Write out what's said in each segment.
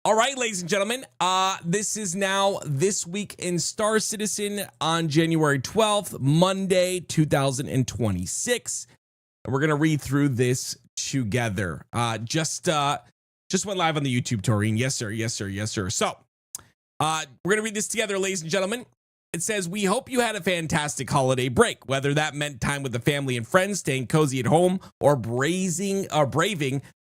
All right, ladies and gentlemen, this is now This Week in Star Citizen on January 12th, Monday, 2026. And we're going to read through this together. Just went live on the YouTube, Taurine. Yes, sir. Yes, sir. Yes, sir. So we're going to read this together, ladies and gentlemen. It says, we hope you had a fantastic holiday break, whether that meant time with the family and friends, staying cozy at home, or braving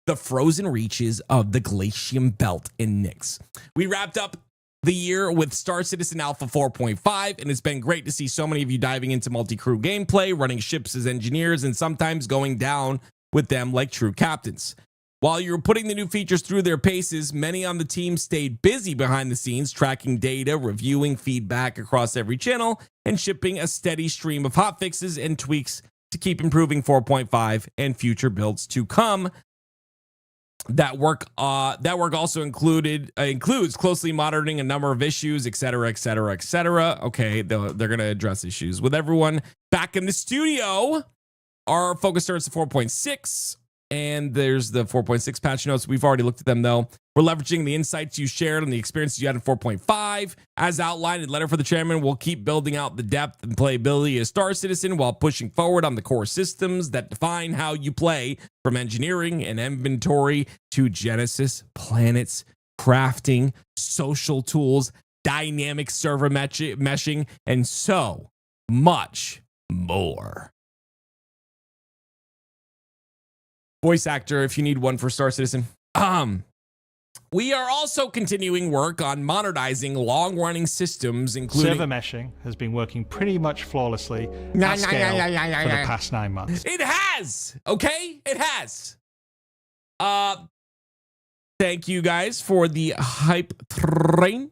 the frozen reaches of the Glacium Belt in Nyx. We wrapped up the year with Star Citizen Alpha 4.5, and it's been great to see so many of you diving into multi-crew gameplay, running ships as engineers, and sometimes going down with them like true captains. While you were putting the new features through their paces, many on the team stayed busy behind the scenes, tracking data, reviewing feedback across every channel, and shipping a steady stream of hotfixes and tweaks to keep improving 4.5 and future builds to come. That work also includes closely monitoring a number of issues, etc., etc., etc. Okay, they're going to address issues with everyone back in the studio. Our focus starts at 4.6, and there's the 4.6 patch notes. We've already looked at them, though. We're leveraging the insights you shared and the experiences you had in 4.5. As outlined in Letter for the Chairman, we'll keep building out the depth and playability of Star Citizen while pushing forward on the core systems that define how you play, from engineering and inventory to Genesis, planets, crafting, social tools, dynamic server meshing, and so much more. Voice actor, if you need one for Star Citizen. We are also continuing work on modernizing long-running systems, including... Server meshing has been working pretty much flawlessly at scale for the past 9 months. It has! Okay? It has. Thank you guys for the hype train.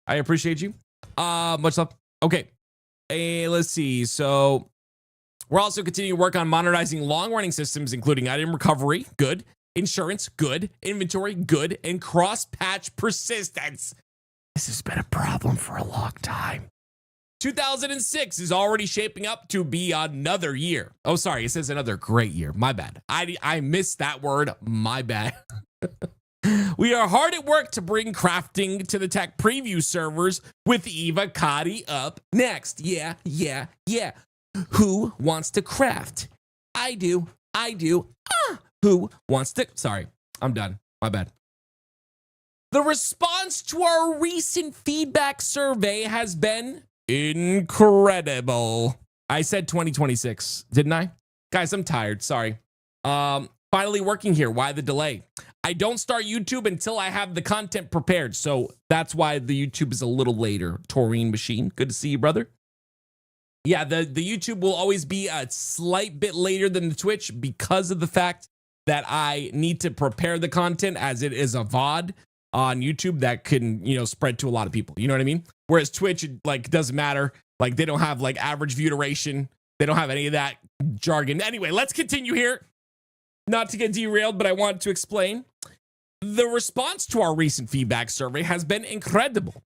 I appreciate you. Much love. Okay. Let's see. So... we're also continuing to work on modernizing long-running systems, including item recovery, good, insurance, good, inventory, good, and cross-patch persistence. This has been a problem for a long time. 2006 is already shaping up to be another year. Oh, sorry, it says another great year. My bad. I missed that word. My bad. We are hard at work to bring crafting to the tech preview servers with Eva Kadi up next. Yeah. Who wants to craft? I do. Who wants to? Sorry, I'm done. My bad. The response to our recent feedback survey has been incredible. I said 2026, didn't I? Guys, I'm tired. Sorry. Finally working here. Why the delay? I don't start YouTube until I have the content prepared. So that's why the YouTube is a little later. Taurine Machine. Good to see you, brother. Yeah, the YouTube will always be a slight bit later than the Twitch because of the fact that I need to prepare the content, as it is a VOD on YouTube that can, spread to a lot of people. You know what I mean? Whereas Twitch, doesn't matter. They don't have average view duration. They don't have any of that jargon. Anyway, let's continue here. Not to get derailed, but I want to explain. The response to our recent feedback survey has been incredible.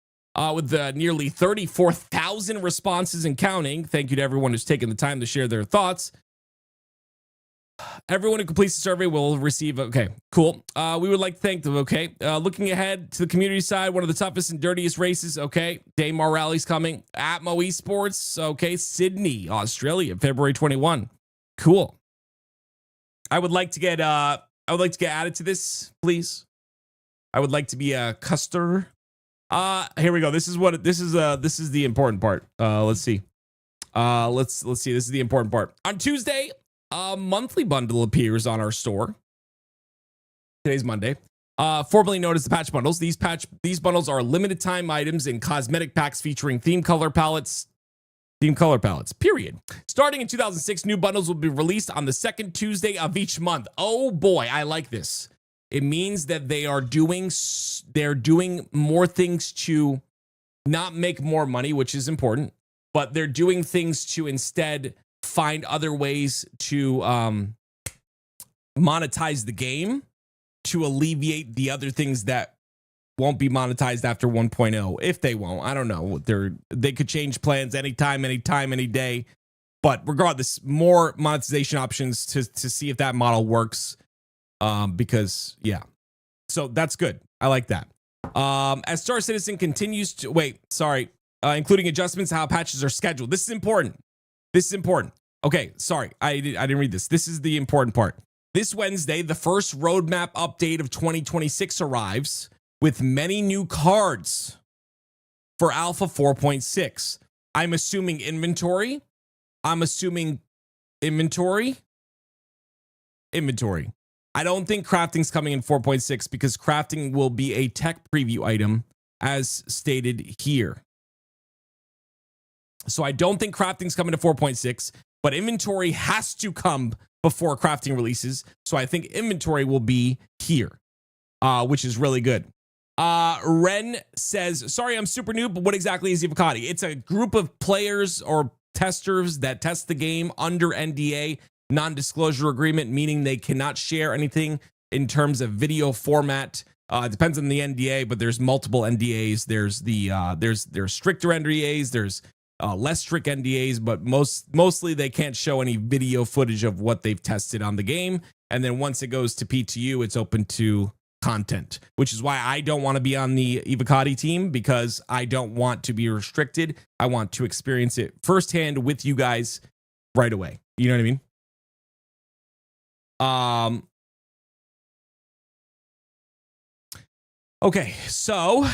With nearly 34,000 responses and counting. Thank you to everyone who's taken the time to share their thoughts. Everyone who completes the survey will receive... Okay, cool. We would like to thank them, okay? Looking ahead to the community side, one of the toughest and dirtiest races, okay? Daymar Rally's coming. Atmo Esports, okay? Sydney, Australia, February 21. Cool. I would like to get added to this, please. I would like to be a customer. Here we go. This is the important part. Let's see. Let's see. This is the important part. On Tuesday, a monthly bundle appears on our store. Today's Monday. Formerly known as the patch bundles. These bundles are limited time items in cosmetic packs featuring theme color palettes. Period. Starting in 2006, new bundles will be released on the second Tuesday of each month. Oh boy, I like this. It means that they're doing more things to not make more money, which is important, but they're doing things to instead find other ways to monetize the game to alleviate the other things that won't be monetized after 1.0. If they won't, I don't know. They could change plans anytime, any day. But regardless, more monetization options to see if that model works. Because yeah, so that's good. I like that. As Star Citizen continues to including adjustments to how patches are scheduled. This is important. Okay, sorry, I didn't read this. This is the important part. This Wednesday, the first roadmap update of 2026 arrives with many new cards for Alpha 4.6. I'm assuming inventory. I don't think crafting's coming in 4.6 because crafting will be a tech preview item as stated here. So I don't think crafting's coming to 4.6, but inventory has to come before crafting releases. So I think inventory will be here, which is really good. Ren says, sorry, I'm super new, but what exactly is Evocati? It's a group of players or testers that test the game under NDA, non-disclosure agreement, meaning they cannot share anything in terms of video format. It depends on the NDA, but there's multiple NDAs. There's stricter NDAs. There's less strict NDAs, but mostly they can't show any video footage of what they've tested on the game. And then once it goes to PTU, it's open to content, which is why I don't want to be on the Evocati team, because I don't want to be restricted. I want to experience it firsthand with you guys right away. You know what I mean? Okay, so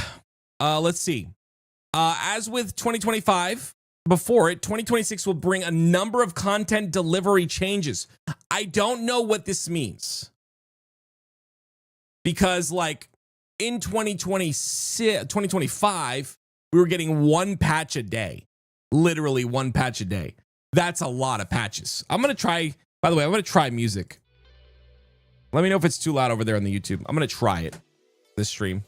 let's see. As with 2025, before it, 2026 will bring a number of content delivery changes. I don't know what this means, because like in 2025, we were getting one patch a day, literally one patch a day. That's a lot of patches. I'm going to try, by the way, I'm going to try music. Let me know if it's too loud over there on the YouTube. I'm going to try it, this stream.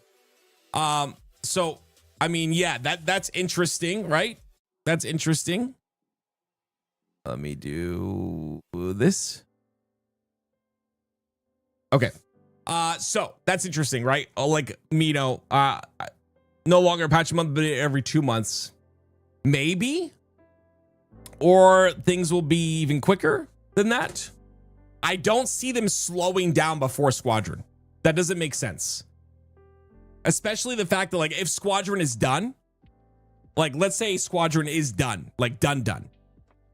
So, I mean, yeah, that's interesting, right? That's interesting. Let me do this. Okay. So that's interesting, right? Like, no longer a patch a month, but every 2 months, maybe, or things will be even quicker than that. I don't see them slowing down before Squadron. That doesn't make sense. Especially the fact that, like, if Squadron is done, like, let's say Squadron is done, like done,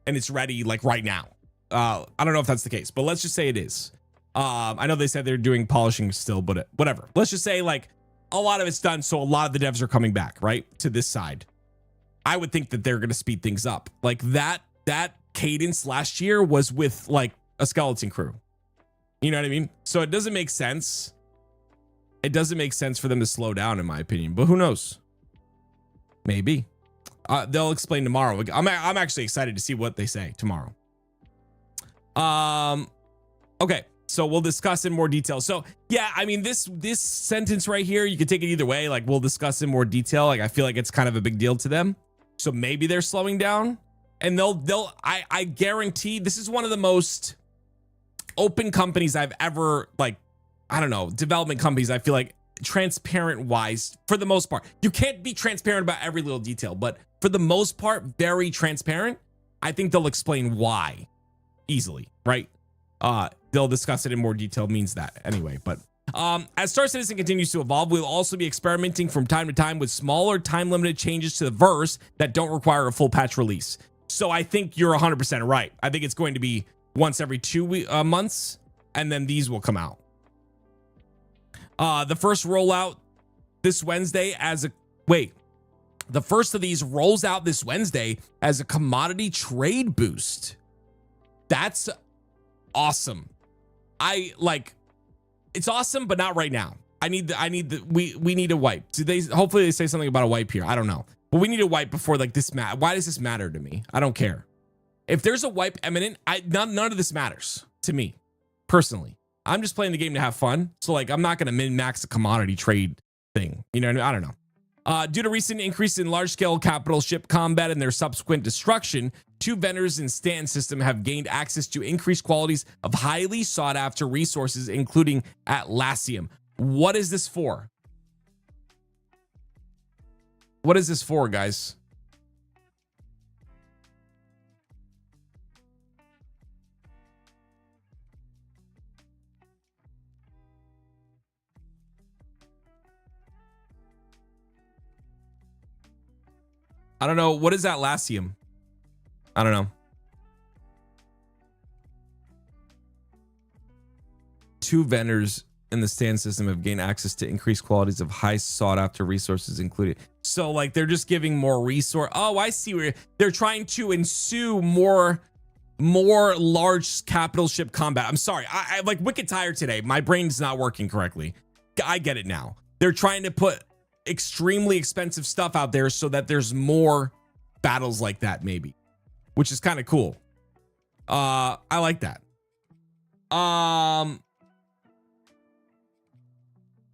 and it's ready, like right now. I don't know if that's the case, but let's just say it is. I know they said they're doing polishing still, but whatever. Let's just say like a lot of it's done. So a lot of the devs are coming back, right, to this side. I would think that they're going to speed things up. Like that cadence last year was with like a skeleton crew. You know what I mean? So it doesn't make sense. It doesn't make sense for them to slow down, in my opinion, but who knows? Maybe. They'll explain tomorrow. I'm actually excited to see what they say tomorrow. Okay. So we'll discuss in more detail. So yeah, I mean, this sentence right here, you could take it either way. Like, we'll discuss in more detail. Like, I feel like it's kind of a big deal to them. So maybe they're slowing down, and I guarantee this is one of the most open companies I've ever, like, I don't know, development companies. I feel like transparent wise, for the most part. You can't be transparent about every little detail, but for the most part, very transparent. I think they'll explain why easily, right? They'll discuss it in more detail, means that anyway. But as Star Citizen continues to evolve, we'll also be experimenting from time to time with smaller time-limited changes to the verse that don't require a full patch release. So I think you're 100% right. I think it's going to be once every 2 months, and then these will come out. The first rollout this Wednesday the first of these rolls out this Wednesday as a commodity trade boost. That's awesome. It's awesome, but not right now. We need a wipe. Hopefully they say something about a wipe here. I don't know, but we need a wipe before like this. Why does this matter to me? I don't care. If there's a wipe imminent, none of this matters to me personally. I'm just playing the game to have fun. So like, I'm not going to min-max a commodity trade thing. You know, I don't know. Due to recent increase in large-scale capital ship combat and their subsequent destruction, 2 vendors in Stanton system have gained access to increased qualities of highly sought-after resources, including Atlassium. What is this for? What is this for, guys? I don't know. What is Atlassium? I don't know. 2 vendors in the stand system have gained access to increased qualities of high sought after resources included. So like they're just giving more resource. Oh, I see where they're trying to ensue more large capital ship combat. I'm sorry. I like wicked tired today. My brain's not working correctly. I get it now. They're trying to put extremely expensive stuff out there so that there's more battles like that, maybe, which is kind of cool. I like that.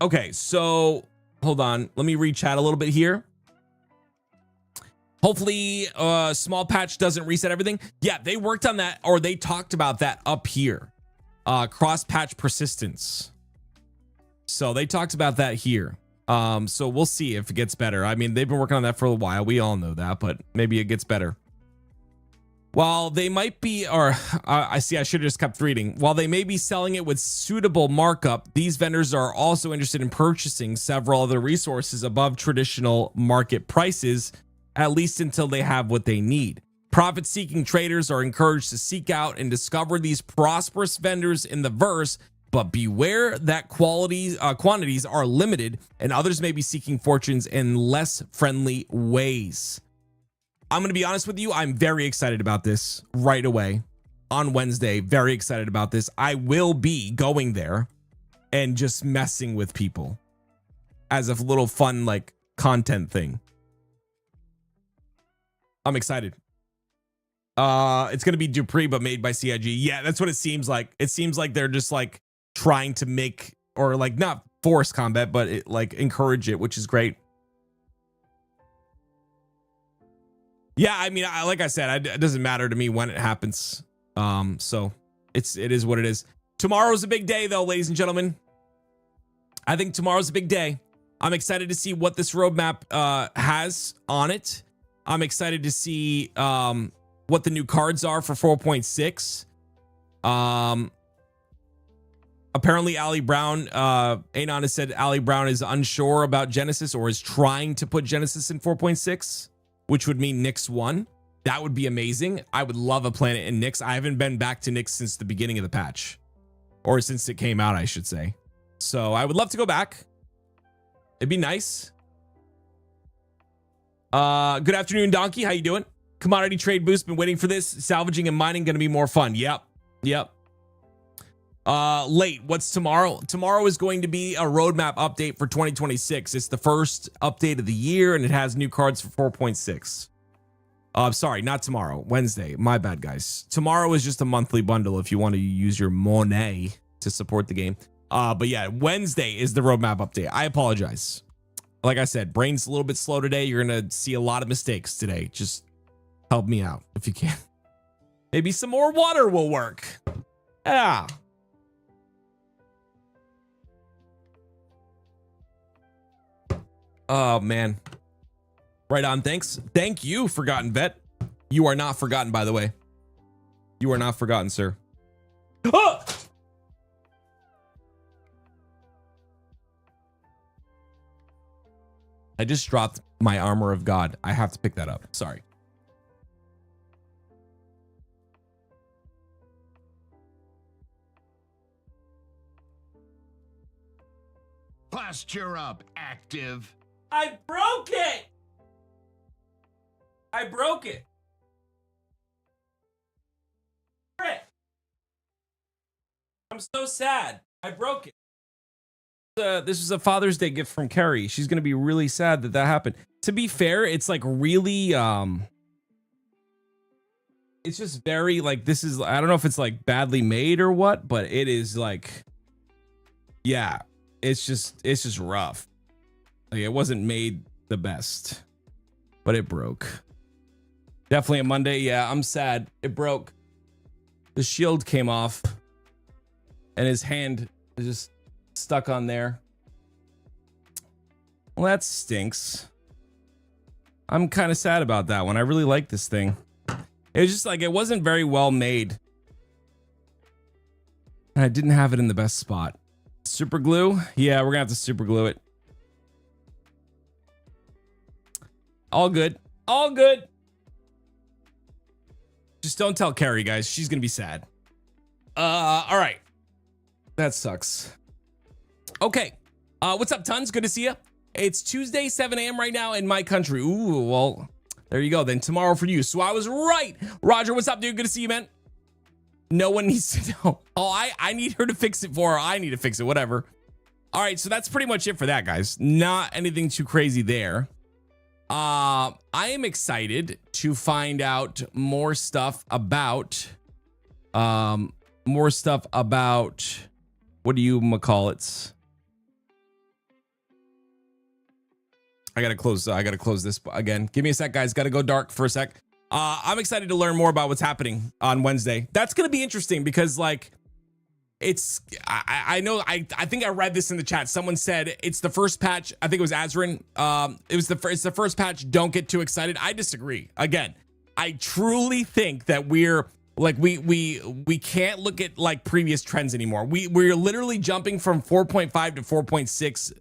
Okay, so hold on. Let me read chat a little bit here. Hopefully, small patch doesn't reset everything. Yeah, they worked on that, or they talked about that up here. Cross patch persistence. So they talked about that here. So we'll see if it gets better. I mean, they've been working on that for a while. We all know that, but maybe it gets better. While they might be, or I see, I should have just kept reading. While they may be selling it with suitable markup, these vendors are also interested in purchasing several other resources above traditional market prices, at least until they have what they need. Profit-seeking traders are encouraged to seek out and discover these prosperous vendors in the verse, but beware that quantities are limited and others may be seeking fortunes in less friendly ways. I'm going to be honest with you. I'm very excited about this right away on Wednesday. Very excited about this. I will be going there and just messing with people as a little fun, like, content thing. I'm excited. It's going to be Dupree, but made by CIG. Yeah, that's what it seems like. It seems like they're just like trying to make, or like not force combat, but it, like encourage it, which is great. Yeah, I mean, like I said, it doesn't matter to me when it happens. So it is what it is. Tomorrow's a big day, though, ladies and gentlemen. I think tomorrow's a big day. I'm excited to see what this roadmap has on it. I'm excited to see what the new cards are for 4.6. Apparently, Ali Brown, Anon has said Ali Brown is unsure about Genesis, or is trying to put Genesis in 4.6. Which would mean Nyx 1. That would be amazing. I would love a planet in Nyx. I haven't been back to Nyx since the beginning of the patch. Or since it came out, I should say. So I would love to go back. It'd be nice. Good afternoon, Donkey. How you doing? Commodity trade boost. Been waiting for this. Salvaging and mining going to be more fun. Yep. Late. What's tomorrow? Tomorrow is going to be a roadmap update for 2026. It's the first update of the year, and it has new cards for 4.6. Sorry, not tomorrow. Wednesday. My bad, guys. Tomorrow is just a monthly bundle if you want to use your money to support the game. But yeah, Wednesday is the roadmap update. I apologize. Like I said, brain's a little bit slow today. You're going to see a lot of mistakes today. Just help me out if you can. Maybe some more water will work. Yeah. Oh, man. Right on. Thanks. Thank you, Forgotten Vet. You are not forgotten, by the way. You are not forgotten, sir. Oh! I just dropped my armor of God. I have to pick that up. Sorry. Posture up, active. I broke it. I broke it. Frick. I'm so sad. I broke it. This was a Father's Day gift from Carrie. She's going to be really sad that happened. To be fair, it's like really, it's just very like, this is, I don't know if it's like badly made or what, but it is like, yeah, it's just rough. Like, it wasn't made the best, but it broke. Definitely a Monday. Yeah, I'm sad. It broke. The shield came off and his hand is just stuck on there. Well, that stinks. I'm kind of sad about that one. I really like this thing. It was just like, it wasn't very well made. And I didn't have it in the best spot. Super glue? Yeah, we're gonna have to super glue it. All good. All good. Just don't tell Carrie, guys. She's gonna be sad. All right. That sucks. Okay. What's up, Tons? Good to see you. It's Tuesday, 7 a.m. right now in my country. Ooh, well, there you go. Then tomorrow for you. So I was right. Roger, what's up, dude? Good to see you, man. No one needs to know. Oh, I need her to fix it for her. I need to fix it, whatever. All right, so that's pretty much it for that, guys. Not anything too crazy there. I am excited to find out more stuff about what do you call it? I gotta close this again. Give me a sec, guys. Gotta go dark for a sec. I'm excited to learn more about what's happening on Wednesday. That's gonna be interesting because like it's I know I think I read this in the chat. Someone said it's the first patch. I think it was Azrin. It's the first patch. Don't get too excited. I disagree. Again, I truly think that we're like we can't look at like previous trends anymore. We're literally jumping from 4.5 to 4.6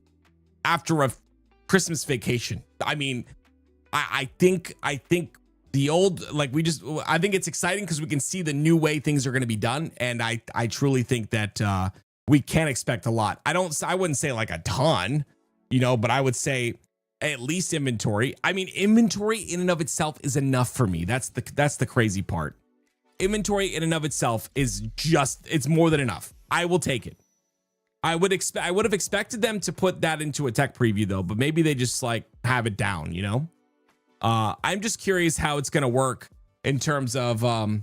after a Christmas vacation. I mean, I think the old, like I think it's exciting because we can see the new way things are going to be done. And I truly think that we can expect a lot. I wouldn't say like a ton, but I would say at least inventory. I mean, inventory in and of itself is enough for me. That's the crazy part. Inventory in and of itself is it's more than enough. I will take it. I would have expected them to put that into a tech preview though, but maybe they just like have it down, I'm just curious how it's going to work in terms of, like,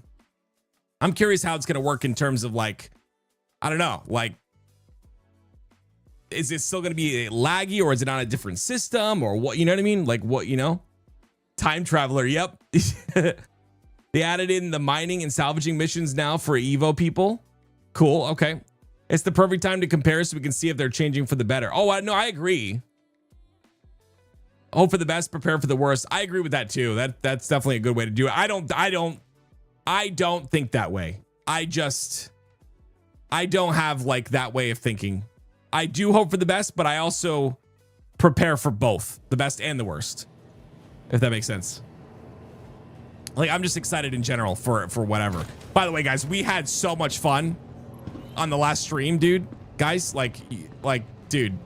I don't know, like, is it still going to be laggy or is it on a different system or what, you know what I mean? Like what, time traveler. Yep. They added in the mining and salvaging missions now for Evo people. Cool. Okay. It's the perfect time to compare so we can see if they're changing for the better. Oh, no, I agree. Hope for the best, prepare for the worst. I agree with that too. That's definitely a good way to do it. I don't think that way. I don't have like that way of thinking. I do hope for the best, but I also prepare for both, the best and the worst. If that makes sense. Like I'm just excited in general for whatever. By the way, guys, we had so much fun on the last stream, dude. Guys, like dude.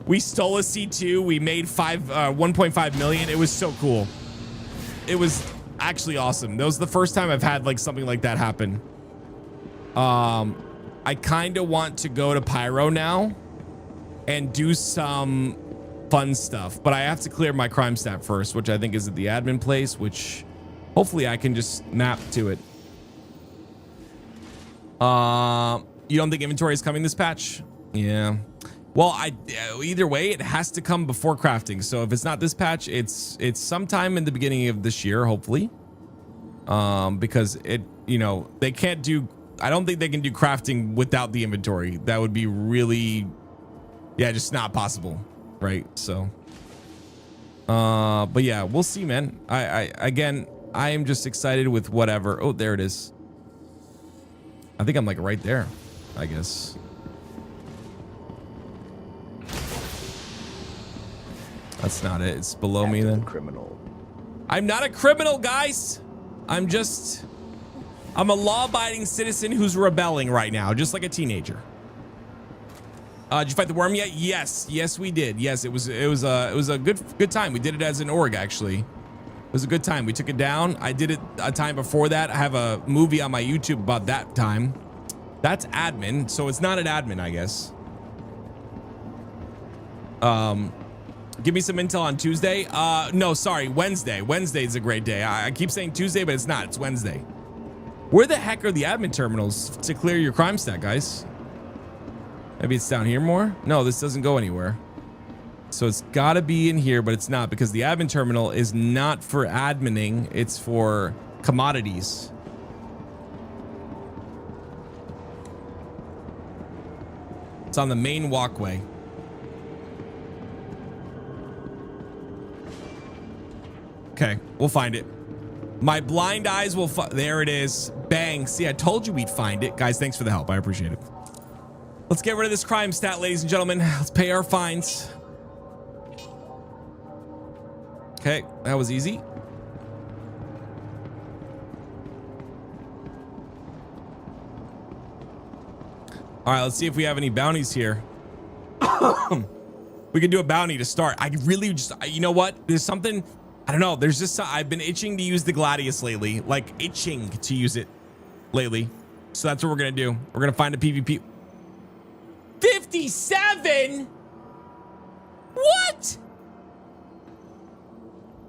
We stole a C2. We made 1.5 million. It was so cool. It was actually awesome. That was the first time I've had like something like that happen. I kind of want to go to Pyro now and do some fun stuff, but I have to clear my crime stat first, which I think is at the admin place, which hopefully I can just map to it. You don't think inventory is coming this patch? Yeah. Well, either way, it has to come before crafting. So if it's not this patch, it's sometime in the beginning of this year, hopefully. Because they can't do. I don't think they can do crafting without the inventory. That would be really, just not possible, right? So, but yeah, we'll see, man. I am just excited with whatever. Oh, there it is. I think I'm like right there, I guess. That's not it. It's below me then. Criminal. I'm not a criminal, guys. I'm a law-abiding citizen who's rebelling right now, just like a teenager. Did you fight the worm yet? Yes, we did. Yes, it was a good time. We did it as an org, actually. It was a good time. We took it down. I did it a time before that. I have a movie on my YouTube about that time. That's admin, so it's not an admin, I guess. Give me some intel on Tuesday. No, sorry, Wednesday. Wednesday's a great day. I keep saying Tuesday, but it's not. It's Wednesday. Where the heck are the admin terminals to clear your crime stat, guys? Maybe it's down here more? No, this doesn't go anywhere. So it's got to be in here, but it's not because the admin terminal is not for admining. It's for commodities. It's on the main walkway. Okay, we'll find it. My blind eyes will there it is. Bang. See, I told you we'd find it. Guys, thanks for the help. I appreciate it. Let's get rid of this crime stat, ladies and gentlemen. Let's pay our fines. Okay, that was easy. All right, let's see if we have any bounties here. We can do a bounty to start. I really just, you know what? There's something, I don't know. There's just, I've been itching to use the Gladius lately. Like itching to use it lately. So that's what we're going to do. We're going to find a PvP. 57? What?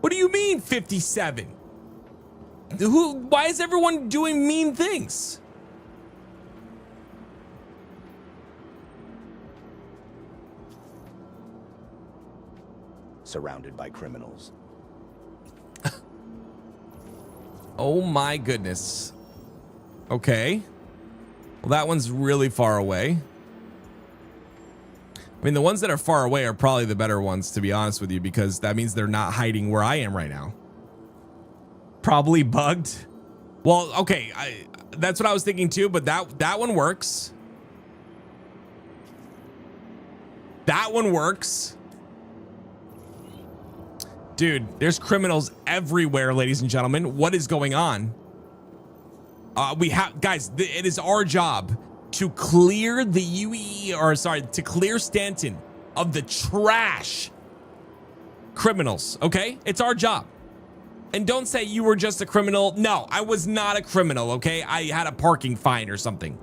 What do you mean 57? Why is everyone doing mean things? Surrounded by criminals. Oh my goodness. Okay. Well, that one's really far away. I mean, the ones that are far away are probably the better ones, to be honest with you, because that means they're not hiding where I am right now. Probably bugged. Well, okay, that's what I was thinking too, but that one works. That one works. Dude, there's criminals everywhere, ladies and gentlemen. What is going on? We have, guys, it is our job to clear the UE, or sorry, to clear Stanton of the trash criminals, okay? It's our job. And don't say you were just a criminal. No, I was not a criminal, okay? I had a parking fine or something.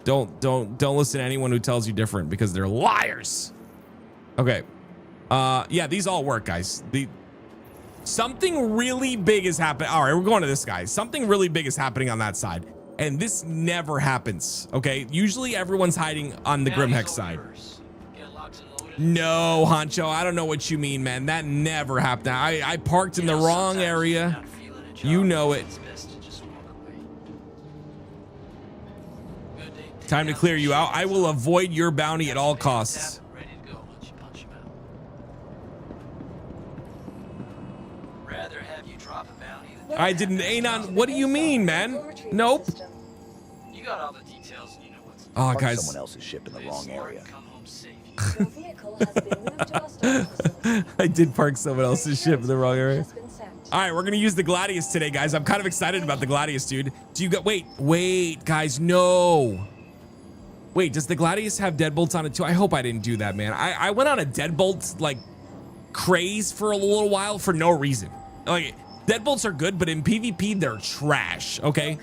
Don't listen to anyone who tells you different, because they're liars. Okay. Yeah, these all work, guys. Something really big is happening. All right, we're going to this guy. Something really big is happening on that side. And this never happens, okay? Usually everyone's hiding on the Grimhex side. No, Honcho, I don't know what you mean, man. That never happened. I parked in the wrong area. You know it. Time to clear you out. I will avoid your bounty at all costs. I didn't. Anon, what do you mean, man? Nope. You got all the details and you know what's. Oh, guys. Someone else's ship in the wrong area. Come home safe. Your vehicle has been moved to our storage facility. I did park someone else's ship in the wrong area. All right, we're gonna use the Gladius today, guys. I'm kind of excited about the Gladius, dude. Do you got? Wait, guys, no. Wait, does the Gladius have deadbolts on it too? I hope I didn't do that, man. I went on a deadbolt like craze for a little while for no reason. Like, deadbolts are good, but in PvP they're trash. Okay.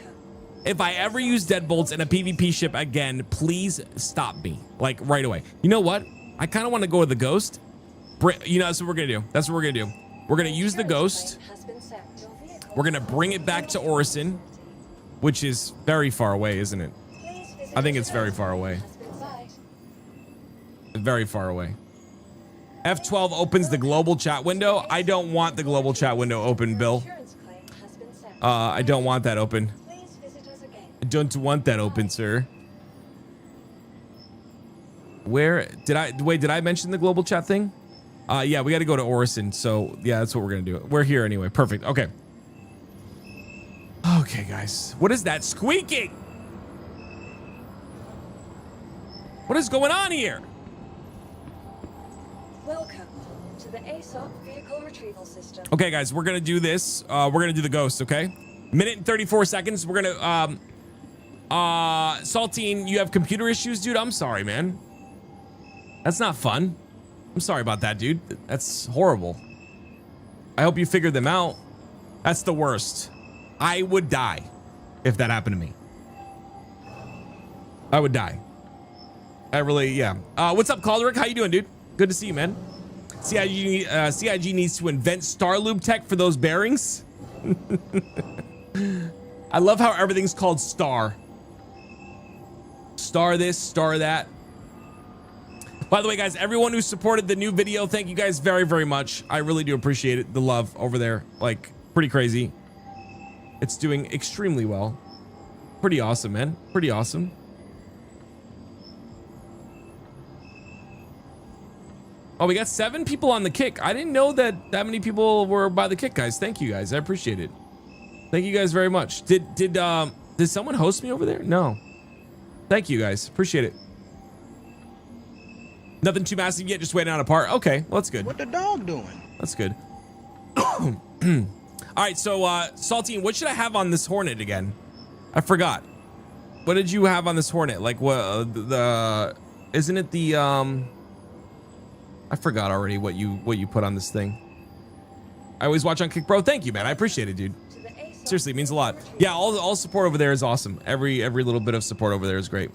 If I ever use deadbolts in a PvP ship again, please stop me, like right away. You know what? I kind of want to go with the Ghost. You know, that's what we're gonna do. That's what we're gonna do. We're gonna use the Ghost. We're gonna bring it back to Orison, which is very far away, isn't it? I think it's very far away. Very far away. F12 opens the global chat window. I don't want the global chat window open, Bill. I don't want that open. I don't want that open, sir. Where did I mention the global chat thing? Yeah, we got to go to Orison. So yeah, that's what we're going to do. We're here anyway. Perfect. Okay. Okay, guys. What is that squeaking? What is going on here? Welcome to the ASOC vehicle retrieval system. Okay, guys, we're going to do this. We're going to do the Ghost, okay? Minute and 34 seconds. We're going to Saltine, you have computer issues, dude? I'm sorry, man. That's not fun. I'm sorry about that, dude. That's horrible. I hope you figured them out. That's the worst. I would die if that happened to me. I would die. I really, yeah. What's up, Calderrick? How you doing, dude? Good to see you, man. CIG needs to invent Star Loop tech for those bearings. I love how everything's called Star. Star this, Star that. By the way, guys, everyone who supported the new video, thank you guys very, very much. I really do appreciate it. The love over there, like, pretty crazy. It's doing extremely well. Pretty awesome, man. Pretty awesome. Oh, we got 7 people on the kick. I didn't know that many people were by the kick, guys. Thank you, guys. I appreciate it. Thank you guys very much. Did someone host me over there? No. Thank you, guys. Appreciate it. Nothing too massive yet. Just waiting on a part. Okay, well, that's good. What the dog doing? That's good. All right, so Saltine, what should I have on this Hornet again? I forgot. What did you have on this Hornet? Like what isn't it the I forgot already what you put on this thing. I always watch on Kick Bro. Thank you, man. I appreciate it, dude. To the ASOP Seriously, it means a lot. vehicle Yeah, all support over there is awesome. Every little bit of support over there is great.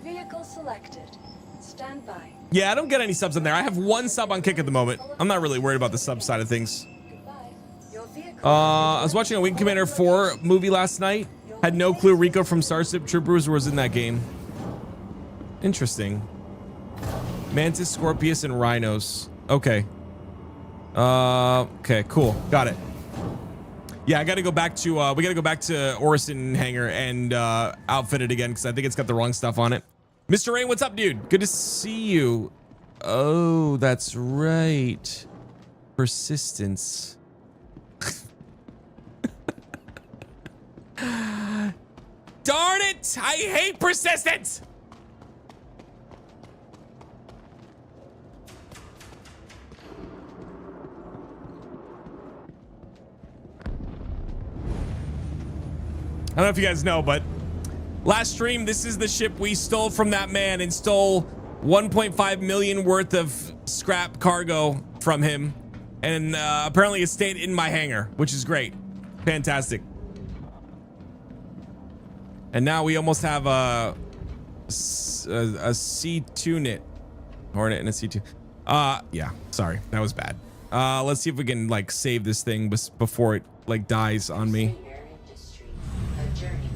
Vehicle selected. Stand by. Yeah, I don't get any subs in there. I have one sub on Kick at the moment. I'm not really worried about the sub side of things. Goodbye. Your vehicle. I was watching a Wing Commander 4 movie last night. Had no clue Rico from Starship Troopers was in that game. Interesting. Mantis, Scorpius, and Rhinos. Okay. Okay, cool. Got it. Yeah, I gotta go back to we gotta go back to Orison Hangar and outfit it again because I think it's got the wrong stuff on it. Mr. Rain, what's up, dude? Good to see you. Oh, that's right. Persistence. Darn it! I hate persistence! I don't know if you guys know, but last stream, this is the ship we stole from that man and stole 1.5 million worth of scrap cargo from him. And apparently it stayed in my hangar, which is great. Fantastic. And now we almost have a C2 Hornet and a C2. Yeah, sorry, that was bad. Let's see if we can like save this thing before it like dies on me. Industry. A journey.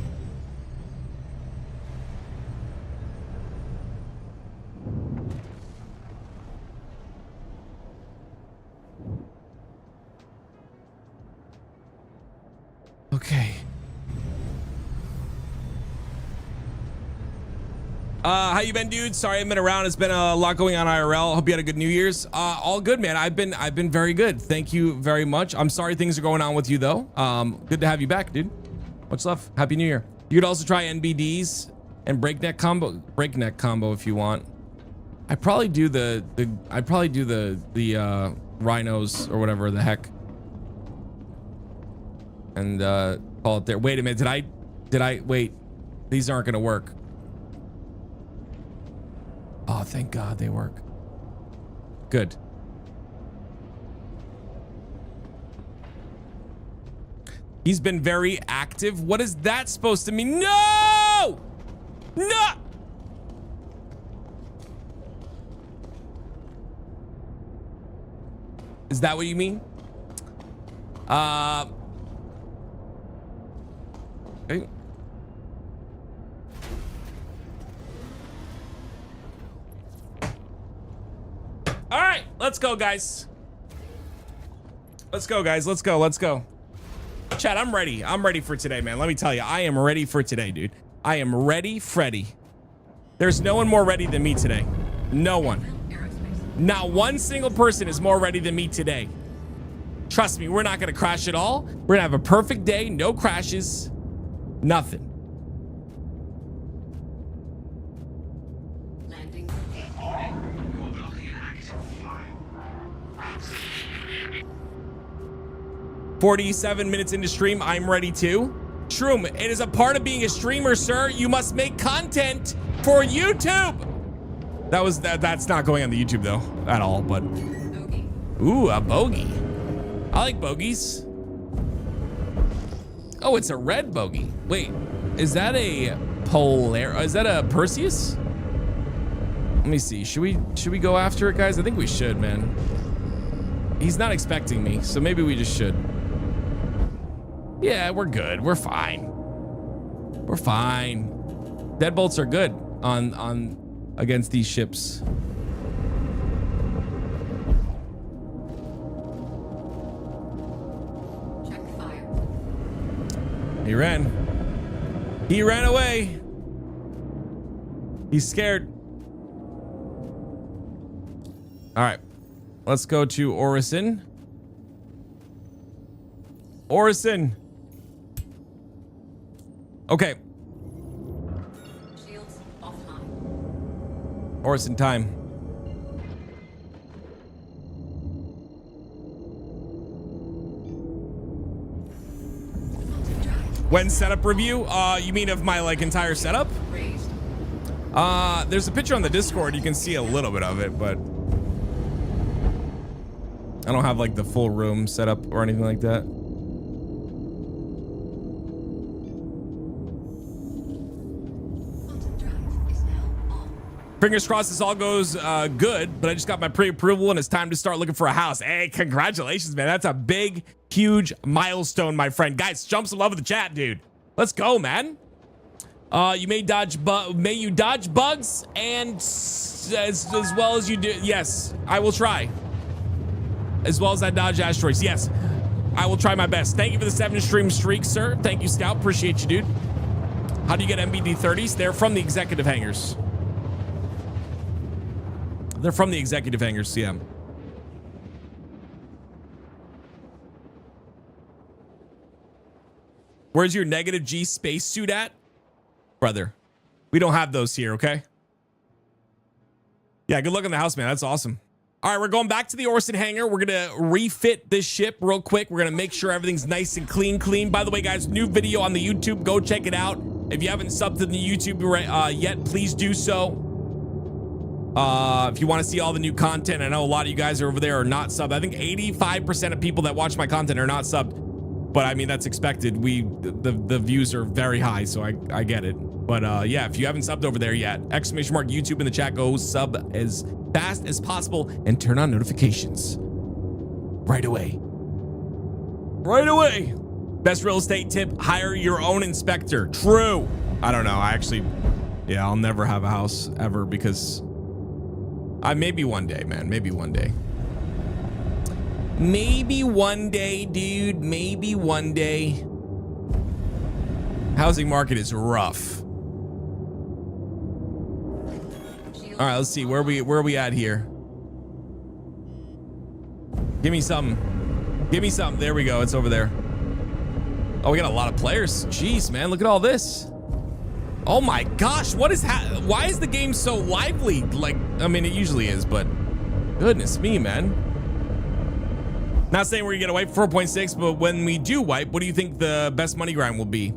Okay. How you been, dude? Sorry, I've been around. It's been a lot going on IRL. Hope you had a good New Year's. All good, man. I've been very good. Thank you very much. I'm sorry things are going on with you though. Good to have you back, dude. Much love. Happy New Year. You could also try NBDs and breakneck combo if you want. I'd probably do the rhinos or whatever the heck. And call it there. Wait a minute. Did I wait? These aren't gonna work. Oh, thank God they work. Good. He's been very active. What is that supposed to mean? No! No! Is that what you mean? Okay. All right, let's go, guys. Let's go, guys. Let's go. Let's go. Chat, I'm ready. I'm ready for today, man. Let me tell you, I am ready for today, dude. I am ready, Freddy. There's no one more ready than me today. No one. Not one single person is more ready than me today. Trust me, we're not going to crash at all. We're going to have a perfect day. No crashes. Nothing. Landing. 47 minutes into stream, I'm ready too. Shroom, it is a part of being a streamer, sir. You must make content for YouTube. That's not going on the YouTube though, at all, but. Bogey. Ooh, a bogey. I like bogeys. Oh, it's a red bogey. Wait, is that a is that a Perseus? Let me see. Should we go after it, guys? I think we should, man. He's not expecting me, so maybe we just should. Yeah, we're good. We're fine. We're fine. Deadbolts are good on against these ships. Check fire. He ran. He ran away. He's scared. All right. Let's go to Orison. Orison. Okay. Shields offline. Orison time. When setup review? You mean of my like entire setup? There's a picture on the Discord. You can see a little bit of it, but I don't have like the full room set up or anything like that. Fingers crossed this all goes good, but I just got my pre-approval and it's time to start looking for a house. Hey, congratulations, man. That's a big, huge milestone, my friend. Guys, jump some love in the chat, dude. Let's go, man. You may dodge bugs and as well as you do. Yes, I will try. As well as I dodge asteroids. Yes, I will try my best. Thank you for the 7-stream streak, sir. Thank you, Scout. Appreciate you, dude. How do you get MBD 30s? They're from the executive hangars. They're from the executive hangars, CM. Where's your negative G spacesuit at? Brother, we don't have those here, okay? Yeah, good luck on the house, man. That's awesome. All right, we're going back to the Orson hangar. We're going to refit this ship real quick. We're going to make sure everything's nice and clean. By the way, guys, new video on the YouTube. Go check it out. If you haven't subbed to the YouTube yet, please do so. If you want to see all the new content, I know a lot of you guys are over there are not subbed. I think 85% of people that watch my content are not subbed. But I mean, that's expected. The views are very high, so I get it. But yeah, if you haven't subbed over there yet, ! YouTube in the chat, go sub as fast as possible and turn on notifications right away. Right away. Best real estate tip, hire your own inspector. True. I don't know. Yeah, I'll never have a house ever because maybe one day, man. Maybe one day. Maybe one day, dude. Maybe one day. Housing market is rough. All right, let's see. Where are we at here? Give me something. Give me something. There we go. It's over there. Oh, we got a lot of players. Jeez, man. Look at all this. Oh my gosh. Why is the game so lively? Like, I mean, it usually is, but goodness me, man. Not saying we're gonna get a wipe 4.6, but when we do wipe, what do you think the best money grind will be?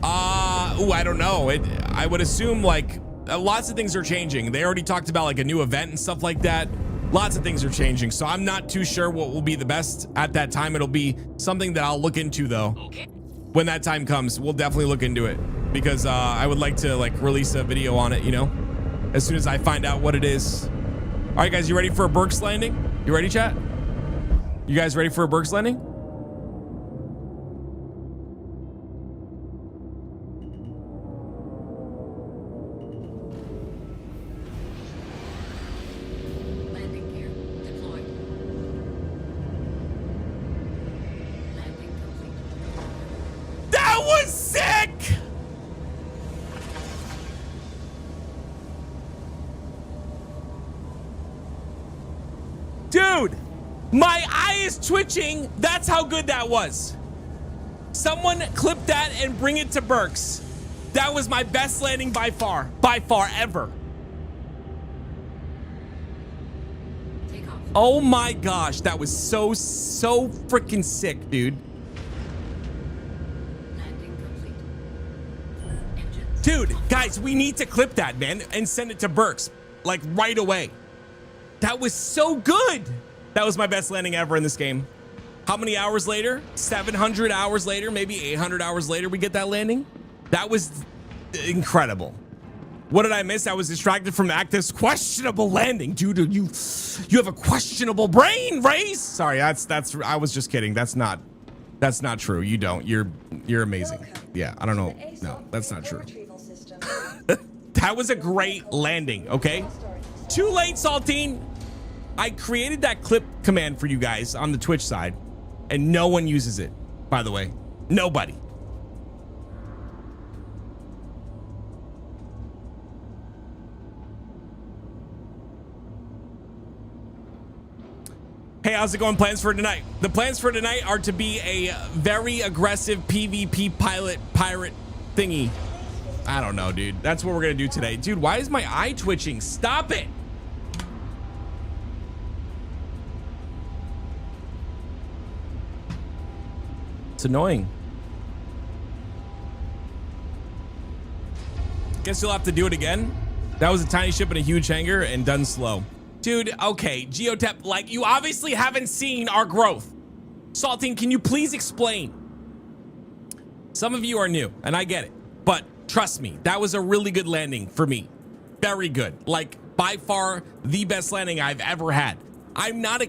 I don't know. I would assume like lots of things are changing. They already talked about like a new event and stuff like that. Lots of things are changing, so I'm not too sure what will be the best at that time. It'll be something that I'll look into though. Okay. When that time comes, we'll definitely look into it because I would like to like release a video on it, you know, as soon as I find out what it is. All right, guys, you ready for a Burke's Landing? You ready, chat? You guys ready for a Burke's Landing? Landing gear deployed. Landing complete. That was sick! Dude, my eye is twitching. That's how good that was. Someone clip that and bring it to Burke's. That was my best landing by far ever. Take off. Oh my gosh, that was so freaking sick, dude. Landing complete. Engines. Dude, guys, we need to clip that, man, and send it to Burke's like right away. That was so good. That was my best landing ever in this game. How many hours later? 700 hours later, maybe 800 hours later, we get that landing. That was incredible. What did I miss? I was distracted from Active's questionable landing. Dude, you have a questionable brain, Race. Sorry, that's I was just kidding. That's not true. You don't. You're amazing. Yeah, I don't know. No, that's not true. That was a great landing, okay? Too late, Saltine. I created that clip command for you guys on the Twitch side, and no one uses it, by the way. Nobody. Hey, how's it going? Plans for tonight? The plans for tonight are to be a very aggressive PvP pirate thingy. I don't know, dude. That's what we're gonna do today. Dude, why is my eye twitching? Stop it. It's annoying. Guess you'll have to do it again. That was a tiny ship in a huge hangar and done slow. Dude, okay, Geotep, like, you obviously haven't seen our growth. Saltine, can you please explain? Some of you are new, and I get it. But trust me, that was a really good landing for me. Very good. Like, by far, the best landing I've ever had. I'm not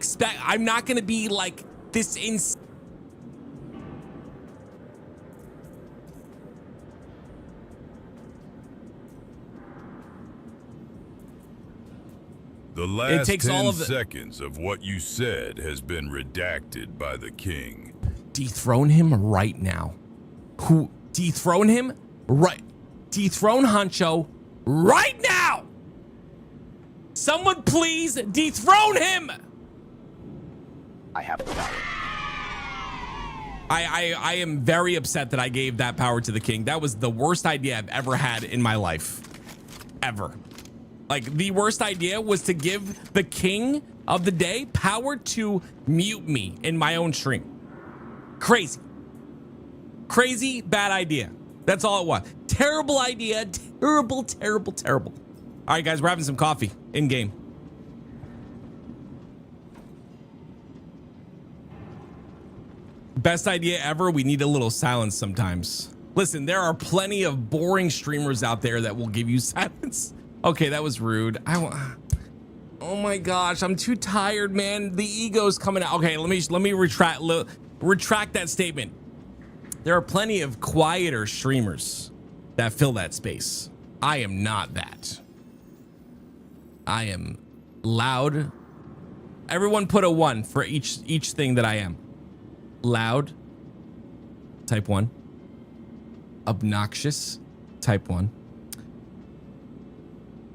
gonna be like this insane. The last takes 10 all of the- seconds of what you said has been redacted by the king. Dethrone him right now. Who? Dethrone him? Right. Dethrone Honcho right now. Someone please dethrone him. I have the power. I am very upset that I gave that power to the king. That was the worst idea I've ever had in my life. Ever. Like, the worst idea was to give the king of the day power to mute me in my own stream. Crazy. Crazy, bad idea. That's all it was. Terrible idea. Terrible, terrible, terrible. All right, guys, we're having some coffee in game. Best idea ever. We need a little silence sometimes. Listen, there are plenty of boring streamers out there that will give you silence. Okay, that was rude. Oh my gosh, I'm too tired, man. The ego's coming out. Okay, let me retract that statement. There are plenty of quieter streamers that fill that space. I am not that. I am loud. Everyone put a 1 for each thing that I am. Loud, type 1. Obnoxious, type 1.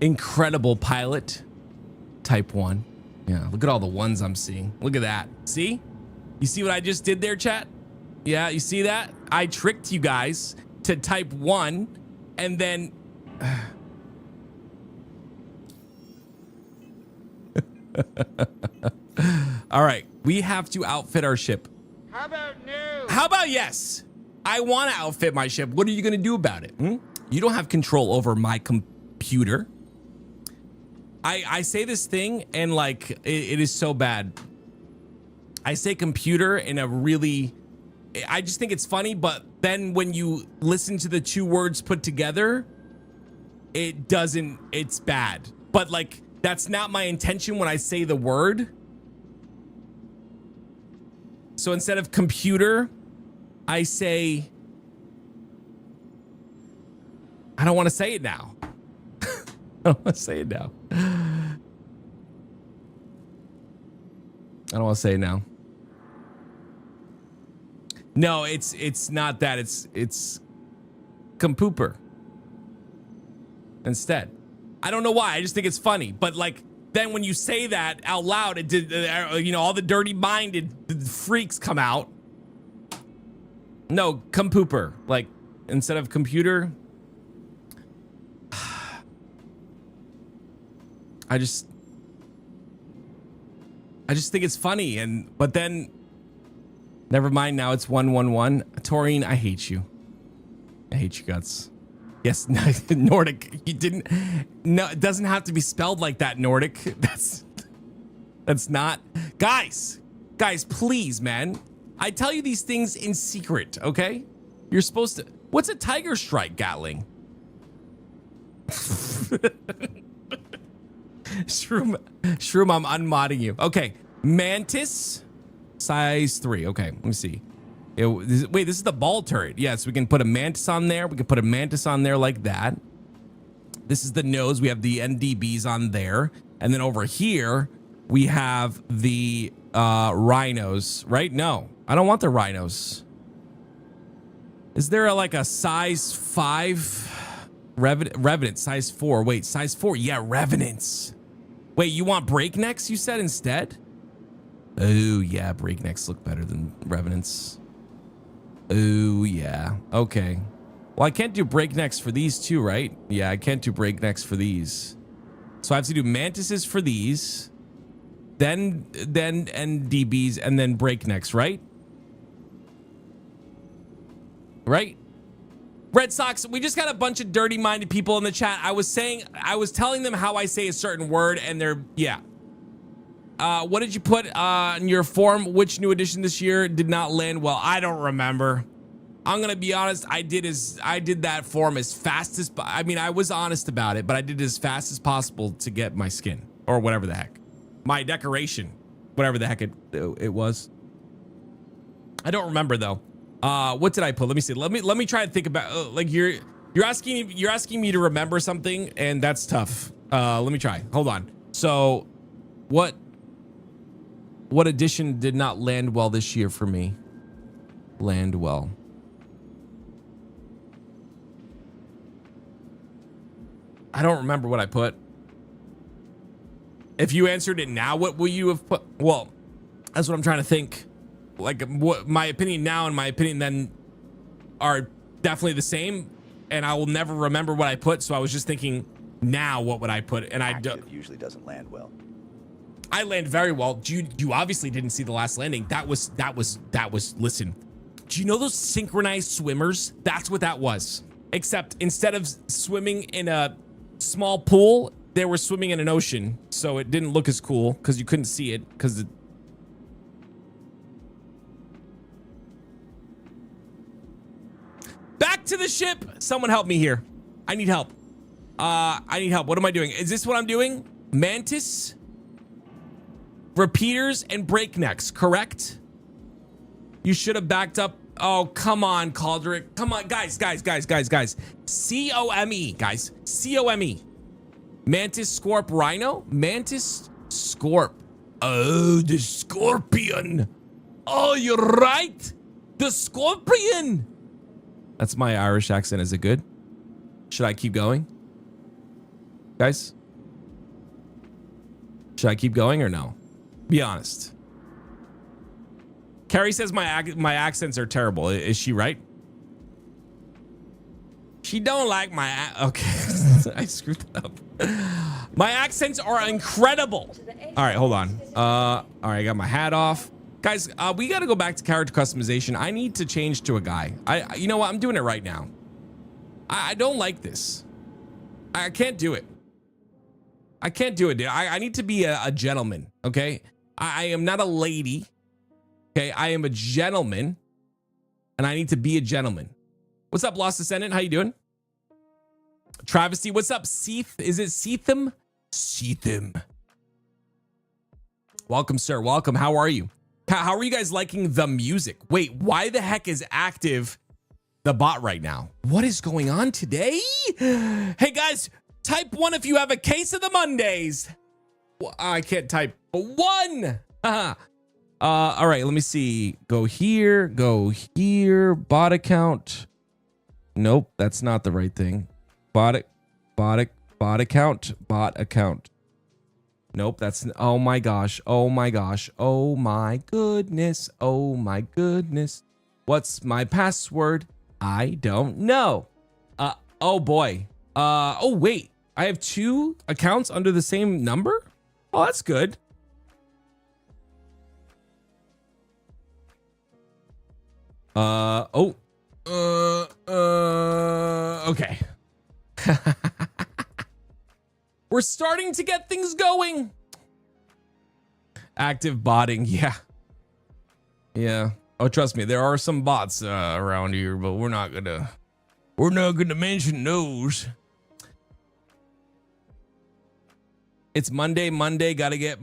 Incredible pilot, type 1. Yeah, look at all the ones I'm seeing. Look at that. See? You see what I just did there, chat? Yeah, you see that? I tricked you guys to type 1 and then... All right, we have to outfit our ship. How about no? How about yes? I want to outfit my ship. What are you going to do about it? You don't have control over my computer. I say this thing and like it is so bad. I say computer in a really, I just think it's funny, but then when you listen to the two words put together, it's bad. But like, that's not my intention when I say the word. So instead of computer, I say, I don't want to say it now. I don't want to say it now. I don't want to say it now. No, it's not that. It's compooper instead. I don't know why. I just think it's funny. But like, then when you say that out loud, it did. You know, all the dirty-minded freaks come out. No, compooper. Like instead of computer. I just think it's funny, but then never mind. Now it's 111. Taurine, I hate you. I hate you guts. Yes, Nordic. You didn't. No, it doesn't have to be spelled like that, Nordic. That's not. Guys, please, man. I tell you these things in secret, okay? You're supposed to. What's a Tiger Strike, Gatling? Shroom, I'm unmodding you. Okay, Mantis, size 3. Okay, let me see. Wait, this is the ball turret. Yes, we can put a Mantis on there. We can put a Mantis on there like that. This is the nose. We have the NDBs on there. And then over here, we have the rhinos, right? No, I don't want the rhinos. Is there like a size 5 Revenant, size 4? Wait, size 4? Yeah, Revenants. Wait, you want breaknecks, you said, instead? Oh, yeah, breaknecks look better than Revenants. Oh, yeah. Okay. Well, I can't do breaknecks for these two, right? Yeah, I can't do breaknecks for these. So I have to do mantises for these, then NDBs, and then breaknecks, right? Right? Red Sox, we just got a bunch of dirty-minded people in the chat. I was telling them how I say a certain word, and they're, yeah. What did you put in your form? Which new edition this year did not land well? I don't remember. I'm gonna be honest. I did that form as fast as, I mean, I was honest about it, but I did it as fast as possible to get my skin or whatever the heck, my decoration, whatever the heck it was. I don't remember though. What did I put? Let me see. Let me try to think about. Like you're asking me to remember something, and that's tough. Let me try. Hold on. So, what edition did not land well this year for me? Land well. I don't remember what I put. If you answered it now, what will you have put? Well, that's what I'm trying to think. Like, what my opinion now and my opinion then are definitely the same, and I will never remember what I put. So I was just thinking, now what would I put? And Active usually doesn't land well. I land very well. You obviously didn't see the last landing. That was. Listen, do you know those synchronized swimmers? That's what that was. Except instead of swimming in a small pool, they were swimming in an ocean, so it didn't look as cool because you couldn't see it because. Back to the ship. Someone help me here. I need help. I need help. What am I doing? Is this what I'm doing? Mantis, repeaters, and breaknecks, correct? You should have backed up. Oh, come on, Caldric. Come on, guys. C-O-M-E, guys. C-O-M-E. Mantis, Scorp, Rhino? Mantis, Scorp. Oh, the Scorpion. Oh, you're right. The Scorpion. That's my Irish accent. Is it good? Should I keep going? Guys? Should I keep going or no? Be honest. Carrie says my accents are terrible. Is she right? She don't like my okay. I screwed that up. My accents are incredible. All right, hold on. All right, I got my hat off. Guys, we got to go back to character customization. I need to change to a guy. You know what? I'm doing it right now. I don't like this. I can't do it. I can't do it, dude. I need to be a gentleman, okay? I am not a lady, okay? I am a gentleman, and I need to be a gentleman. What's up, Lost Descendant? How you doing? Travesty, what's up? Seath, is it Seatham? Seatham. Welcome, sir. Welcome. How are you? How are you guys liking the music? Wait, why the heck is active the bot right now? What is going on today? Hey guys, type 1 if you have a case of the Mondays. Well, I can't type 1. All right, let me see. Go here, bot account. Nope, that's not the right thing. Bot account. Nope, that's, oh my gosh. Oh my goodness. What's my password? I don't know. Oh boy. Oh wait, I have 2 accounts under the same number? Oh, that's good. Okay. We're starting to get things going. Active botting, yeah. Oh, trust me, there are some bots around here, but we're not gonna mention those. It's Monday. Gotta get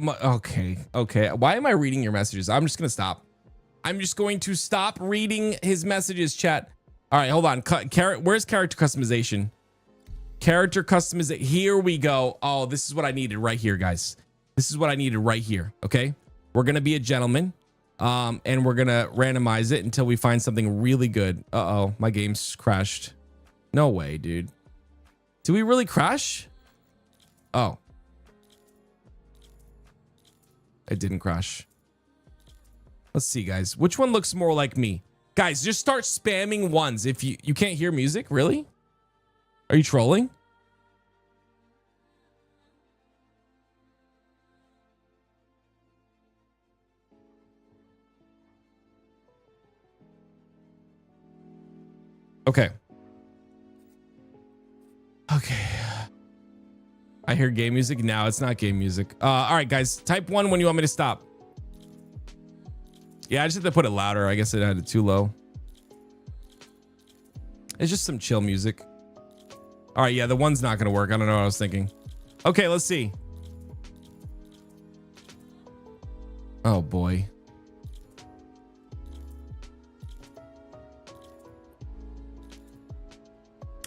okay. Why am I reading your messages? I'm just gonna stop. I'm just going to stop reading his messages, chat. All right, hold on. Where's character customization? Character customization. Here we go. Oh, this is what I needed right here, guys. This is what I needed right here. Okay, we're gonna be a gentleman, and we're gonna randomize it until we find something really good. Uh-oh, my game's crashed. No way, dude. Did we really crash? Oh, it didn't crash. Let's see, guys. Which one looks more like me? Guys, just start spamming 1s. If you can't hear music, really? Are you trolling? Okay. hear game music. No, it's not game music. All right, guys, type 1 when you want me to stop. Yeah, I just have to put it louder. I guess I had it too low. It's just some chill music. All right, yeah, the 1's not gonna work. I don't know what I was thinking. Okay, let's see. Oh boy.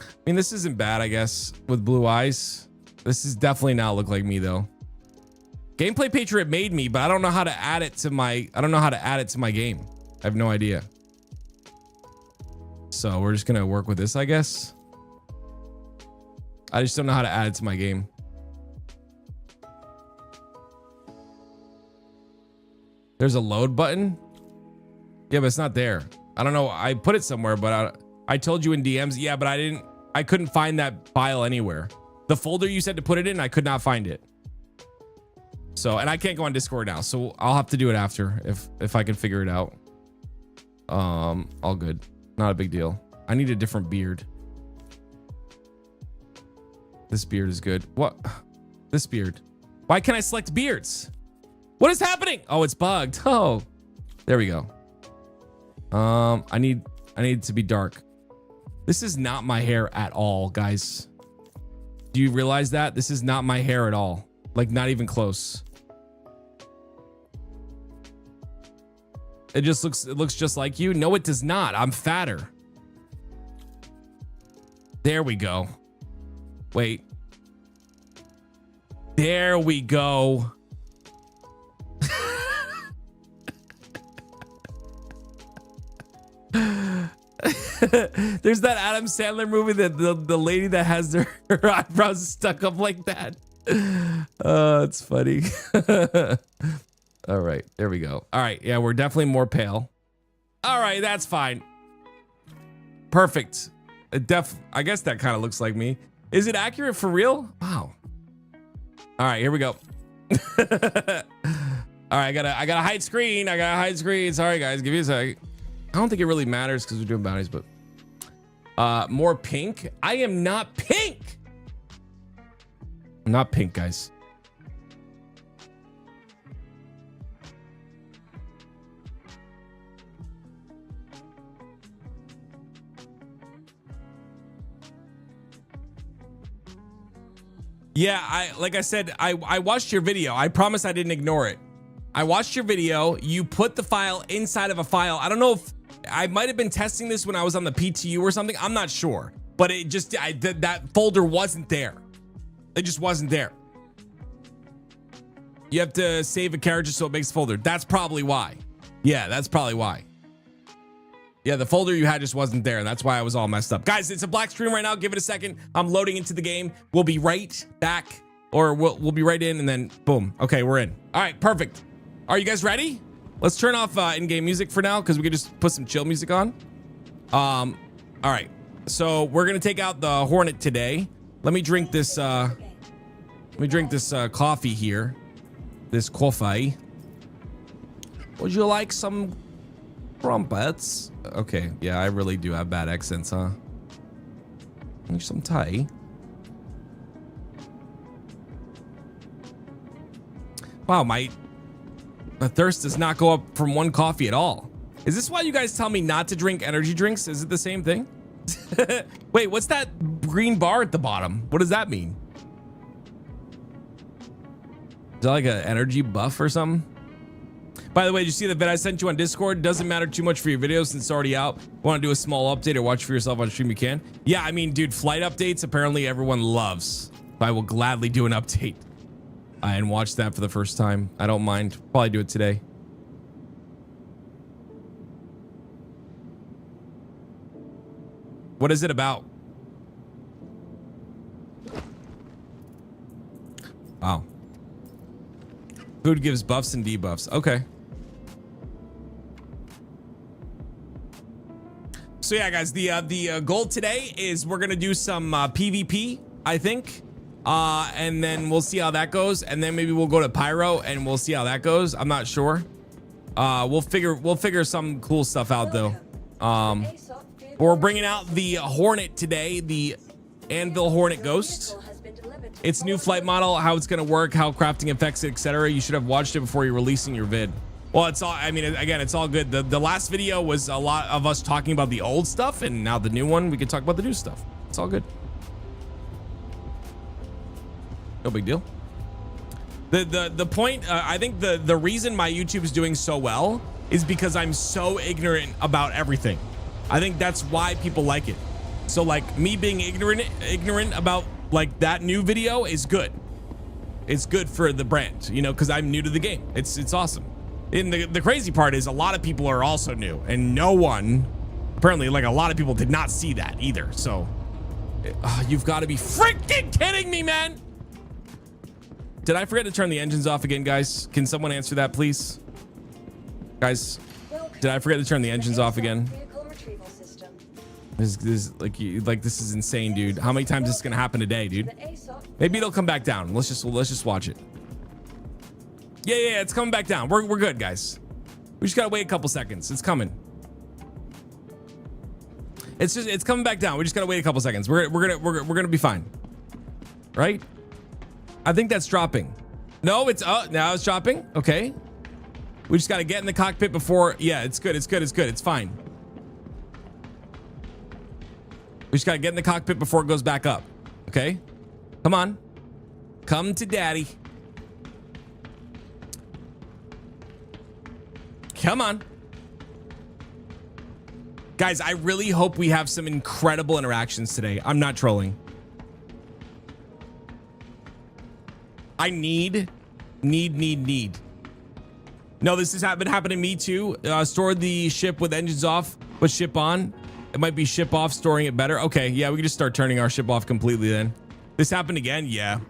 I mean, this isn't bad, I guess, with blue eyes. This is definitely not look like me though. Gameplay Patriot made me, but I don't know how to add it to my game. I have no idea. So we're just gonna work with this, I guess. I just don't know how to add it to my game. There's a load button. Yeah, but it's not there. I don't know. I put it somewhere, but I told you in DMs. Yeah, but I couldn't find that file anywhere. The folder you said to put it in, I could not find it. So, and I can't go on Discord now, so I'll have to do it after if I can figure it out. All good. Not a big deal. I need a different beard. This beard is good. What? This beard. Why can't I select beards? What is happening? Oh, it's bugged. Oh, there we go. I need it to be dark. This is not my hair at all, guys. Do you realize that? This is not my hair at all. Like, not even close. It looks just like you. No, it does not. I'm fatter. There we go. Wait. There we go. There's that Adam Sandler movie that the lady that has her eyebrows stuck up like that. Oh, it's funny. All right, there we go. All right, yeah, we're definitely more pale. All right, that's fine. Perfect. I guess that kind of looks like me. Is it accurate for real? Wow. All right, here we go. All right, I gotta hide screen. Sorry, guys, give me a sec. I don't think it really matters because we're doing bounties, but more pink. I am not pink. I'm not pink, guys. Yeah, like I said, I watched your video. I promise I didn't ignore it. I watched your video. You put the file inside of a file. I don't know if I might have been testing this when I was on the PTU or something. I'm not sure, but it just that folder wasn't there. It just wasn't there. You have to save a character so it makes a folder. That's probably why. Yeah, that's probably why. Yeah, the folder you had just wasn't there, and that's why I was all messed up. Guys, it's a black screen right now. Give it a second. I'm loading into the game. We'll be right back, or we'll be right in, and then boom. Okay, we're in. All right, perfect. Are you guys ready? Let's turn off in-game music for now because we could just put some chill music on. All right, so we're gonna take out the Hornet today. Let me drink this. Coffee here. This coffee. Would you like some crumpets? Okay, yeah, I really do have bad accents, huh? Need some tea. Wow, my thirst does not go up from one coffee at all. Is this why you guys tell me not to drink energy drinks? Is it the same thing? Wait, what's that green bar at the bottom? What does that mean? Is that like an energy buff or something? By the way, did you see the vid I sent you on Discord? Doesn't matter too much for your video since it's already out. Want to do a small update or watch for yourself on stream, you can. Yeah, I mean, dude, flight updates apparently everyone loves. I will gladly do an update and watch that for the first time. I don't mind. Probably do it today. What is it about? Wow. Food gives buffs and debuffs. Okay. So yeah, guys, the goal today is we're gonna do some PvP, I think, and then we'll see how that goes, and then maybe we'll go to Pyro and we'll see how that goes. I'm not sure. We'll figure some cool stuff out though. We're bringing out the Hornet today, the Anvil Hornet Ghost. Its new flight model, how it's going to work, how crafting affects it, etc. You should have watched it before you're releasing your vid. Well, it's all, I mean, again, it's all good. The last video was a lot of us talking about the old stuff, and now the new one, we can talk about the new stuff. It's all good. No big deal. The point, I think the reason my YouTube is doing so well is because I'm so ignorant about everything. I think that's why people like it. So like me being ignorant about like that new video is good. It's good for the brand, you know, because I'm new to the game. It's awesome. And the crazy part is a lot of people are also new, and no one, apparently, like a lot of people did not see that either. So you've got to be freaking kidding me, man. Did I forget to turn the engines off again, guys? Can someone answer that, please? Guys, did I forget to turn the engines off again? This is insane, dude. How many times is this gonna happen today, dude? Maybe it'll come back down. Let's just watch it. Yeah, it's coming back down. We're good, guys. We just gotta wait a couple seconds. It's coming. It's coming back down. We just gotta wait a couple seconds. We're gonna be fine, right? I think that's dropping. No, it's now it's dropping. Okay, we just gotta get in the cockpit before. Yeah, it's good. It's fine. We just gotta get in the cockpit before it goes back up. Okay, come on, come to daddy. Come on. Guys, I really hope we have some incredible interactions today. I'm not trolling. I need. No, this has been happening to me too. Store the ship with engines off, but ship on. It might be ship off, storing it better. Okay, yeah, we can just start turning our ship off completely then. This happened again? Yeah.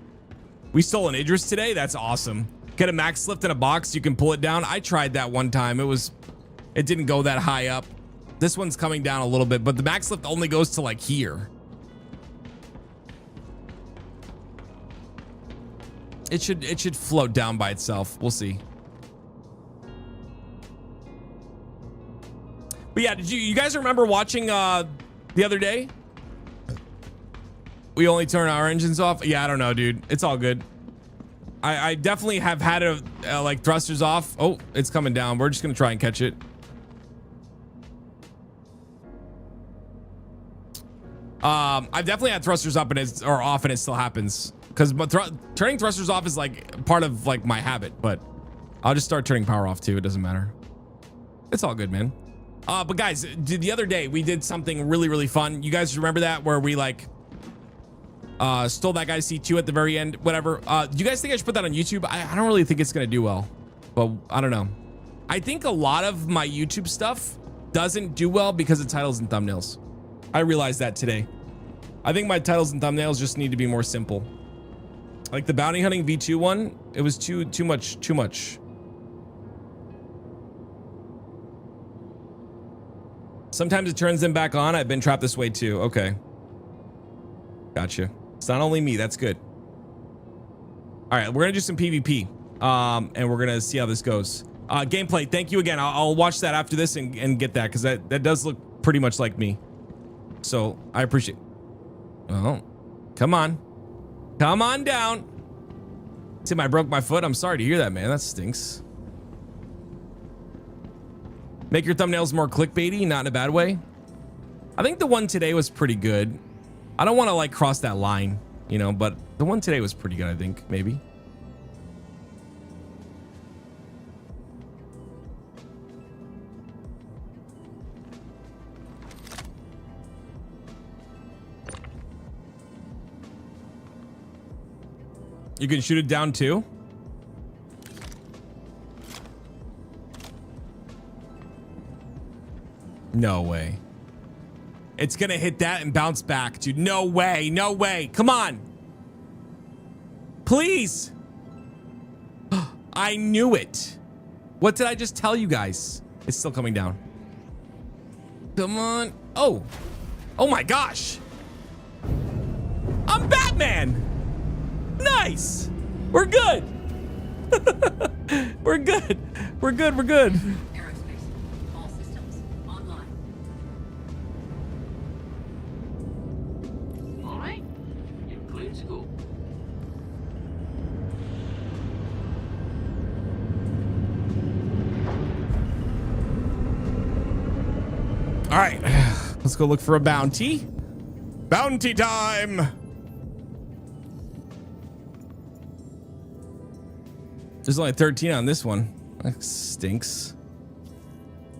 We stole an Idris today? That's awesome. Get a max lift in a box, you can pull it down. I tried that one time. It didn't go that high up. This one's coming down a little bit, but the max lift only goes to like here. It should float down by itself. We'll see. But yeah, did you guys remember watching the other day? We only turn our engines off. Yeah, I don't know, dude. It's all good. I definitely have had like thrusters off. Oh, it's coming down. We're just gonna try and catch it. I've definitely had thrusters up or off, and it still happens. Because turning thrusters off is like part of like my habit, but I'll just start turning power off too. It doesn't matter. It's all good, man. But guys, the other day we did something really fun. You guys remember that where we like stole that guy's C2 at the very end, whatever. Do you guys think I should put that on YouTube? I don't really think it's gonna do well, but I don't know. I think a lot of my YouTube stuff doesn't do well because of titles and thumbnails. I realized that today. I think my titles and thumbnails just need to be more simple. Like the bounty hunting V2 one, it was too much. Sometimes it turns them back on. I've been trapped this way too. Okay. Gotcha. It's not only me. That's good. All right, we're gonna do some PvP, and we're gonna see how this goes. Gameplay. Thank you again. I'll watch that after this and get that because that does look pretty much like me. So I appreciate. Oh, come on down. Tim, I broke my foot. I'm sorry to hear that, man. That stinks. Make your thumbnails more clickbaity, not in a bad way. I think the one today was pretty good. I don't want to like cross that line, you know, but the one today was pretty good, I think, maybe. You can shoot it down too? No way. It's gonna hit that and bounce back, dude. No way, no way. Come on. Please. I knew it. What did I just tell you guys? It's still coming down. Come on. Oh. Oh my gosh. I'm Batman. Nice. We're good. We're good. We're good. We're good. Aerospace. All systems online. Alright, you're clear to go. All right, let's go look for a bounty. Bounty time. There's only 13 on this one. That stinks.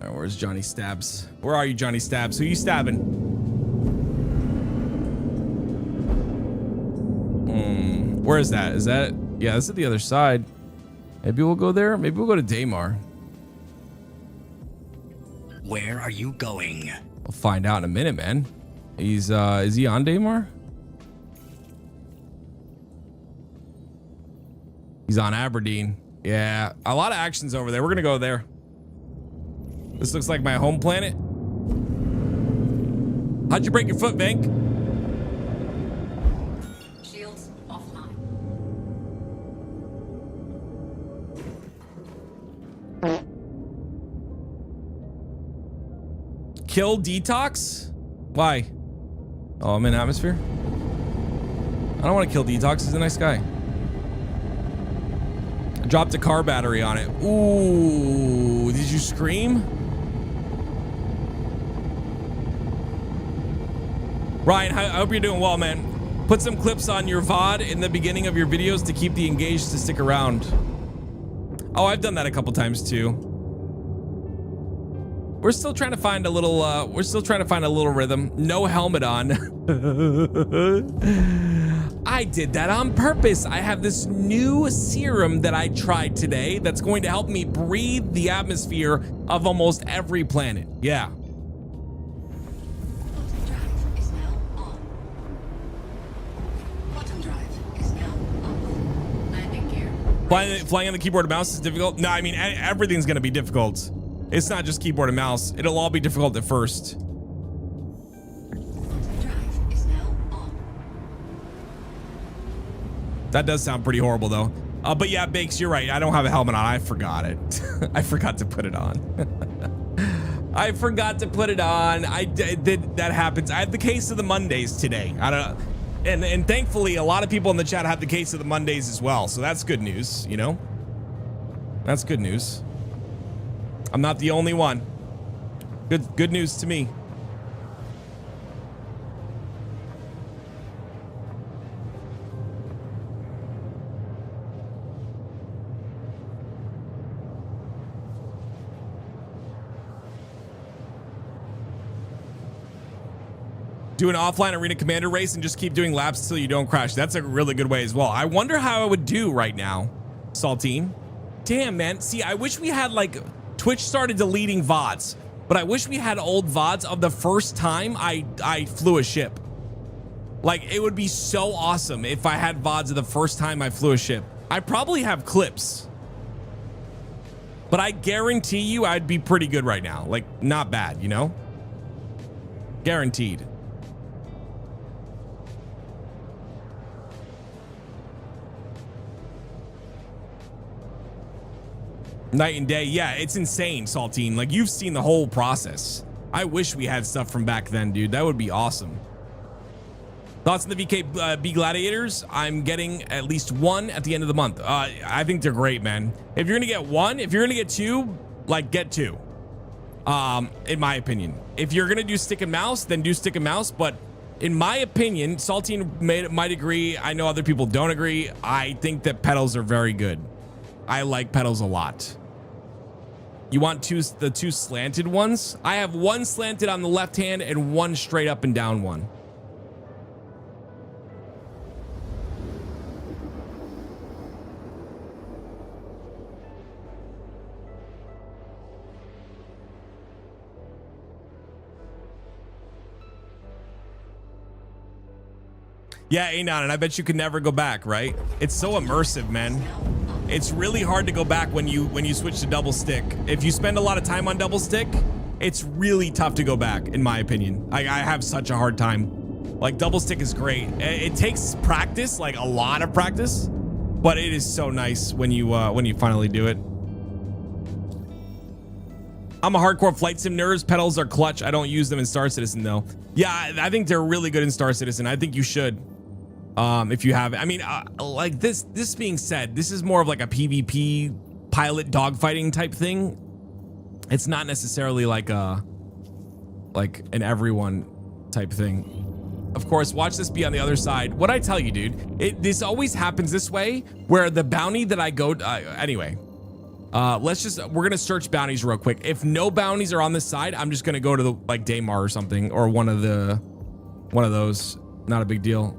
All right, where's Johnny Stabs? Where are you, Johnny Stabs? Who you stabbing? Where is that? Is that? Yeah, that's at the other side. Maybe we'll go there. Maybe we'll go to Daymar. Where are you going? We'll find out in a minute, man. Is he on Daymar? He's on Aberdeen. Yeah, a lot of actions over there. We're gonna go there. This looks like my home planet. How'd you break your foot, Vank? Shields offline. Kill Detox? Why? Oh, I'm in atmosphere. I don't want to kill Detox. He's a nice guy. I dropped a car battery on it. Ooh, did you scream? Ryan, I hope you're doing well, man. Put some clips on your VOD in the beginning of your videos to keep the engaged to stick around. Oh, I've done that a couple times too. We're still trying to find a little rhythm. No helmet on. I did that on purpose. I have this new serum that I tried today that's going to help me breathe the atmosphere of almost every planet. Yeah. Bottom drive is now on. Bottom drive is now on. Landing gear. Flying on the keyboard and mouse is difficult. No, I mean, everything's going to be difficult. It's not just keyboard and mouse. It'll all be difficult at first. Bottom drive is now on. That does sound pretty horrible though. But yeah, Bakes, you're right. I don't have a helmet on. I forgot it. I forgot to put it on. I forgot to put it on. I did. That happens. I had the case of the Mondays today. I don't. And thankfully, a lot of people in the chat have the case of the Mondays as well. So that's good news. You know, that's good news. I'm not the only one. Good news to me. Do an offline arena commander race and just keep doing laps till you don't crash. That's a really good way as well. I wonder how I would do right now, Saltine. Damn, man. See, I wish we had like Twitch started deleting VODs, but I wish we had old VODs of the first time I flew a ship. Like, it would be so awesome if I had VODs of the first time I flew a ship. I probably have clips, but I guarantee you I'd be pretty good right now. Like, not bad, you know? Guaranteed. Night and day. Yeah, it's insane, Saltine. Like, you've seen the whole process. I wish we had stuff from back then, dude. That would be awesome. Thoughts on the VKB Gladiators? I'm getting at least one at the end of the month. I think they're great, man. If you're gonna get one, if you're gonna get two, like, get two. In my opinion. If you're gonna do stick and mouse, then do stick and mouse. But in my opinion, Saltine might agree. I know other people don't agree. I think that pedals are very good. I like pedals a lot. You want the two slanted ones? I have one slanted on the left hand and one straight up and down one. Yeah, Anon, and I bet you can never go back, right? It's so immersive, man. It's really hard to go back when you switch to double stick. If you spend a lot of time on double stick, it's really tough to go back, in my opinion. I have such a hard time. Like, double stick is great. It takes practice, like a lot of practice, but it is so nice when you finally do it. I'm a hardcore flight sim nerd. Pedals are clutch. I don't use them in Star Citizen though. Yeah, I think they're really good in Star Citizen. I think you should. If you have, I mean, like this being said, this is more of like a PvP pilot dogfighting type thing. It's not necessarily like a like an everyone type thing. Of course, watch this be on the other side. What I tell you, dude, this always happens this way, where the bounty that I go, anyway, we're gonna search bounties real quick. If no bounties are on this side, I'm just gonna go to the, like, Daymar or something, or one of those. Not a big deal.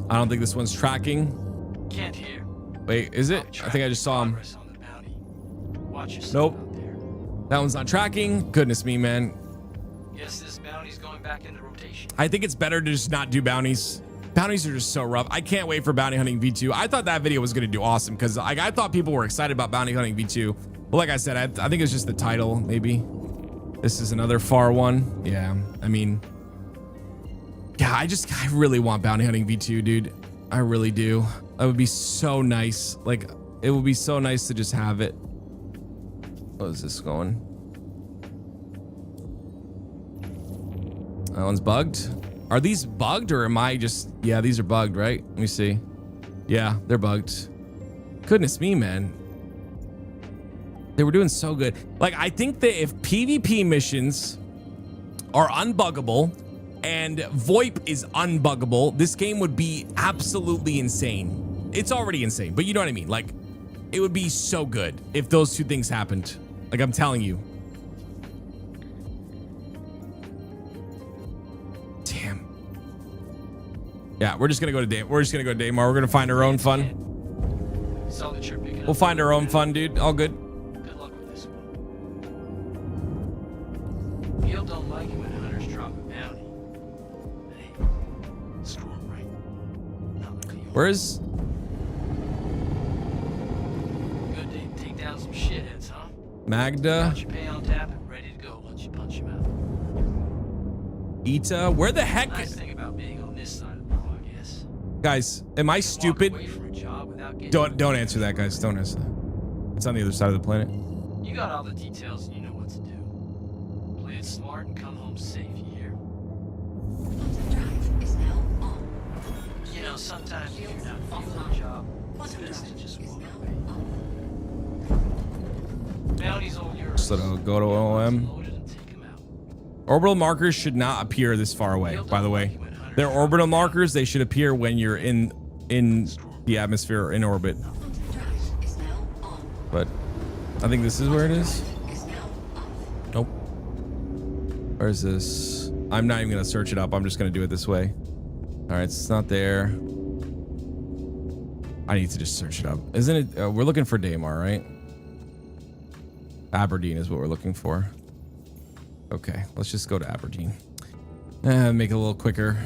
I don't think this one's tracking. Can't hear. Wait, is it? I think I just saw him. Progress on the bounty. Watch yourself Nope. out there. That one's not tracking. Goodness me, man. Guess this bounty's going back into rotation. I think it's better to just not do bounties. Bounties are just so rough. I can't wait for Bounty Hunting V2. I thought that video was going to do awesome because I thought people were excited about Bounty Hunting V2. But like I said, I think it's just the title, maybe. This is another far one. Yeah, I mean, yeah, I really want Bounty Hunting V2, dude. I really do. That would be so nice. Like, it would be so nice to just have it. What is this going? That one's bugged. Are these bugged or am I just... Yeah, these are bugged, right? Let me see. Yeah, they're bugged. Goodness me, man. They were doing so good. Like, I think that if PvP missions are unbuggable and VoIP is unbuggable, this game would be absolutely insane. It's already insane, but you know what I mean? Like, it would be so good if those two things happened. Like, I'm telling you. Damn. Yeah, we're just gonna go to Daymar. We're just gonna go to Daymar. We're gonna find our own fun. Saw that you're picking We'll up. find our own fun, dude. All good. Good luck with this one. Field don't like it when hunters drop a bounty. Hey, screw 'em right. Not like you. Where's... Good day to take down some shitheads, huh? Magda? Got your pay on tap and ready to go. Let you punch him out. Ita? Where the heck? Nice thing about being on this side of the law, I guess. Guys, am I Walk stupid? away from a job without getting Don't answer that, guys. Don't answer that. It's on the other side of the planet. You got all the details and you know what to do. Play it smart and come home safe, you hear? Quantum drive is now on. You know, sometimes if you're not feeling the job, it's Quantum best to drive just is walk now away. on. Bounty's all yours. So it'll go to OM. Load it and take 'em out. Orbital markers should not appear this far away, by the way. They're orbital markers. They should appear when you're in the atmosphere or in orbit. Quantum drive is now on. But I think this is where it is. Is now on. Nope. Where is this? I'm not even gonna search it up. I'm just gonna do it this way. All right, it's not there. I need to just search it up. Isn't it? We're looking for Daymar, right? Aberdeen is what we're looking for. Okay, let's just go to Aberdeen. Make it a little quicker.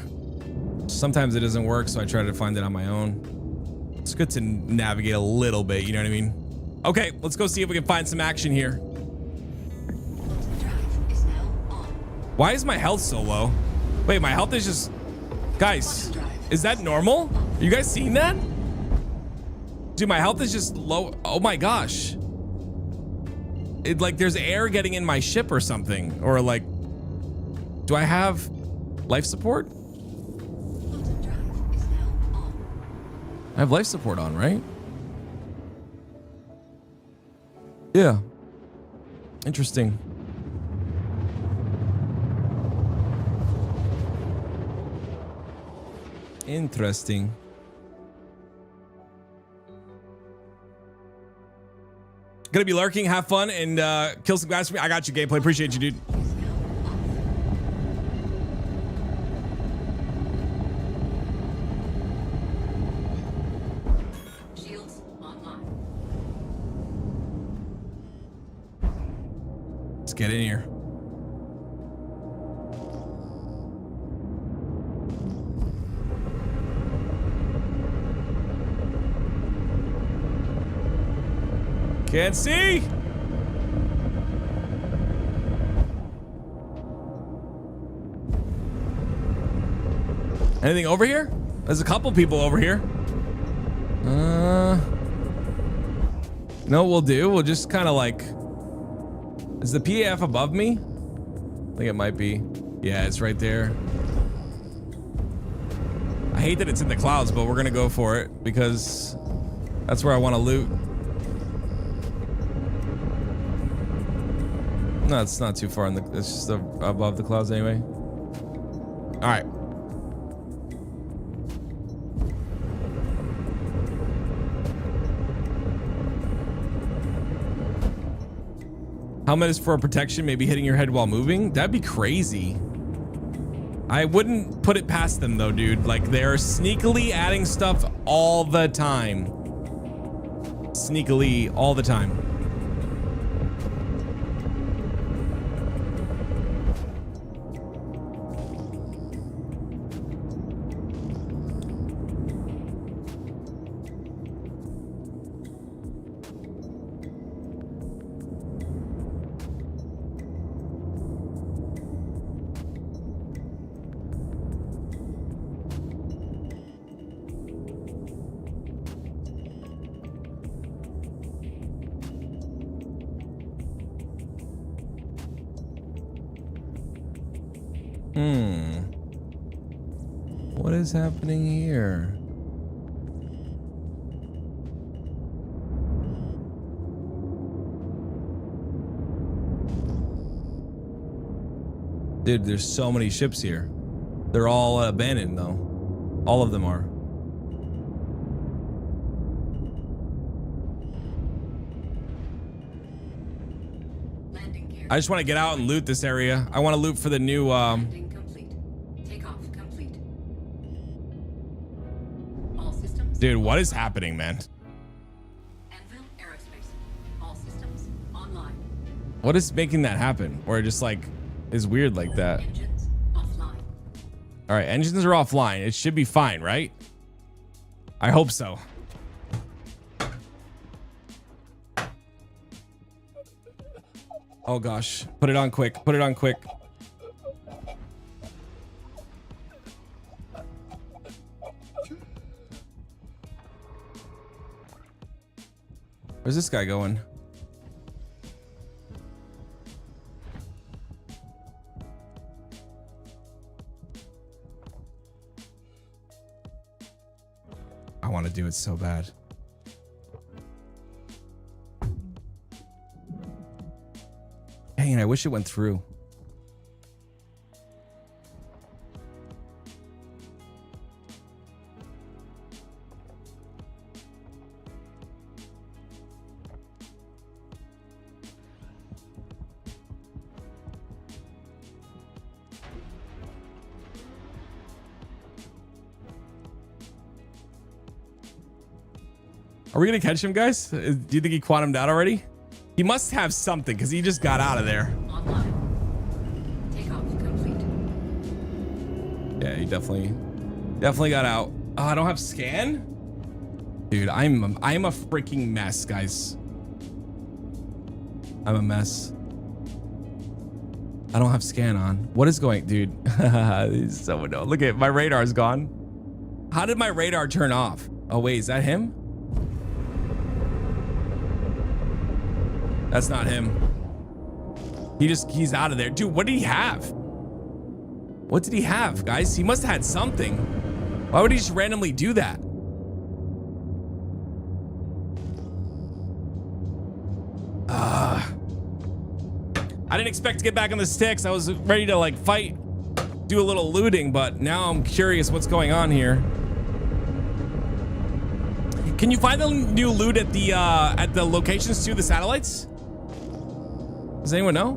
Sometimes it doesn't work, so I try to find it on my own. It's good to navigate a little bit, you know what I mean? Okay, let's go see if we can find some action here. Quantum drive is now on. Why is my health so low? Wait, my health is just... Guys, is that normal? Are you guys seeing that? Dude, my health is just low. Oh my gosh. It, like, there's air getting in my ship or something. Or like, do I have life support? Quantum drive is now on. I have life support on, right? Yeah. Interesting. Interesting. Gonna be lurking, have fun, and kill some guys for me. I got you, gameplay. Appreciate you, dude. Shields online. Let's get in here. Can't see. Anything over here? There's a couple people over here. No, we'll do. We'll just kind of like... Is the PAF above me? I think it might be. Yeah, it's right there. I hate that it's in the clouds, but we're gonna go for it because that's where I want to loot. No, it's not too far in the. It's just above the clouds anyway. All right. Helmet is for protection, maybe hitting your head while moving. That'd be crazy. I wouldn't put it past them though, dude. Like they're sneakily adding stuff all the time. Sneakily all the time. What is happening here? Dude, there's so many ships here. They're all abandoned though. All of them are. I just want to get out and loot this area. I want to loot for the new Landing complete. Takeoff complete. All systems. Dude, what is happening, man? Anvil Aerospace. All systems online. What is making that happen? Or it just like is weird like that? Engines offline. All right, engines are offline. It should be fine, right? I hope so. Oh gosh, put it on quick. Put it on quick. Where's this guy going? I want to do it so bad. Dang it, I wish it went through. Are we gonna catch him, guys? Do you think he quantumed out already? He must have something because he just got out of there. Online. Takeoff complete. Yeah, he definitely got out. Oh, I don't have scan? Dude, I'm a freaking mess, guys. I'm a mess. I don't have scan on. What is going, dude? He's so annoying. Look at my radar's gone. How did my radar turn off? Oh wait, is that him? That's not him. He's out of there. Dude, what did he have? What did he have, guys? He must have had something. Why would he just randomly do that? I didn't expect to get back on the sticks. I was ready to like fight, do a little looting, but now I'm curious what's going on here. Can you find the new loot at the locations too, the satellites? Does anyone know?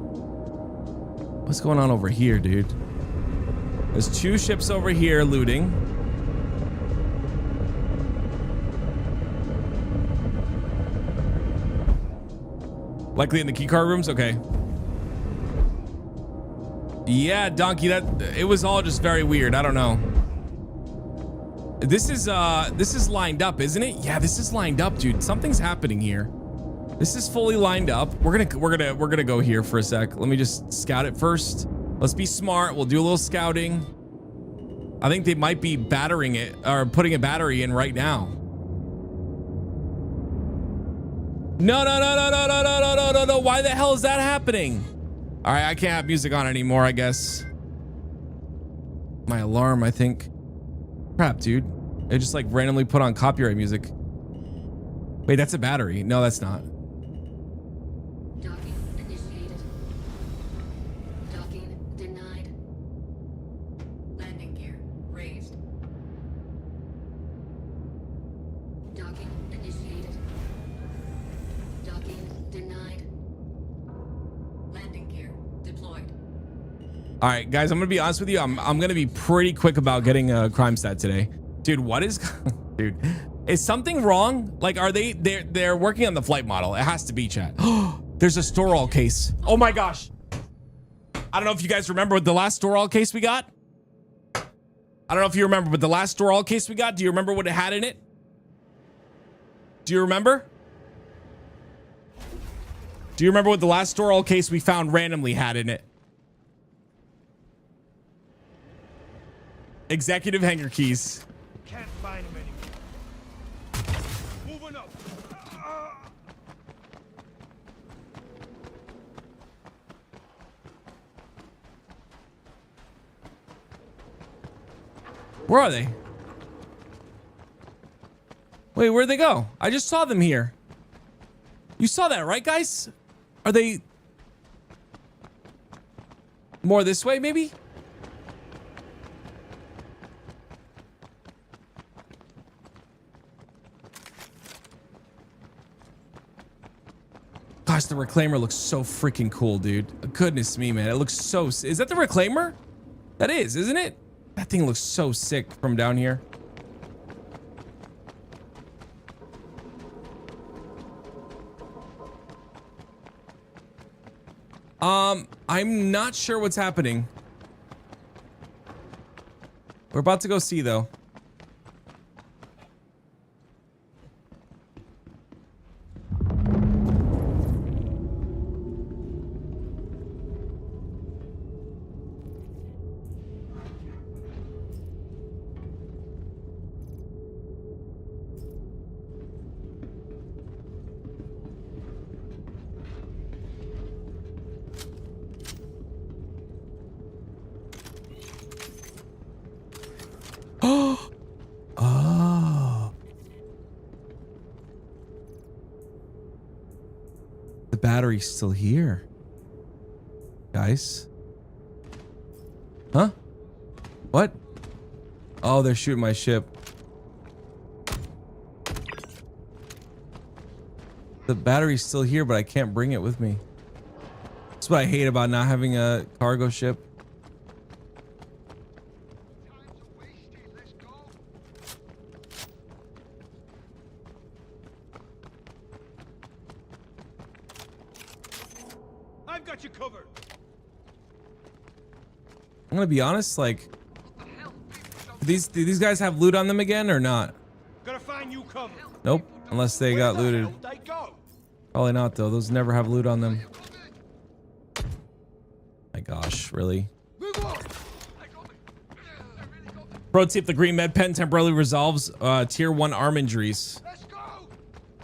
What's going on over here, dude? There's 2 ships over here looting. Likely in the keycard rooms? Okay. Yeah, Donkey, it was all just very weird. I don't know. This is lined up, isn't it? Yeah, this is lined up, dude. Something's happening here. This is fully lined up. We're gonna go here for a sec. Let me just scout it first. Let's be smart. We'll do a little scouting. I think they might be battering it or putting a battery in right now. No. Why the hell is that happening? All right, I can't have music on anymore, I guess. My alarm, I think. Crap, dude. It just like randomly put on copyright music. Wait, that's a battery. No, that's not. Docking initiated. All right, guys, I'm gonna be honest with you. I'm gonna be pretty quick about getting a crime stat today. Dude, what is, dude, is something wrong? Like, are they're working on the flight model. It has to be, chat. There's a store all case. Oh my gosh. I don't know if you guys remember the last store all case we got. I don't know if you remember, but the last store all case we got, do you remember what it had in it? Do you remember? Do you remember what the last store all case we found randomly had in it? Executive hanger keys. Can't find him anymore. Moving up. Where are they? Wait, where'd they go? I just saw them here. You saw that, right, guys? Are they more this way, maybe? Gosh, the Reclaimer looks so freaking cool, dude. Goodness me, man. It looks so... Is that the Reclaimer? That is, isn't it? That thing looks so sick from down here. I'm not sure what's happening. We're about to go see, though. Oh. The battery's still here. Guys. Huh? What? Oh, they're shooting my ship. The battery's still here, but I can't bring it with me. That's what I hate about not having a cargo ship. I've got you covered. I'm gonna be honest, like, do these guys have loot on them again or not? Gotta find you covered. Nope, unless they got looted. Where'd they go? Probably not though. Those never have loot on them. My gosh, really? Pro tip: the green med pen temporarily resolves tier 1 arm injuries. Let's go.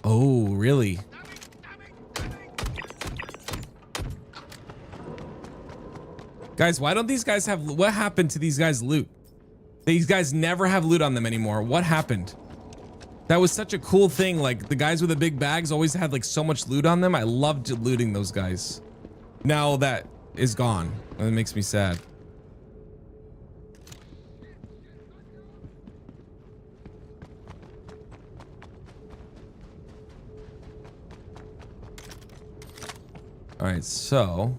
Oh, really? Guys, why don't these guys have... What happened to these guys' loot? These guys never have loot on them anymore. What happened? That was such a cool thing. Like, the guys with the big bags always had, like, so much loot on them. I loved looting those guys. Now that is gone. And it makes me sad. All right, so...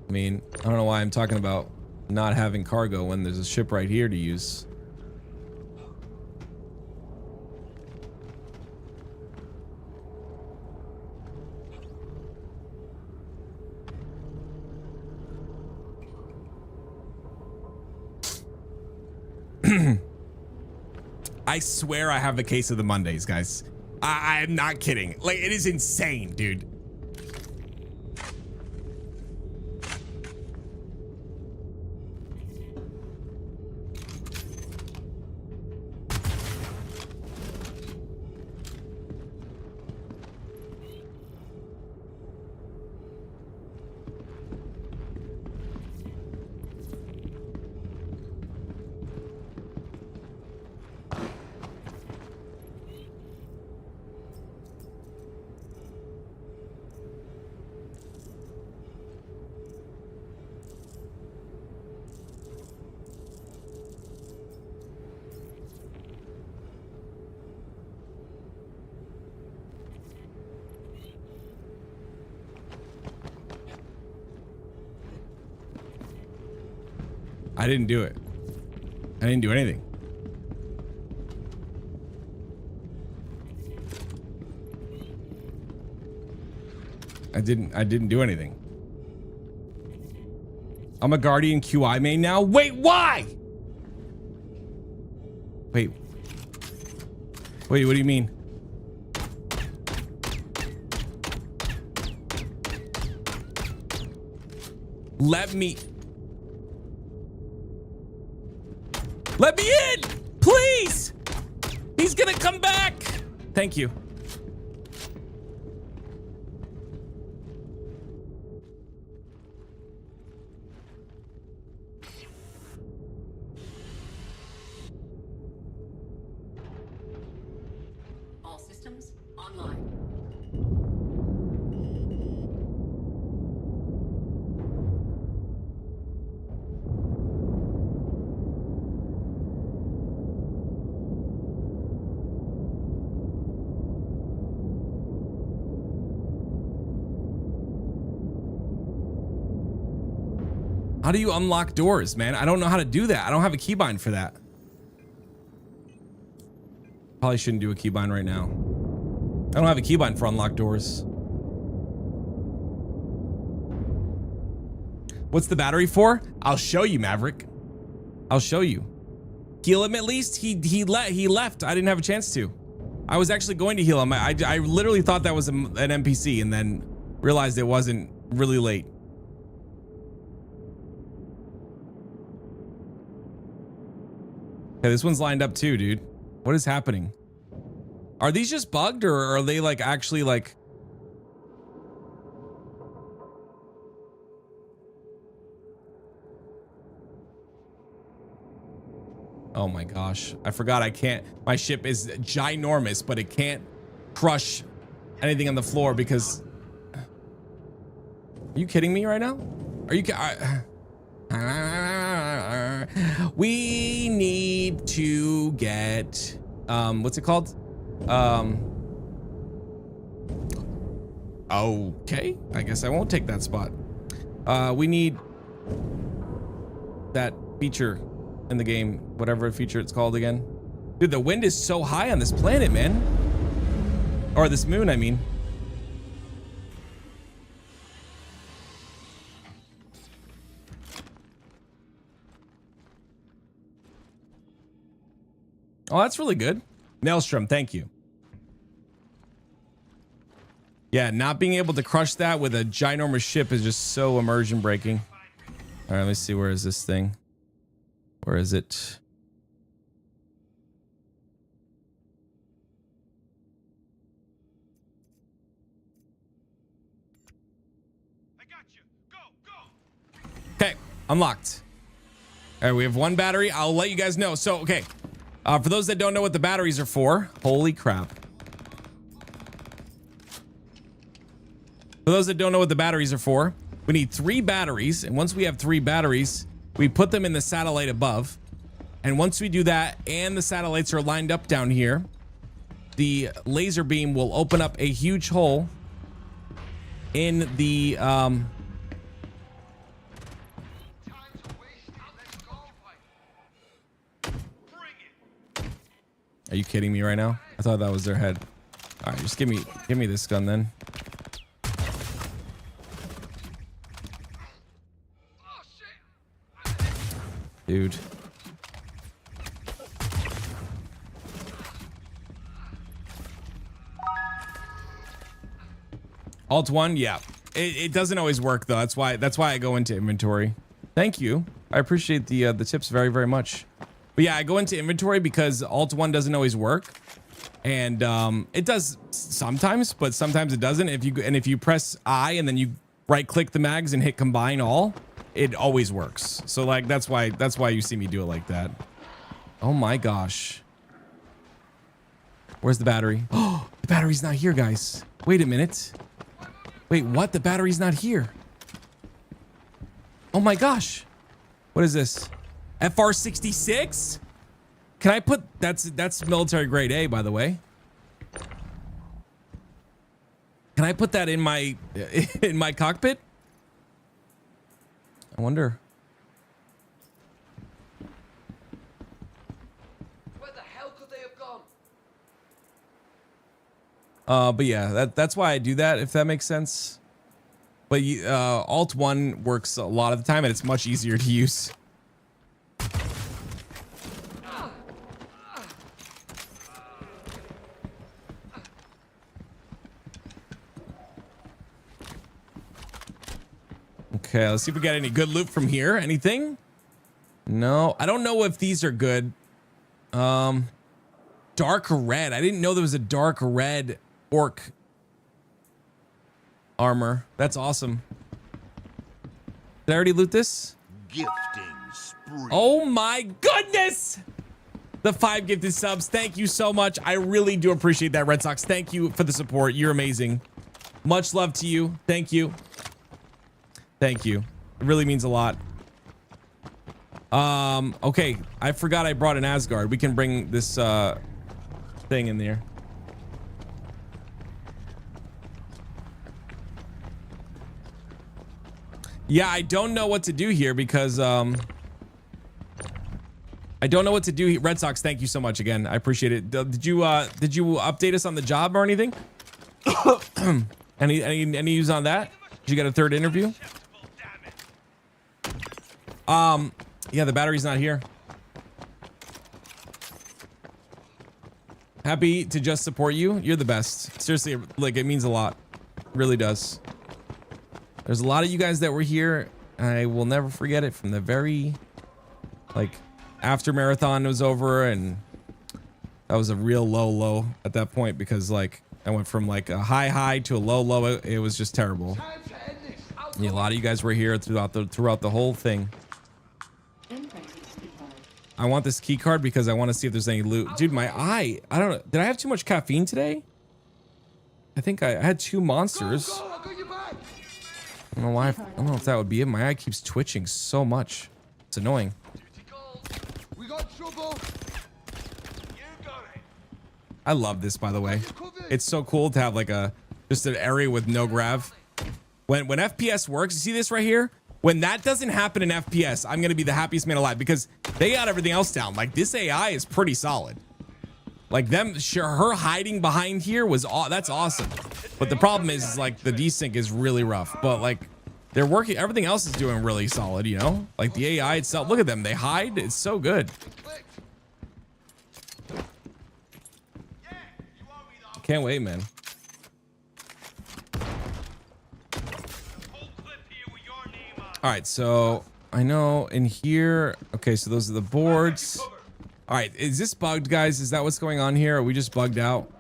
I mean, I don't know why I'm talking about not having cargo when there's a ship right here to use. I swear I have a case of the Mondays, guys. I'm not kidding. Like, it is insane, dude. I didn't do it. I didn't do anything. I didn't do anything. I'm a Guardian QI main now. Wait, why? Wait, what do you mean? Let me in, please. He's gonna come back. Thank you. All systems online. How do you unlock doors, man? I don't know how to do that. I don't have a keybind for that. Probably shouldn't do a keybind right now. I don't have a keybind for unlock doors. What's the battery for? I'll show you, Maverick. I'll show you. Heal him at least. He left. I didn't have a chance to. I was actually going to heal him. I literally thought that was an NPC and then realized it wasn't. Really late. Okay, this one's lined up too, dude. What is happening? Are these just bugged or are they like actually like... Oh my gosh. I forgot I can't... My ship is ginormous, but it can't crush anything on the floor because... Are you kidding me right now? Are you... We need to get what's it called? Okay, I guess I won't take that spot. We need that feature in the game, whatever feature it's called again. Dude, the wind is so high on this planet, man. Or this moon, I mean. Oh, that's really good. Maelstrom, thank you. Yeah, not being able to crush that with a ginormous ship is just so immersion breaking. All right, let me see. Where is this thing? Where is it? I got you. Go. Okay, unlocked. All right, we have one battery. I'll let you guys know. So, okay. For those that don't know what the batteries are for, holy crap. For those that don't know what the batteries are for, we need 3 batteries. And once we have 3 batteries, we put them in the satellite above. And once we do that and the satellites are lined up down here, the laser beam will open up a huge hole in the... Are you kidding me right now? I thought that was their head. All right, just give me this gun then. Dude. Alt 1, yeah. It doesn't always work though. That's why I go into inventory. Thank you. I appreciate the tips very, very much. But yeah, I go into inventory because Alt 1 doesn't always work. And it does sometimes, but sometimes it doesn't. If you press I and then you right click the mags and hit combine all, it always works. So like that's why you see me do it like that. Oh my gosh. Where's the battery? Oh, the battery's not here, guys. Wait a minute. Wait, what? The battery's not here. Oh my gosh. What is this? FR-66? Can I put... That's military grade A, by the way. Can I put that in my cockpit? I wonder. But yeah, that's why I do that, if that makes sense. But Alt 1 works a lot of the time, and it's much easier to use. Okay, let's see if we got any good loot from here. Anything? No, I don't know if these are good. Dark red. I didn't know there was a dark red orc armor. That's awesome. Did I already loot this? Gifting spree. Oh my goodness! The 5 gifted subs. Thank you so much. I really do appreciate that, Red Sox. Thank you for the support. You're amazing. Much love to you. Thank you. Thank you. It really means a lot. Okay. I forgot I brought an Asgard. We can bring this thing in there. Yeah, I don't know what to do here because I don't know what to do here. Red Sox, thank you so much again. I appreciate it. Did you update us on the job or anything? any news on that? Did you get a third interview? Yeah, the battery's not here. Happy to just support you. You're the best. Seriously, like, it means a lot. It really does. There's a lot of you guys that were here. I will never forget it from the very, like, after marathon was over, and that was a real low at that point because, like, I went from like a high to a low. It was just terrible. Yeah, a lot of you guys were here throughout the whole thing. I want this key card because I want to see if there's any loot. Dude, my eye. I don't know. Did I have too much caffeine today? I think I had 2 monsters. I don't know why. I don't know if that would be it. My eye keeps twitching so much. It's annoying. We got trouble. I love this, by the way. It's so cool to have like just an area with no grav. When FPS works, you see this right here? When that doesn't happen in FPS, I'm gonna be the happiest man alive because they got everything else down. Like, this AI is pretty solid. Like, her hiding behind here was that's awesome. But the problem is like the desync is really rough. But like, they're working. Everything else is doing really solid. You know, like the AI itself. Look at them. They hide. It's so good. Can't wait, man. All right, so I know in here. Okay, so those are the boards. All right, is this bugged, guys? Is that what's going on here? Are we just bugged out?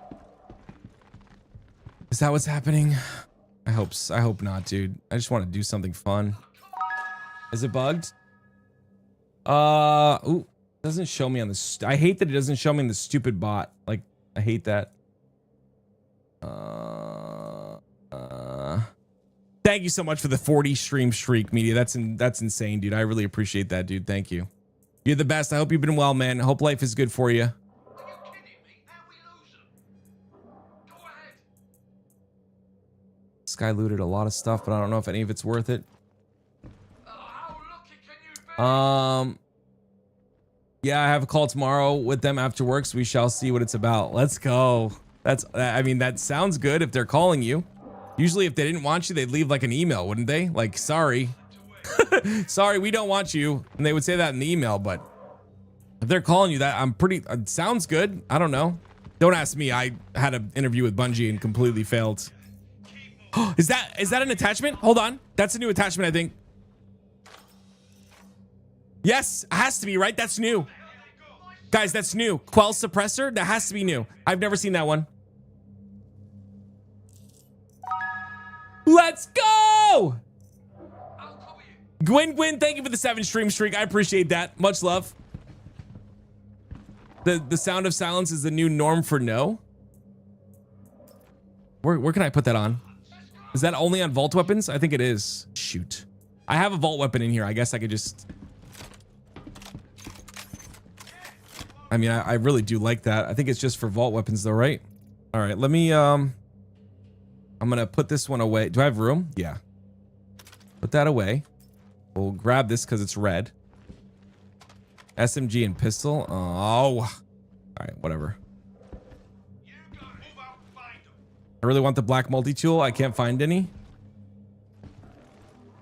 Is that what's happening? I hope not, dude. I just want to do something fun. Is it bugged? Ooh, doesn't show me on the. I hate that it doesn't show me in the stupid bot. Like, I hate that. Thank you so much for the 40 stream streak, Media. That's insane, dude. I really appreciate that, dude. Thank you. You're the best. I hope you've been well, man. I hope life is good for you. This guy looted a lot of stuff, but I don't know if any of it's worth it. Yeah, I have a call tomorrow with them after work, so we shall see what it's about. Let's go. I mean, that sounds good if they're calling you. Usually if they didn't want you, they'd leave like an email, wouldn't they? Like, sorry. Sorry, we don't want you. And they would say that in the email, but if they're calling you that, it sounds good. I don't know. Don't ask me. I had an interview with Bungie and completely failed. Is that an attachment? Hold on. That's a new attachment, I think. Yes, it has to be, right? That's new. Guys, that's new. Quell suppressor, that has to be new. I've never seen that one. Let's go! Gwyn, thank you for the 7 stream streak. I appreciate that. Much love. The sound of silence is the new norm for no. Where can I put that on? Is that only on vault weapons? I think it is. Shoot. I have a vault weapon in here. I guess I could just... I mean, I really do like that. I think it's just for vault weapons though, right? All right, let me... I'm gonna put this one away. Do I have room? Yeah. Put that away. We'll grab this because it's red. SMG and pistol. Oh. All right, whatever. I really want the black multi-tool. I can't find any.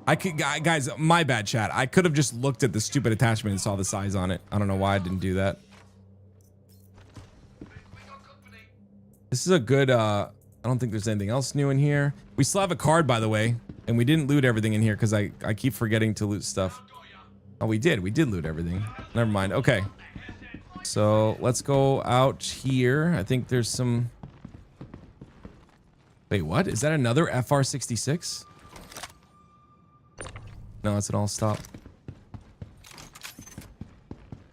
I could, guys, my bad, chat. I could have just looked at the stupid attachment and saw the size on it. I don't know why I didn't do that. This is a good, I don't think there's anything else new in here. We still have a card, by the way, and we didn't loot everything in here because I keep forgetting to loot stuff. Oh, we did loot everything. Never mind. Okay. So let's go out here. I think there's some... Wait, what? Is that another FR66? No, it's an all stop.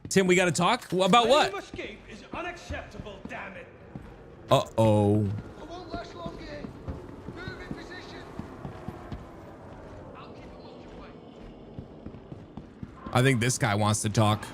Tim, we got to talk? About what? Escape is unacceptable, damn it. Uh-oh. I won't last long here. Move in position. I'll keep it occupied. I think this guy wants to talk.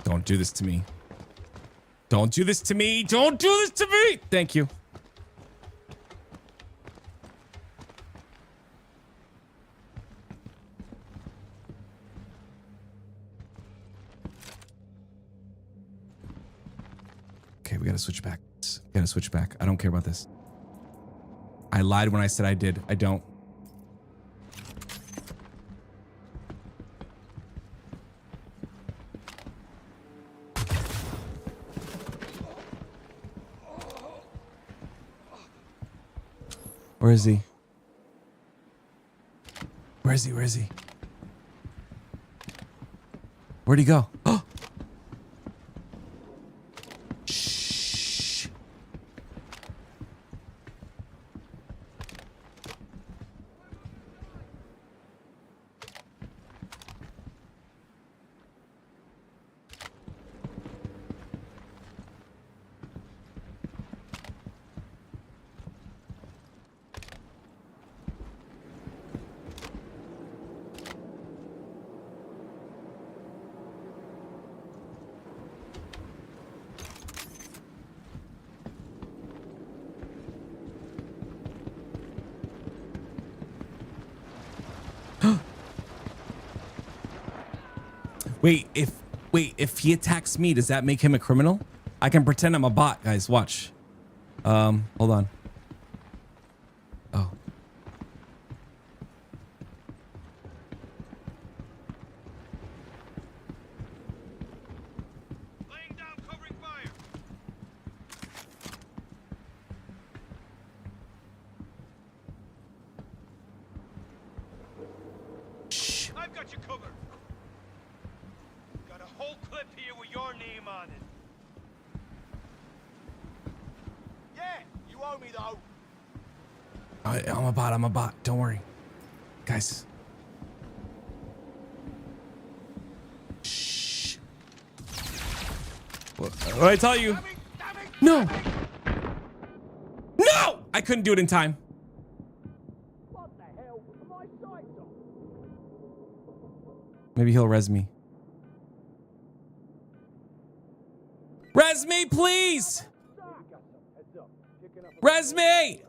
Don't do this to me. Don't do this to me. Don't do this to me. Thank you. Okay, we gotta switch back. We gotta switch back. I don't care about this. I lied when I said I did. I don't. Where is he? Where is he? Where is he? Where'd he go? Oh! Shh. Wait, if he attacks me, does that make him a criminal? I can pretend I'm a bot, guys. Watch. Hold on. Oh. Laying down covering fire. Shh. I've got you covered. Got a whole clip here with your name on it. Yeah, you owe me though. I'm a bot. I'm a bot. Don't worry. Guys. Shh. What did I tell you? No. No! I couldn't do it in time. What the hell? My sights on. Maybe he'll res me. Res me, please! Res me!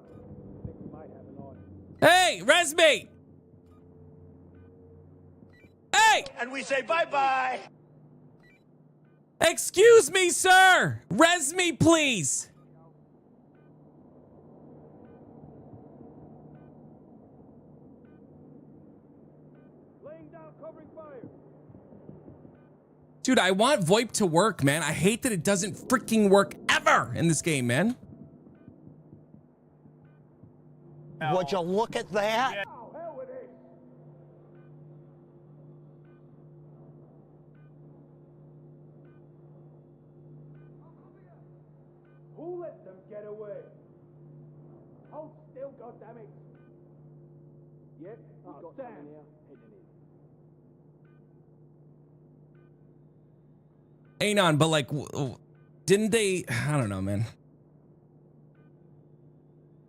Hey, res me! Hey! And we say bye-bye. Excuse me, sir! Res me, please! Laying down covering fire. Dude, I want VoIP to work, man. I hate that it doesn't freaking work ever in this game, man. Would you look at that? Oh, hell it is. Who let them get away? Hold still, goddammit. Yep, we've got damn. Anon, but like, didn't they? I don't know, man.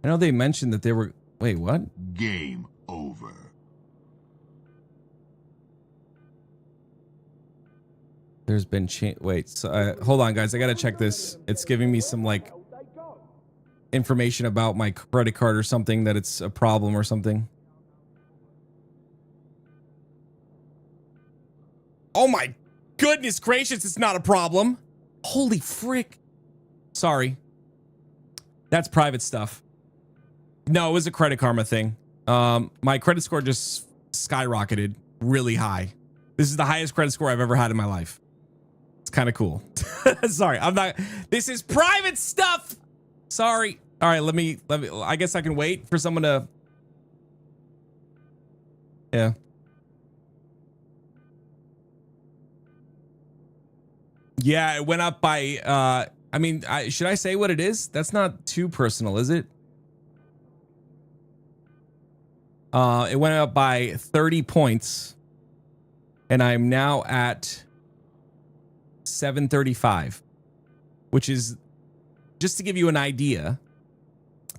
I know they mentioned that they were. Wait, what? Game over. There's been change. Wait, so, hold on, guys. I gotta check this. It's giving me some like information about my credit card or something, that it's a problem or something. Oh my goodness gracious, it's not a problem. Holy frick. Sorry. That's private stuff. No, it was a Credit Karma thing. My credit score just skyrocketed really high. This is the highest credit score I've ever had in my life. It's kind of cool. Sorry, I'm not. This is private stuff. Sorry. All right, let me. I guess I can wait for someone to. Yeah. Yeah, it went up by. I mean, should I say what it is? That's not too personal, is it? It went up by 30 points, and I'm now at 735, which is, just to give you an idea,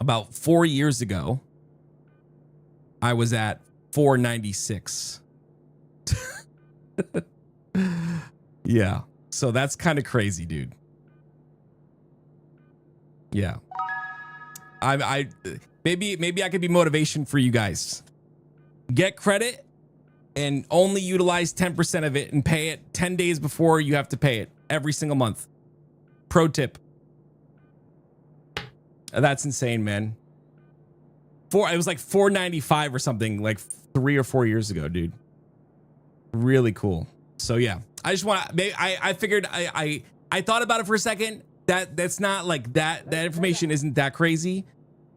about 4 years ago, I was at 496. Yeah, so that's kind of crazy, dude. Yeah. Maybe I could be motivation for you guys. Get credit and only utilize 10% of it and pay it 10 days before you have to pay it every single month. Pro tip. That's insane, man. It was like 495 or something like 3 or 4 years ago, dude. Really cool. So yeah, I just want to, I figured I thought about it for a second. That's not like that information isn't that crazy.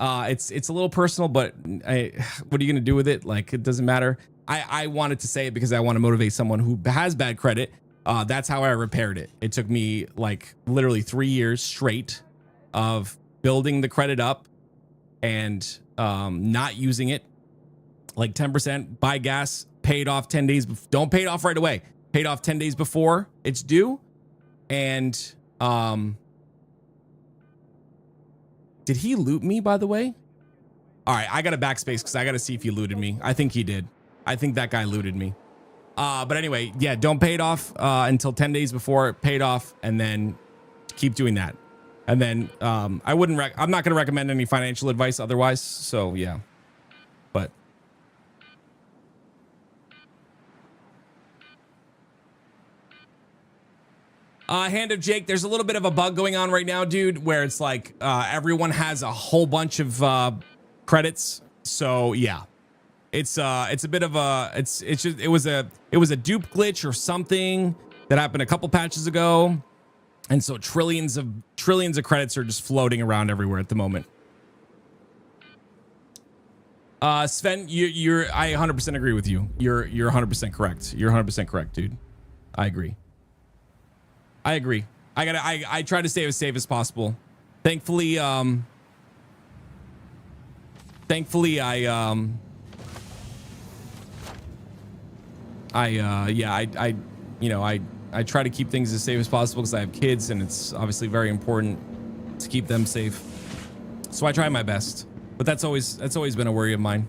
It's a little personal, but what are you gonna do with it? Like, it doesn't matter. I wanted to say it because I want to motivate someone who has bad credit. That's how I repaired it. It took me like literally 3 years straight of building the credit up and not using it. Like 10%, buy gas, pay it off 10 days. Don't pay it off right away. Pay it off 10 days before it's due. And did he loot me, by the way? All right, I got a backspace because I got to see if he looted me. I think he did. I think that guy looted me. But anyway, yeah, don't pay it off until 10 days before. Pay it off and then keep doing that. And then I'm not going to recommend any financial advice otherwise. So yeah, but. Hand of Jake, there's a little bit of a bug going on right now, dude, where it's like everyone has a whole bunch of credits. So yeah, it's a bit of a it was a dupe glitch or something that happened a couple patches ago, and so trillions of credits are just floating around everywhere at the moment. Sven, I 100% agree with you. You're 100% correct. You're 100% correct, dude. I agree. I try to stay as safe as possible. Thankfully, I try to keep things as safe as possible because I have kids and it's obviously very important to keep them safe. So I try my best, but that's always been a worry of mine.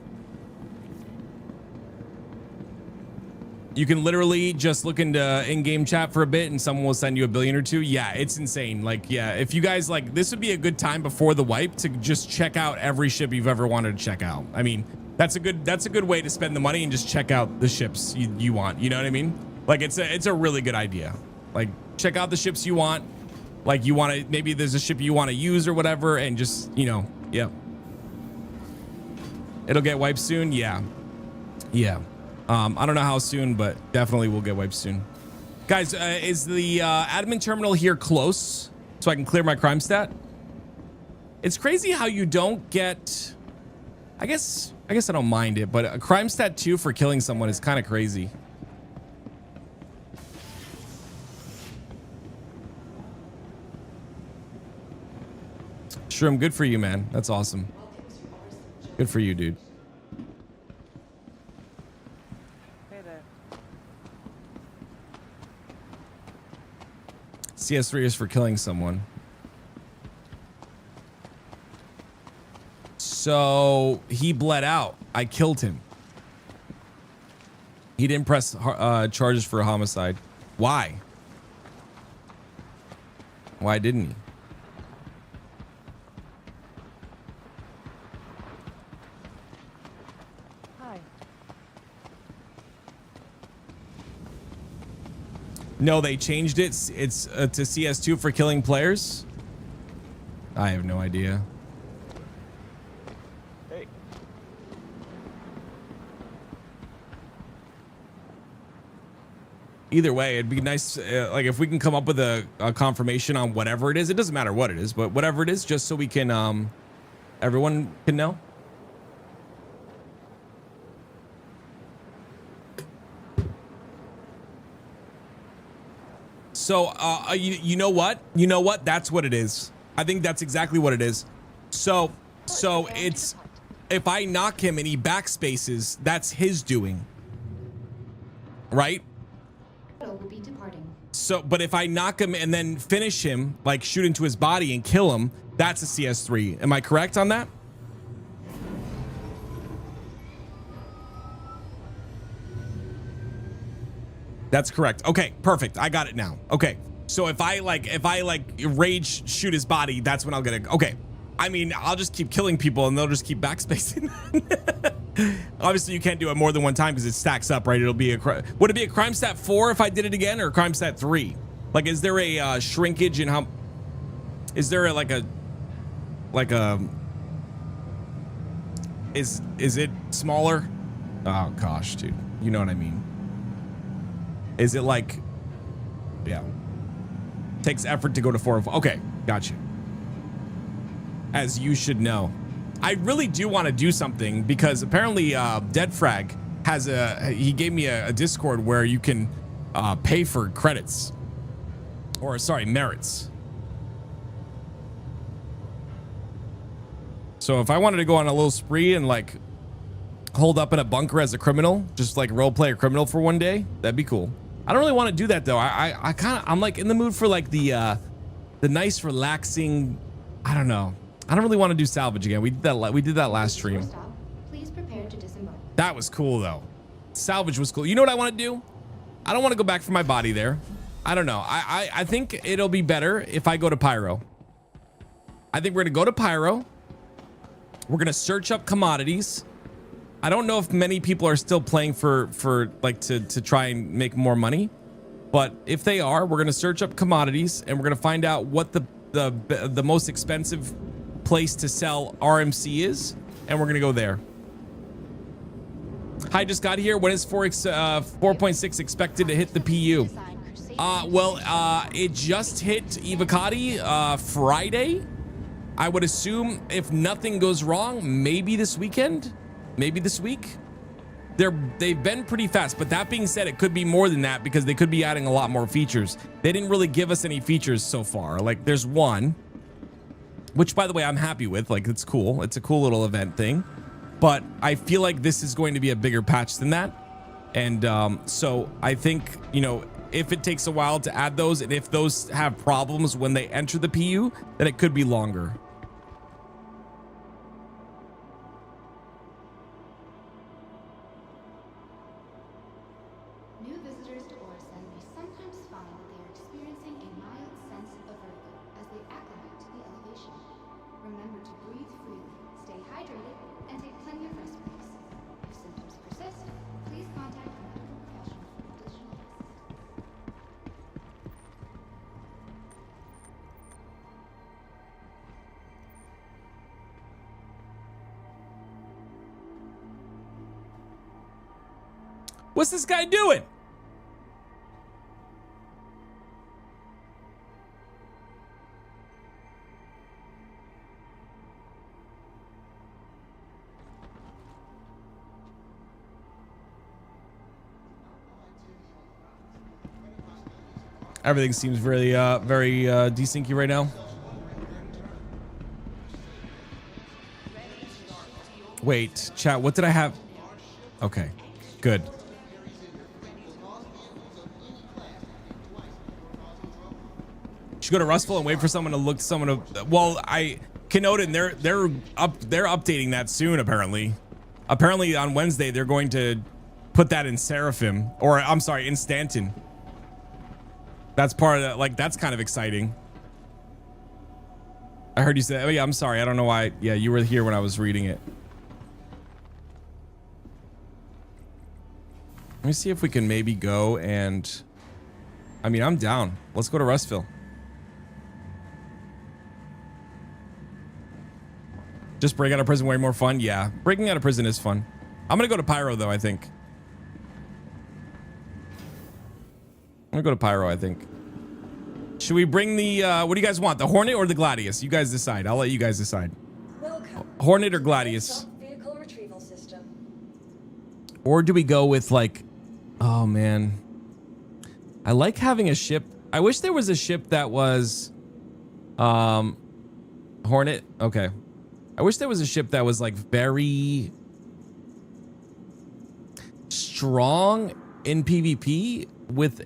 You can literally just look into in-game chat for a bit and someone will send you $1 billion or $2 billion. Yeah, it's insane. Like, yeah, if you guys like, this would be a good time before the wipe to just check out every ship you've ever wanted to check out. I mean, that's a good way to spend the money and just check out the ships you want. You know what I mean? Like, it's a really good idea. Like, check out the ships you want. Like, you want to, maybe there's a ship you want to use or whatever, and just, yeah. It'll get wiped soon. Yeah. Yeah. I don't know how soon, but definitely will get wiped soon. Guys, is the admin terminal here close so I can clear my crime stat? It's crazy how you don't get, I guess I don't mind it, but a crime stat 2 for killing someone is kind of crazy. Shroom, good for you, man. That's awesome. Good for you, dude. CS3 is for killing someone. So he bled out. I killed him. He didn't press charges for homicide. Why? Why didn't he? Hi. No, they changed it. It's to CS2 for killing players. I have no idea. Hey. Either way, it'd be nice, like if we can come up with a confirmation on whatever it is. It doesn't matter what it is, but whatever it is, just so we can, everyone can know. So, you know what? You know what? That's what it is. I think that's exactly what it is. So it's, if I knock him and he backspaces, that's his doing. Right? Will be departing. So, but if I knock him and then finish him, like shoot into his body and kill him, that's a CS3. Am I correct on that? That's correct. Okay, perfect. I got it now. Okay. So if I rage shoot his body, that's when I'll get it. Okay. I mean, I'll just keep killing people and they'll just keep backspacing. Obviously, you can't do it more than one time because it stacks up, right? It'll be a would it be a crime stat 4 if I did it again, or crime stat 3? Like, is there a shrinkage in how? Is there like a is it smaller? Oh gosh, dude, you know what I mean. Is it like, yeah, takes effort to go to 4? Okay, gotcha. As you should know. I really do want to do something because apparently Deadfrag has he gave me a Discord where you can pay for credits, or sorry, merits. So if I wanted to go on a little spree and like hold up in a bunker as a criminal, just like role play a criminal for one day, that'd be cool. I don't really want to do that though. I'm like in the mood for like the nice relaxing, I don't know. I don't really want to do salvage again. We did that last stream. Please prepare to disembark. That was cool though. Salvage was cool. You know what I want to do? I don't want to go back for my body there. I don't know. I think it'll be better if I go to Pyro. I think we're gonna go to Pyro. We're gonna search up commodities. I don't know if many people are still playing for like to try and make more money, but if they are, we're gonna search up commodities and we're gonna find out what the most expensive place to sell RMC is, and we're gonna go there. Hi, just got here. When is 4.6 expected to hit the PU? It just hit Evocati Friday. I would assume if nothing goes wrong, maybe this weekend, maybe this week. They've been pretty fast, but that being said, it could be more than that because they could be adding a lot more features. They didn't really give us any features so far. Like there's one, which by the way, I'm happy with. Like it's cool. It's a cool little event thing, but I feel like this is going to be a bigger patch than that. And so I think, you know, if it takes a while to add those, and if those have problems when they enter the PU, then it could be longer. New visitors to Orison may sometimes find that they are experiencing a mild sense of vertigo as they acclimate to the elevation. Remember to breathe freely, stay hydrated, and take plenty of rest breaks. If symptoms persist, please contact a medical professional for additional assistance. What's this guy doing? Everything seems very desyncy right now. Wait, chat, what did I have? Okay, good. Should go to Russell and wait for someone to look someone to. Well, Kenoden, they're updating that soon. Apparently on Wednesday they're going to put that in Seraphim, or I'm sorry, in Stanton. That's part of that. Like, that's kind of exciting. I heard you say, oh yeah, I'm sorry. I don't know why. Yeah, you were here when I was reading it. Let me see if we can maybe go and, I mean, I'm down. Let's go to Rustville. Just breaking out of prison way more fun. Yeah, breaking out of prison is fun. I'm gonna go to Pyro though, I think. I'm gonna go to Pyro, I think. Should we bring the, what do you guys want? The Hornet or the Gladius? You guys decide. I'll let you guys decide. Welcome. Hornet or Gladius? Vehicle retrieval system. Or do we go with like, oh man. I like having a ship. I wish there was a ship that was, Hornet. Okay. I wish there was a ship that was like very strong in PvP with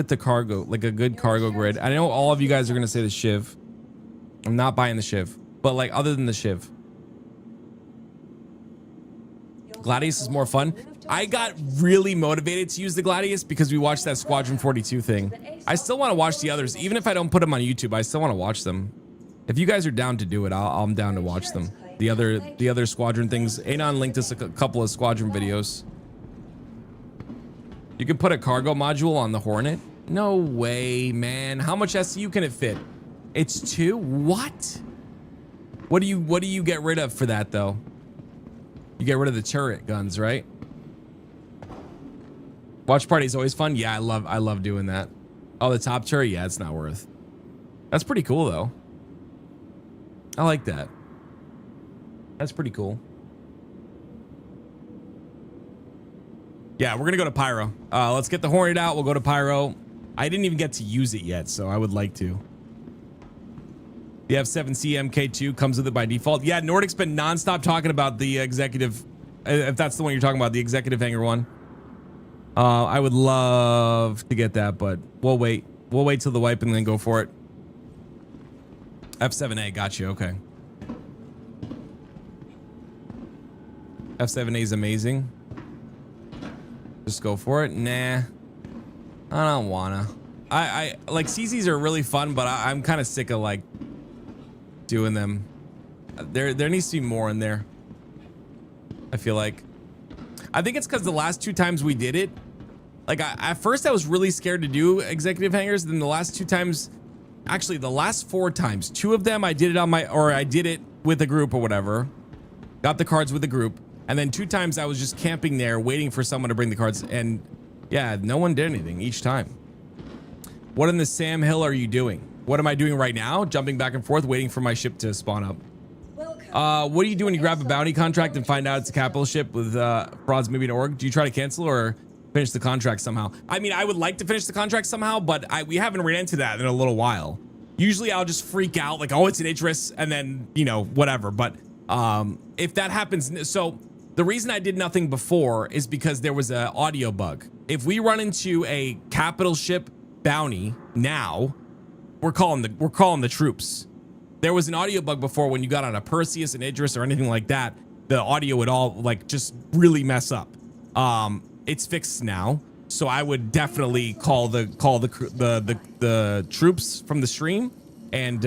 the cargo, like a good cargo grid. I know all of you guys are gonna say the Shiv. I'm not buying the Shiv, but like other than the Shiv, Gladius is more fun. I got really motivated to use the Gladius because we watched that Squadron 42 thing. I still want to watch the others, even if I don't put them on YouTube. I still want to watch them. If you guys are down to do it, I'm down to watch them. The other Squadron things. Anon linked us a couple of Squadron videos. You can put a cargo module on the Hornet? No way, man. How much SCU can it fit? It's 2? What? What do you get rid of for that though? You get rid of the turret guns, right? Watch party is always fun. Yeah, I love doing that. Oh, the top turret? Yeah, it's not worth. That's pretty cool though. I like that. That's pretty cool. Yeah, we're gonna go to Pyro. Let's get the Hornet out. We'll go to Pyro. I didn't even get to use it yet, so I would like to. The F7C MK2 comes with it by default. Yeah, Nordic's been nonstop talking about the executive, if that's the one you're talking about, the executive hangar one. I would love to get that, but we'll wait. We'll wait till the wipe and then go for it. F7A, got you. Okay. F7A is amazing. Just go for it. Nah, I don't wanna. I like CZs are really fun, but I'm kind of sick of like doing them. There needs to be more in there. I feel like. I think it's because the last 2 times we did it, like at first I was really scared to do executive hangars. Then the last 2 times, actually the last 4 times, 2 of them I did it on my, or I did it with a group or whatever. Got the cards with the group. And then 2 times I was just camping there waiting for someone to bring the cards. And yeah, no one did anything each time. What in the Sam Hill are you doing? What am I doing right now? Jumping back and forth, waiting for my ship to spawn up. What do you do when you grab a bounty contract and find out it's a capital ship with frauds moving to org? Do you try to cancel or finish the contract somehow? I mean, I would like to finish the contract somehow, but we haven't ran into that in a little while. Usually I'll just freak out like, oh, it's an Idris, and then, you know, whatever. But if that happens, so the reason I did nothing before is because there was an audio bug. If we run into a capital ship bounty now, we're calling the troops. There was an audio bug before when you got on a Perseus, an Idris, or anything like that. The audio would all like just really mess up. It's fixed now, so I would definitely call the troops from the stream and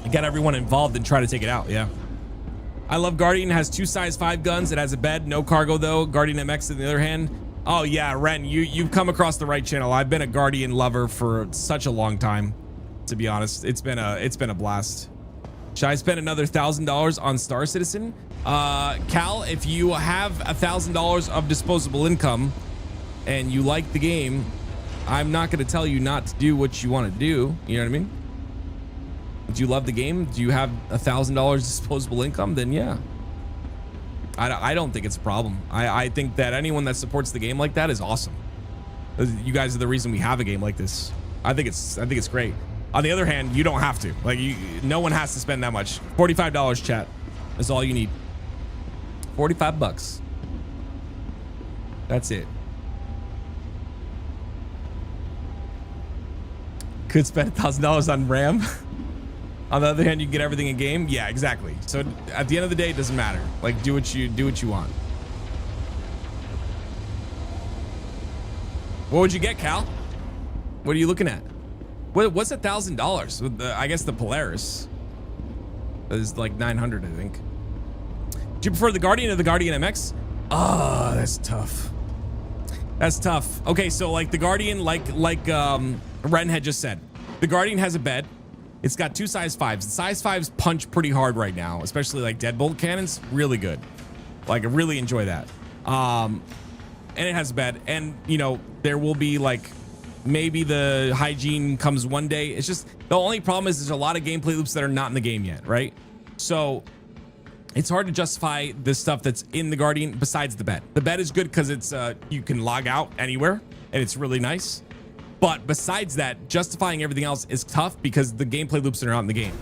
get everyone involved and try to take it out. Yeah. I love Guardian. Has 2 size 5 guns. It has a bed, no cargo though. Guardian MX on the other hand. Oh yeah, Ren, you've come across the right channel. I've been a Guardian lover for such a long time. To be honest, it's been a blast. Should I spend another $1,000 on Star Citizen? Cal, if you have $1,000 of disposable income and you like the game, I'm not going to tell you not to do what you want to do. You know what I mean? Do you love the game? Do you have $1,000 disposable income? Then yeah. I don't think it's a problem. I think that anyone that supports the game like that is awesome. You guys are the reason we have a game like this. I think it's great. On the other hand, you don't have to. Like, no one has to spend that much. $45, chat. That's all you need. 45 bucks. That's it. Could spend $1,000 on RAM. On the other hand, you can get everything in game. Yeah, exactly. So at the end of the day, it doesn't matter. Like, do what you want. What would you get, Cal? What are you looking at? What's $1,000 with the? I guess the Polaris is like 900, I think. Do you prefer the Guardian or the Guardian MX? Oh, that's tough. That's tough. Okay, so like the Guardian, like Ren had just said, the Guardian has a bed. It's got 2 size 5s. The size 5s punch pretty hard right now, especially like deadbolt cannons. Really good. Like I really enjoy that. And it has a bed, and you know there will be like maybe the hygiene comes one day. It's just the only problem is there's a lot of gameplay loops that are not in the game yet, right? So it's hard to justify the stuff that's in the Guardian besides the bed. The bed is good because it's you can log out anywhere and it's really nice. But besides that, justifying everything else is tough because the gameplay loops are not in the game.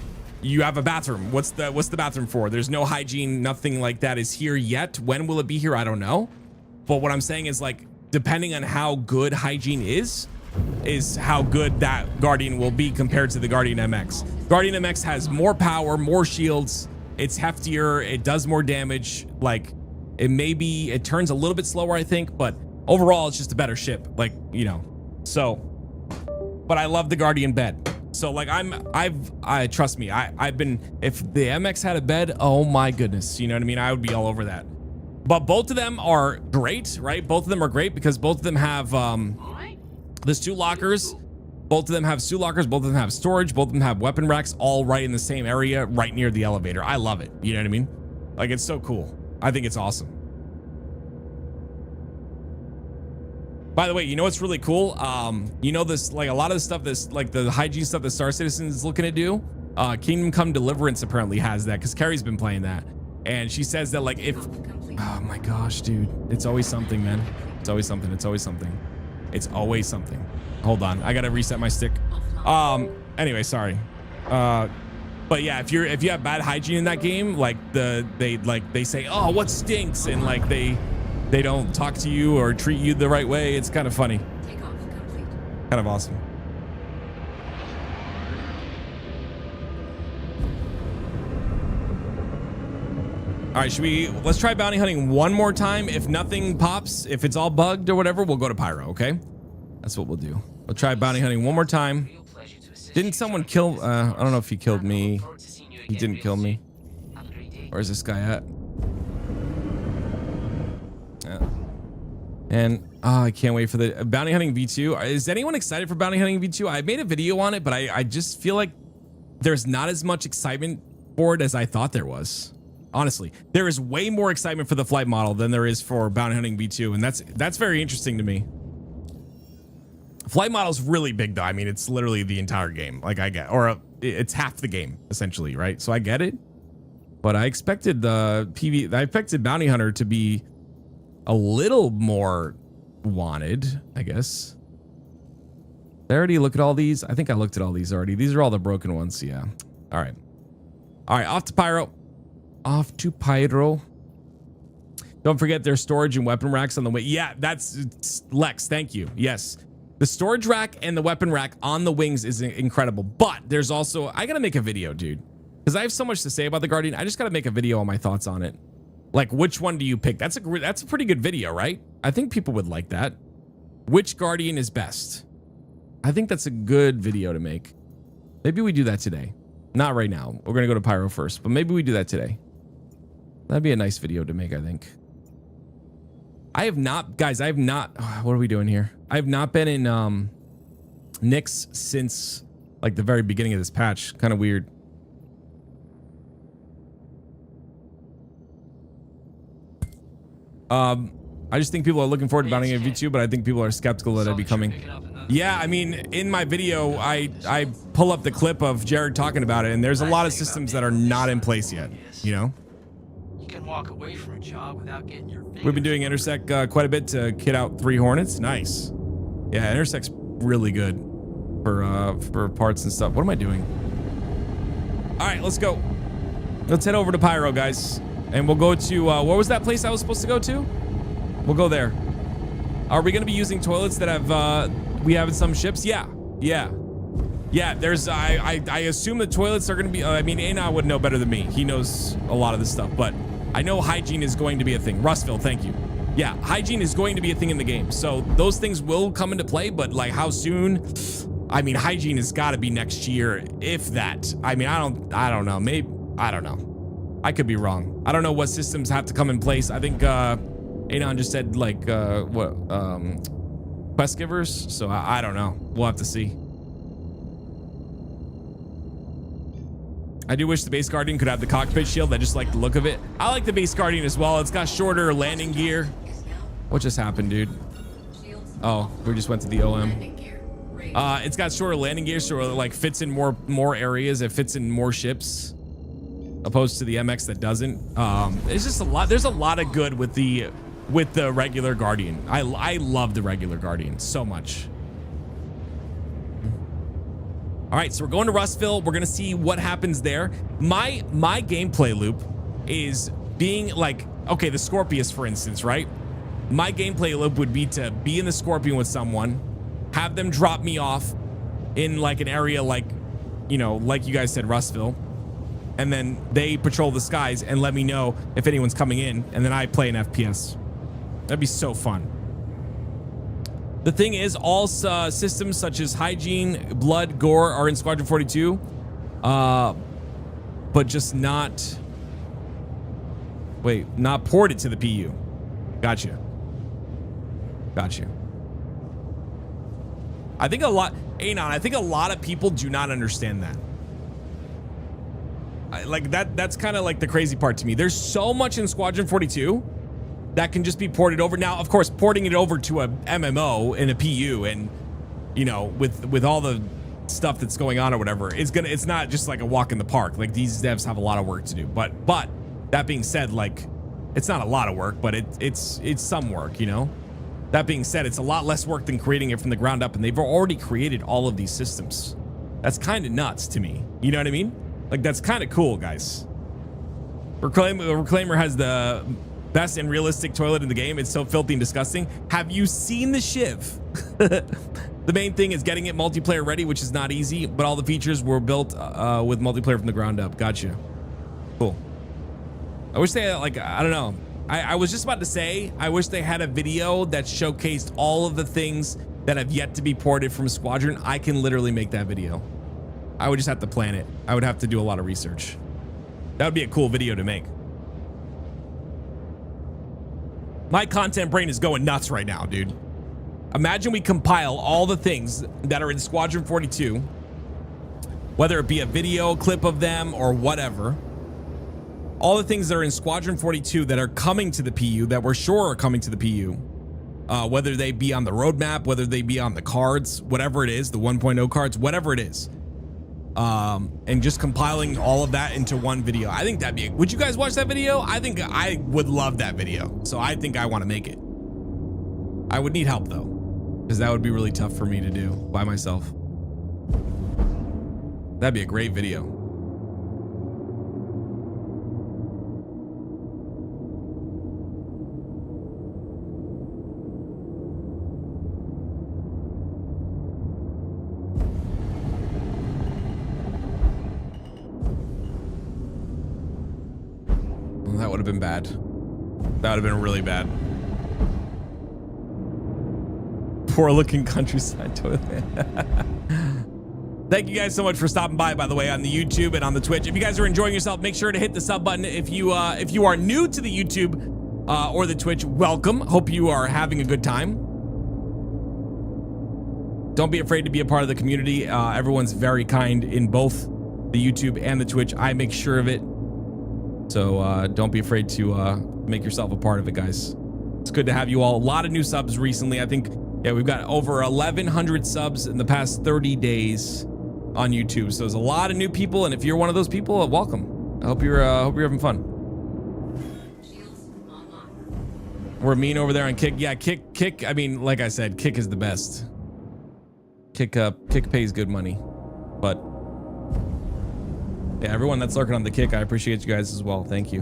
You have a bathroom. What's the bathroom for? There's no hygiene, nothing like that is here yet. When will it be here? I don't know. But what I'm saying is like, depending on how good hygiene is how good that Guardian will be compared to the Guardian MX. Guardian MX has more power, more shields. It's heftier. It does more damage. Like it turns a little bit slower, I think, but overall it's just a better ship. Like, you know, so, but I love the Guardian bed. So like trust me, I've been, if the MX had a bed, oh my goodness, you know what I mean? I would be all over that. But both of them are great, right? Both of them are great because both of them have, there's 2 lockers. Both of them have 2 lockers. Both of them have storage. Both of them have weapon racks all right in the same area, right near the elevator. I love it. You know what I mean? Like, it's so cool. I think it's awesome. By the way, you know what's really cool? You know this, like a lot of the stuff that's like the hygiene stuff that Star Citizen is looking to do. Kingdom Come Deliverance apparently has that because Carrie's been playing that. And she says that like if, oh my gosh, dude, it's always something, man. It's always something. It's always something. It's always something. Hold on, I gotta reset my stick. Anyway, sorry. But yeah, if you have bad hygiene in that game, like they say, oh, what stinks, and like they don't talk to you or treat you the right way. It's kind of funny. Kind of awesome. All right, let's try bounty hunting one more time. If nothing pops, if it's all bugged or whatever, we'll go to Pyro, okay? That's what we'll do. We'll try bounty hunting one more time. Didn't someone kill, I don't know if he killed me. He didn't kill me. Where's this guy at? Yeah. And I can't wait for the bounty hunting V2. Is anyone excited for bounty hunting V2? I made a video on it, but I just feel like there's not as much excitement for it as I thought there was. Honestly, there is way more excitement for the flight model than there is for bounty hunting V2, and that's very interesting to me. Flight model's really big though. I mean, it's literally the entire game. Like I get, or it's half the game essentially, right? So I get it, but I expected I expected bounty hunter to be a little more wanted, I guess. Did I already look at all these? I think I looked at all these already. These are all the broken ones. Yeah. All right. Off to Pyro. Off to Pyro. Don't forget there's storage and weapon racks on the way. Yeah, that's Lex. Thank you. Yes. The storage rack and the weapon rack on the wings is incredible. But there's also, I got to make a video, dude, because I have so much to say about the Guardian. I just got to make a video on my thoughts on it. Like, which one do you pick? That's a pretty good video, right? I think people would like that. Which Guardian is best? I think that's a good video to make. Maybe we do that today. Not right now. We're going to go to Pyro first, but maybe we do that today. That'd be a nice video to make, I think. I have not, guys, what are we doing here? I have not been in Nyx since like the very beginning of this patch. Kind of weird. I just think people are looking forward to bounty hunting V2, but I think people are skeptical that it'd be coming. Yeah, I mean, in my video, I pull up the clip of Jared talking about it, and there's a lot of systems that are not in place yet, you know? You can walk away from a job without getting your fingers. We've been doing Intersect quite a bit to kit out 3 Hornets. Nice. Yeah, Intersect's really good for parts and stuff. What am I doing? All right, let's go. Let's head over to Pyro, guys. And we'll go to, what was that place I was supposed to go to? We'll go there. Are we going to be using toilets that have we have in some ships? Yeah. Yeah, there's I assume the toilets are going to be I mean, Anon would know better than me. He knows a lot of this stuff, but I know hygiene is going to be a thing. Rustville, thank you. Yeah, hygiene is going to be a thing in the game. So those things will come into play, but like how soon? I mean, hygiene has got to be next year, if that. I mean, I don't know. Maybe I don't know. I could be wrong. I don't know what systems have to come in place. I think Anon just said like quest givers. So I don't know. We'll have to see. I do wish the base Guardian could have the cockpit shield. I just like the look of it. I like the base Guardian as well. It's got shorter landing gear. What just happened, dude? Oh, we just went to the OM. It's got shorter landing gear, so it like fits in more areas. It fits in more ships, opposed to the MX that doesn't. It's just a lot. There's a lot of good with the regular Guardian. I love the regular Guardian so much. All right, so we're going to Rustville. We're gonna see what happens there. My gameplay loop is being like, okay, the Scorpius, for instance, right? My gameplay loop would be to be in the Scorpion with someone, have them drop me off in like an area like, you know, like you guys said, Rustville, and then they patrol the skies and let me know if anyone's coming in, and then I play an FPS. That'd be so fun. The thing is, all systems such as hygiene, blood, gore are in Squadron 42, but just not ported to the PU. Gotcha. I think a lot of people do not understand that. That's kind of like the crazy part to me. There's so much in Squadron 42 that can just be ported over. Now, of course, porting it over to a MMO and a PU, and you know, with all the stuff that's going on or whatever, it's not just like a walk in the park. Like, these devs have a lot of work to do. But that being said, like, it's not a lot of work, but it's some work, you know. That being said, it's a lot less work than creating it from the ground up, and they've already created all of these systems. That's kind of nuts to me. You know what I mean? Like, that's kind of cool, guys. Reclaimer has the best and realistic toilet in the game. It's so filthy and disgusting. Have you seen the Shiv? The main thing is getting it multiplayer ready, which is not easy, but all the features were built with multiplayer from the ground up. Gotcha. Cool. I wish they had, like, I don't know. I was just about to say, I wish they had a video that showcased all of the things that have yet to be ported from Squadron. I can literally make that video. I would just have to plan it. I would have to do a lot of research. That would be a cool video to make. My content brain is going nuts right now, dude. Imagine we compile all the things that are in Squadron 42, whether it be a video clip of them or whatever. All the things that are in Squadron 42 that are coming to the PU, that we're sure are coming to the PU, whether they be on the roadmap, whether they be on the cards, whatever it is, the 1.0 cards, whatever it is. And just compiling all of that into one video. I think that'd be, would you guys watch that video? I think I would love that video. So I think I want to make it. I would need help though, because that would be really tough for me to do by myself. That'd be a great video. That would have been bad. That would have been really bad. Poor looking countryside toilet. Thank you guys so much for stopping by the way, on the YouTube and on the Twitch. If you guys are enjoying yourself, make sure to hit the sub button. If you are new to the YouTube or the Twitch, welcome. Hope you are having a good time. Don't be afraid to be a part of the community. Everyone's very kind in both the YouTube and the Twitch. I make sure of it. So don't be afraid to make yourself a part of it, guys. It's good to have you all. A lot of new subs recently. I think, yeah, we've got over 1,100 subs in the past 30 days on YouTube. So there's a lot of new people, and if you're one of those people, welcome. I hope you're having fun. We're mean over there on Kick. Yeah, Kick. I mean, like I said, Kick is the best. Kick pays good money, but. Yeah, everyone that's lurking on the Kick, I appreciate you guys as well. Thank you.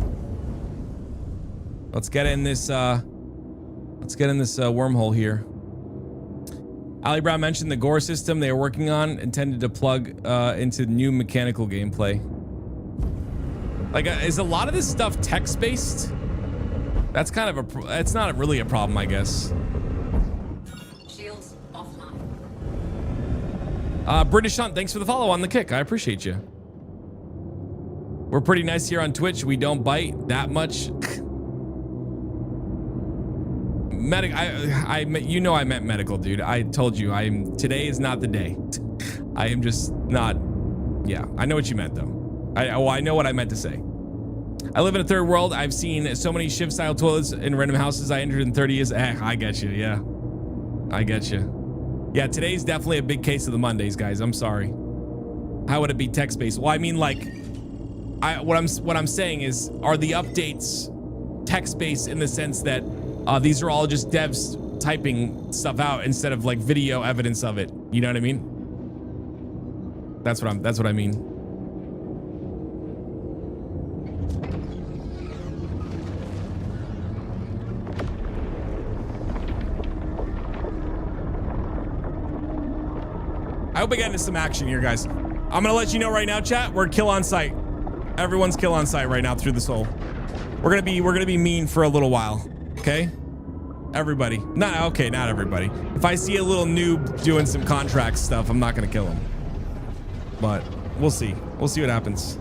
Let's get in this wormhole here. Ali Brown mentioned the Gore system they are working on, intended to plug into new mechanical gameplay. Like, is a lot of this stuff text-based? That's kind of a, that's not really a problem, I guess. Shields offline. British Hunt, thanks for the follow on the kick. I appreciate you. We're pretty nice here on Twitch. We don't bite that much. You know I meant medical, dude. I told you today is not the day. I am just not. Yeah, I know what you meant though. I know what I meant to say. I live in a third world. I've seen so many Shiv style toilets in random houses I entered in 30 years. I get you. Yeah, I get you. Yeah, today's definitely a big case of the Mondays, guys. I'm sorry. How would it be text based? Well, I mean, like, what I'm saying is, are the updates text based in the sense that these are all just devs typing stuff out instead of like video evidence of it? You know what I mean? That's what I mean. I hope I get into some action here, guys. I'm gonna let you know right now, chat. We're kill on sight. Everyone's kill on sight right now through this hole. We're gonna be mean for a little while. Okay? Everybody. Not everybody. If I see a little noob doing some contract stuff, I'm not gonna kill him. But we'll see. We'll see what happens.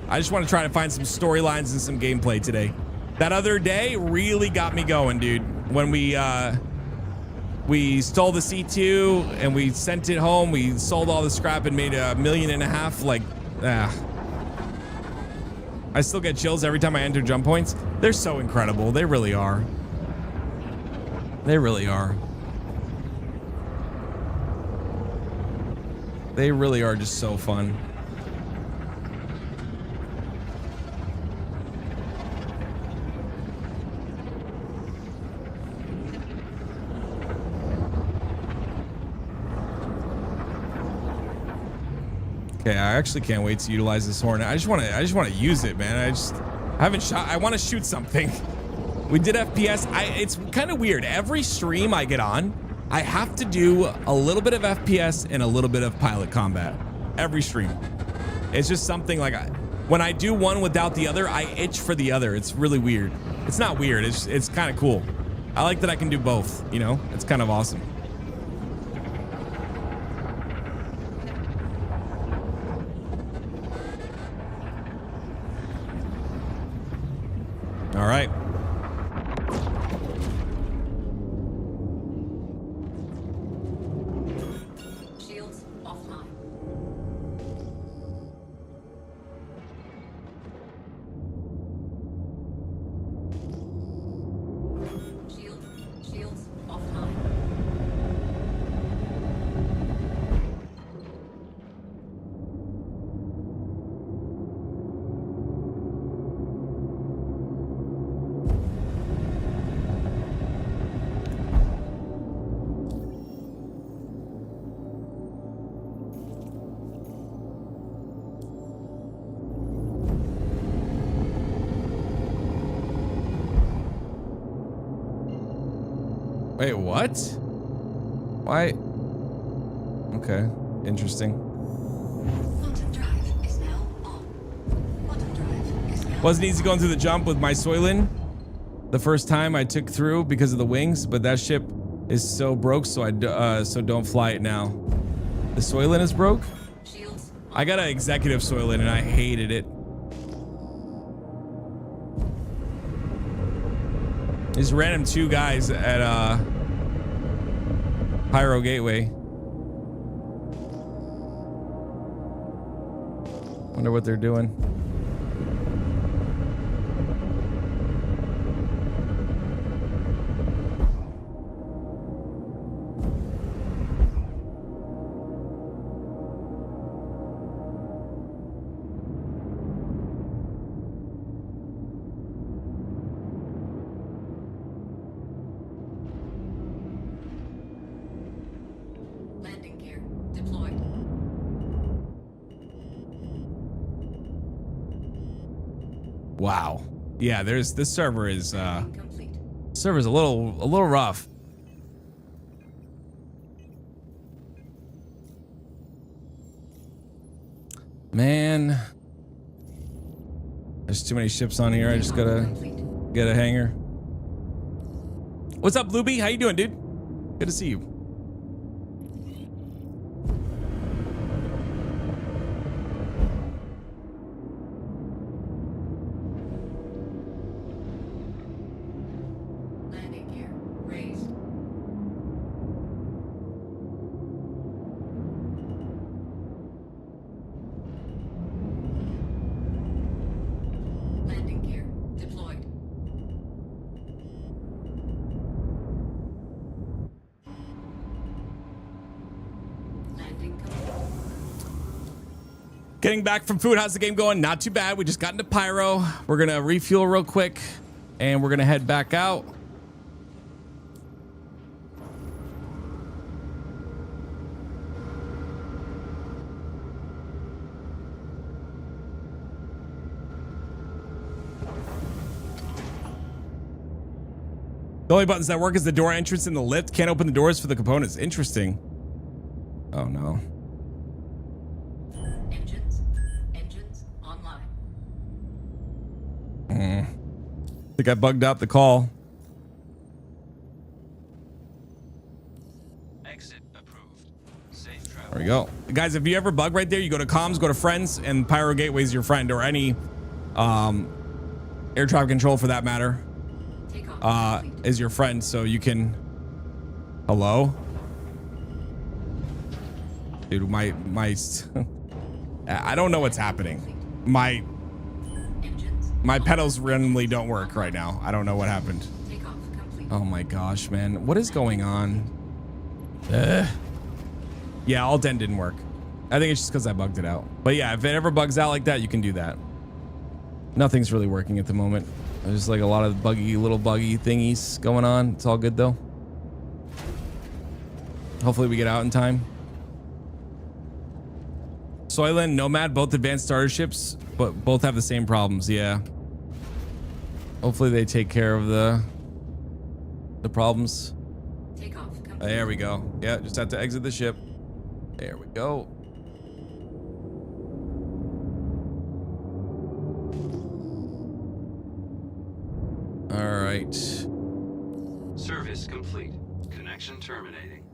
I just want to try to find some storylines and some gameplay today. That other day really got me going, dude. When we stole the C2 and we sent it home. We sold all the scrap and made $1.5 million. Like, I still get chills every time I enter jump points. They're so incredible. They really are. They really are. They really are just so fun. Okay, I actually can't wait to utilize this horn. I just want to use it, man. I haven't shot. I want to shoot something. We did FPS. It's kind of weird. Every stream I get on, I have to do a little bit of FPS and a little bit of pilot combat. Every stream. It's just something like when I do one without the other, I itch for the other. It's really weird. It's not weird. It's kind of cool. I like that I can do both, you know? It's kind of awesome. All right. Shields offline. Shields offline. Wait, what? Why? Okay, interesting. Quantum drive is now on. Quantum drive is now Wasn't easy going through the jump with my Soylent the first time I took through because of the wings, but that ship is so broke, so don't fly it now. The Soylent is broke? Shields. I got an executive Soylent and I hated it. These random two guys at Pyro Gateway. Wonder what they're doing. Landing gear deployed. Wow. Yeah, this server is Complete. server's a little rough. Man. There's too many ships on here. I just gotta get a hangar. What's up, Luby? How you doing, dude? Good to see you. Landing gear raised. Landing gear deployed. Landing complete. Getting back from food. How's the game going? Not too bad. We just got into Pyro. We're gonna refuel real quick and we're gonna head back out. The only buttons that work is the door entrance and the lift. Can't open the doors for the components. Interesting. Oh no. Engines online. Think I bugged out the call. Exit approved. Safe travel. There we go. Guys, if you ever bug right there, you go to comms, go to friends, and Pyro Gateway is your friend, or any air traffic control for that matter, Takeoff complete. is your friend, so you can... Hello? Dude, my I don't know what's happening. My pedals randomly don't work right now. I don't know what happened. Takeoff complete. Oh my gosh, man. What is going on? Yeah, alt end didn't work. I think it's just because I bugged it out. But yeah, if it ever bugs out like that, you can do that. Nothing's really working at the moment. There's like a lot of little buggy thingies going on. It's all good though. Hopefully we get out in time. Soylent, Nomad, both advanced starter ships, but both have the same problems. Yeah. Hopefully they take care of the problems. Takeoff complete. There we go. Yeah, just have to exit the ship. There we go. All right. Service complete. Connection terminating.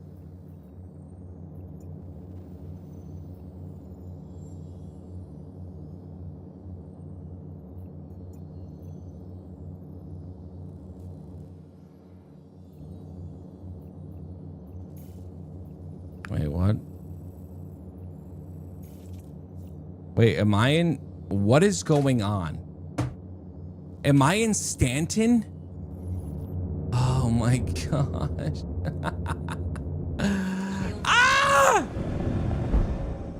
Wait, what? Wait, am I in? What is going on? Am I in Stanton? Oh my gosh. Ah!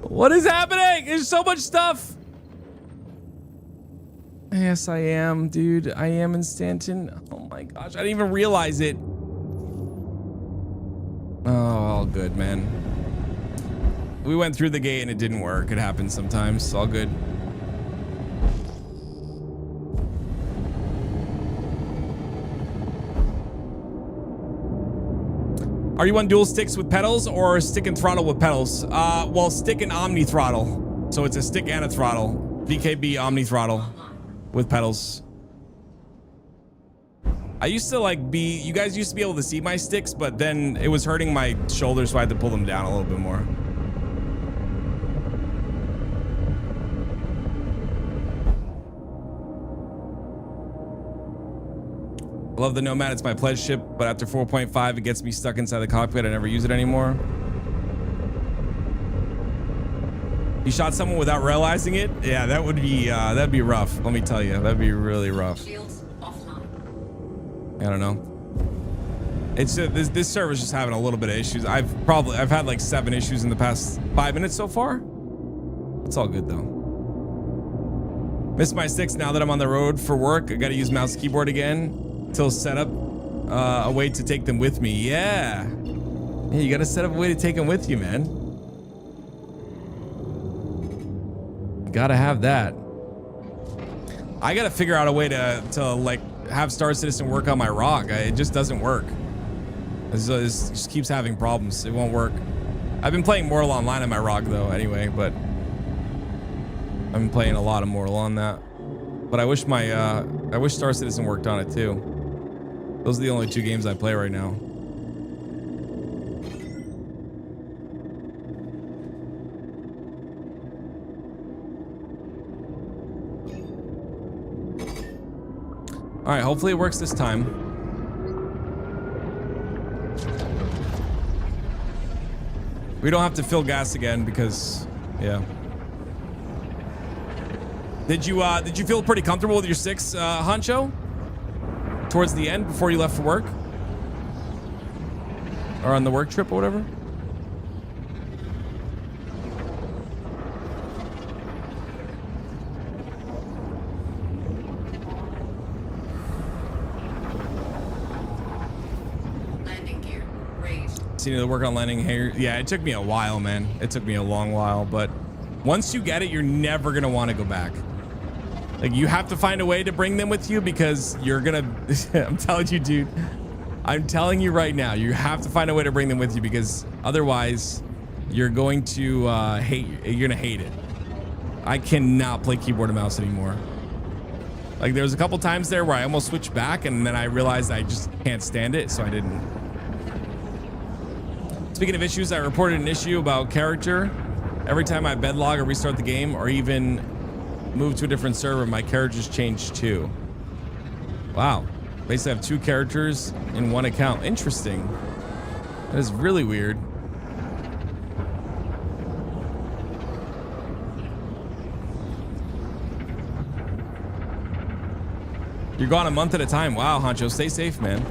What is happening? There's so much stuff. Yes, I am, dude. I am in Stanton. Oh my gosh. I didn't even realize it. Oh, all good, man. We went through the gate and it didn't work. It happens sometimes. It's all good. Are you on dual sticks with pedals or stick and throttle with pedals? Well, stick and omni throttle. So it's a stick and a throttle. VKB omni throttle with pedals. I used to you guys used to be able to see my sticks, but then it was hurting my shoulders, so I had to pull them down a little bit more. I love the Nomad. It's my pledge ship, but after 4.5, it gets me stuck inside the cockpit. I never use it anymore. You shot someone without realizing it? Yeah, that would be that'd be rough. Let me tell you, that'd be really rough. Shields offline. I don't know. It's this server's just having a little bit of issues. I've had like 7 issues in the past 5 minutes so far. It's all good though. Miss my sticks now that I'm on the road for work. I got to use mouse and keyboard again. Till set up a way to take them with me. Yeah, you got to set up a way to take them with you, man. You got to have that. I got to figure out a way to like have Star Citizen work on my ROG. It just doesn't work. It just keeps having problems. It won't work. I've been playing Mortal Online on my ROG though anyway, but I've been playing a lot of Mortal on that. But I wish Star Citizen worked on it too. Those are the only 2 games I play right now. All right, hopefully it works this time. We don't have to fill gas again because, yeah. Did you feel pretty comfortable with your 6, Honcho? Towards the end before you left for work? Or on the work trip or whatever? Landing gear raised. So you need to work on landing here. Yeah, it took me a while, man. It took me a long while, but once you get it, you're never gonna want to go back. Like, you have to find a way to bring them with you because you're gonna I'm telling you, dude. I'm telling you right now, you have to find a way to bring them with you because otherwise you're going to you're gonna hate it. I cannot play keyboard and mouse anymore. Like, there was a couple times there where I almost switched back and then I realized I just can't stand it, so I didn't. Speaking of issues, I reported an issue about character. Every time I bedlog or restart the game or even move to a different server, my characters change too. Wow. Basically, I have 2 characters in 1 account. Interesting. That is really weird. You're gone a month at a time. Wow, Honcho, stay safe, man.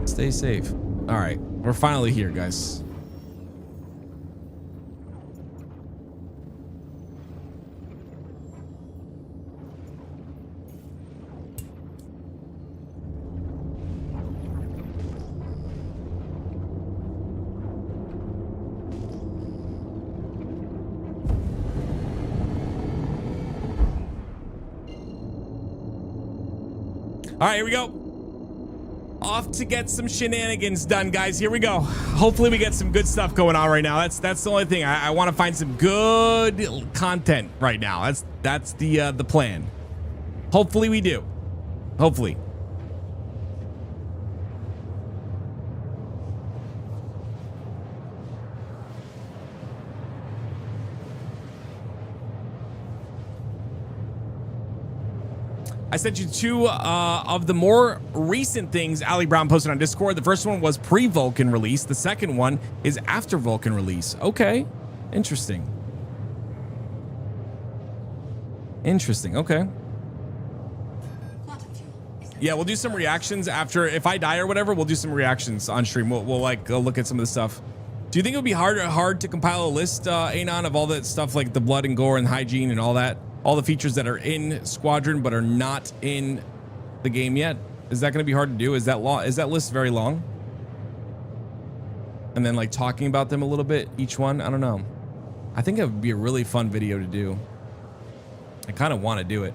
Stay safe. All right, we're finally here, guys. All right, here we go. Off to get some shenanigans done, guys. Here we go. Hopefully we get some good stuff going on right now. That's the only thing. I want to find some good content right now. That's the plan. Hopefully we do. Hopefully. I sent you 2 of the more recent things Ali Brown posted on Discord. The first one was pre-Vulcan release. The second one is after Vulcan release. Okay. Interesting. Interesting. Okay. Yeah, we'll do some reactions after. If I die or whatever, we'll do some reactions on stream. We'll like go look at some of the stuff. Do you think it would be hard to compile a list, Anon, of all that stuff like the blood and gore and hygiene and all that? All the features that are in Squadron but are not in the game yet. Is that going to be hard to do? Is that list very long? And then like talking about them a little bit, each one. I don't know. I think it would be a really fun video to do. I kind of want to do it.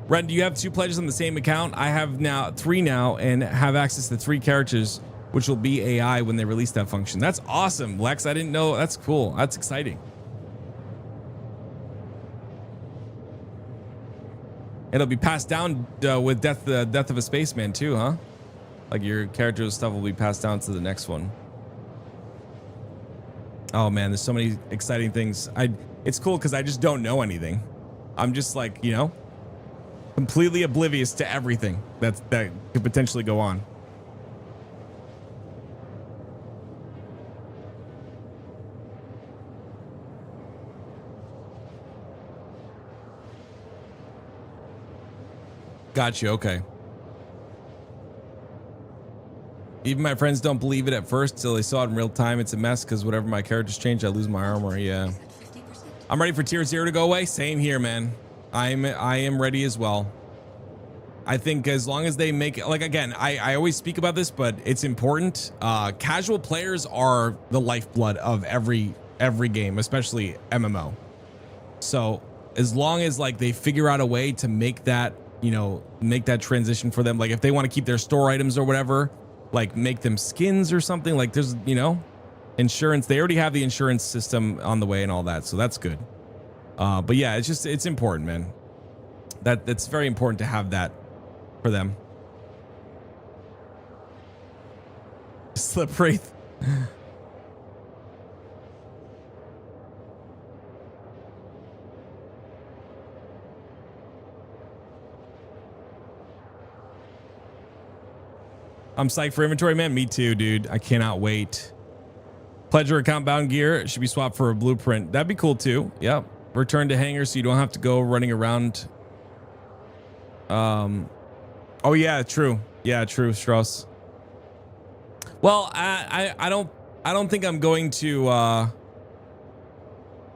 Red, do you have 2 pledges on the same account? I have now 3 now and have access to 3 characters, which will be AI when they release that function. That's awesome, Lex. I didn't know. That's cool. That's exciting. It'll be passed down with the death of a spaceman too, huh? Like your character's stuff will be passed down to the next one. Oh man, there's so many exciting things. It's cool because I just don't know anything. I'm just like, you know, completely oblivious to everything that could potentially go on. Gotcha. Okay. Even my friends don't believe it at first till they saw it in real time. It's a mess because whatever my characters change, I lose my armor. Yeah. I'm ready for tier 0 to go away. Same here, man. I am ready as well. I think as long as they make it, like, again, I always speak about this, but it's important. Casual players are the lifeblood of every game, especially MMO. So as long as like they figure out a way to make that, you know, make that transition for them, like if they want to keep their store items or whatever, like make them skins or something, like there's, you know, Insurance, they already have the insurance system on the way and all that, so that's good. But yeah, it's important, man. That's very important to have that for them. Slip Wraith. I'm psyched for inventory, man. Me too, dude. I cannot wait. Pledger account bound gear should be swapped for a blueprint. That'd be cool too. Yep. Return to hangar so you don't have to go running around. Oh yeah, true. Yeah, true, Strauss. Well, I don't think I'm going to I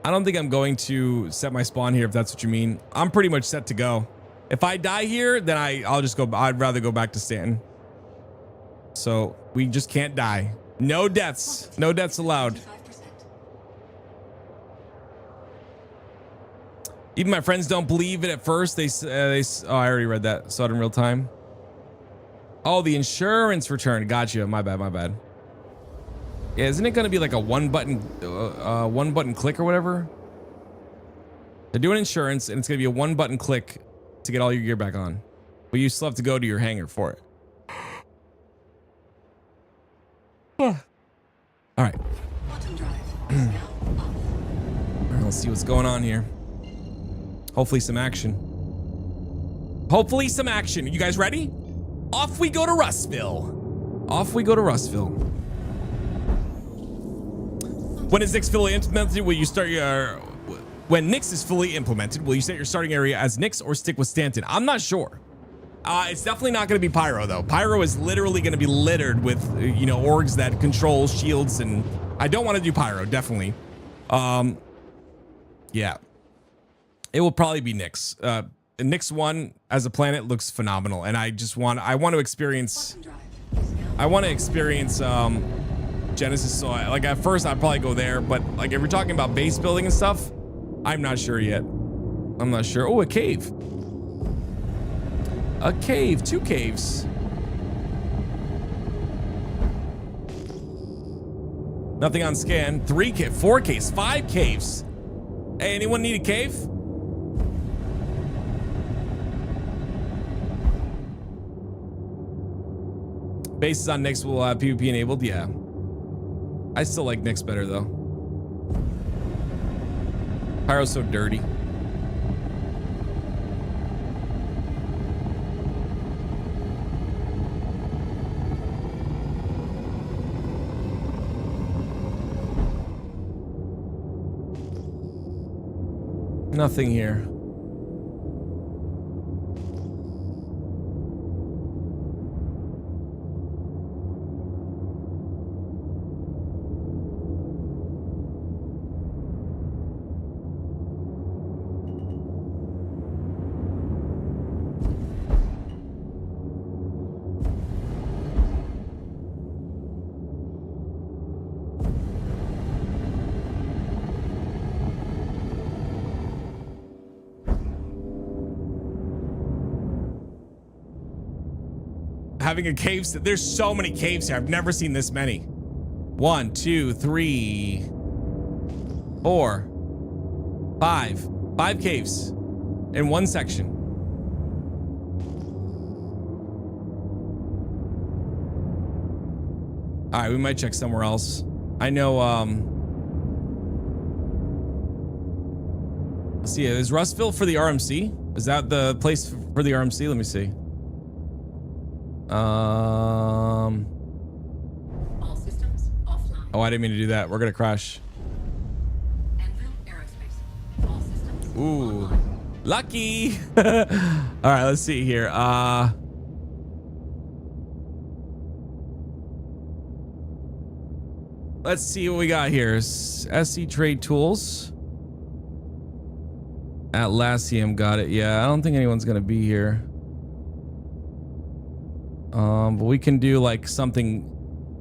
don't think I'm going to set my spawn here, if that's what you mean. I'm pretty much set to go. If I die here, then I'll just go. I'd rather go back to Stanton. So we just can't die. No deaths. No deaths allowed. 25%. Even my friends don't believe it at first. They oh, I already read that. Saw it in real time. Oh, the insurance return. Gotcha. My bad. My bad. Yeah, isn't it going to be like a one button click or whatever? They're doing insurance, and it's going to be a one button click to get all your gear back on. But you still have to go to your hangar for it. All right. Quantum drive is now off. All right, let's see what's going on here. Hopefully some action. Hopefully some action. You guys ready? Off we go to Rustville. Off we go to Rustville. When is Nyx fully implemented? Will you start your... When Nyx is fully implemented, will you set your starting area as Nyx or stick with Stanton? I'm not sure. It's definitely not going to be Pyro, though. Pyro is literally going to be littered with, you know, orgs that control shields, and I don't want to do Pyro, definitely. Yeah. It will probably be Nyx. Nyx 1 as a planet looks phenomenal, and I want to experience... Genesis, so like at first I'd probably go there, but like if we're talking about base building and stuff, I'm not sure yet. I'm not sure. Oh, a cave. A cave, 2 caves. Nothing on scan. 3 caves, 4 caves, 5 caves. Hey, anyone need a cave? Bases on Nyx will have PvP enabled, yeah. I still like Nyx better though. Pyro's so dirty. Nothing here. Having a cave, there's so many caves here. I've never seen this many. 1, 2, 3, 4, 5. 5 caves in one section. All right, we might check somewhere else. I know, let's see, is Rustville for the RMC? Is that the place for the RMC? Let me see. All systems offline. Oh, I didn't mean to do that. We're gonna crash. Anvil Aerospace. All systems Ooh, online. lucky. All right, let's see here. Let's see what we got here. SC Trade Tools. Atlassium got it. Yeah, I don't think anyone's gonna be here. But we can do like something.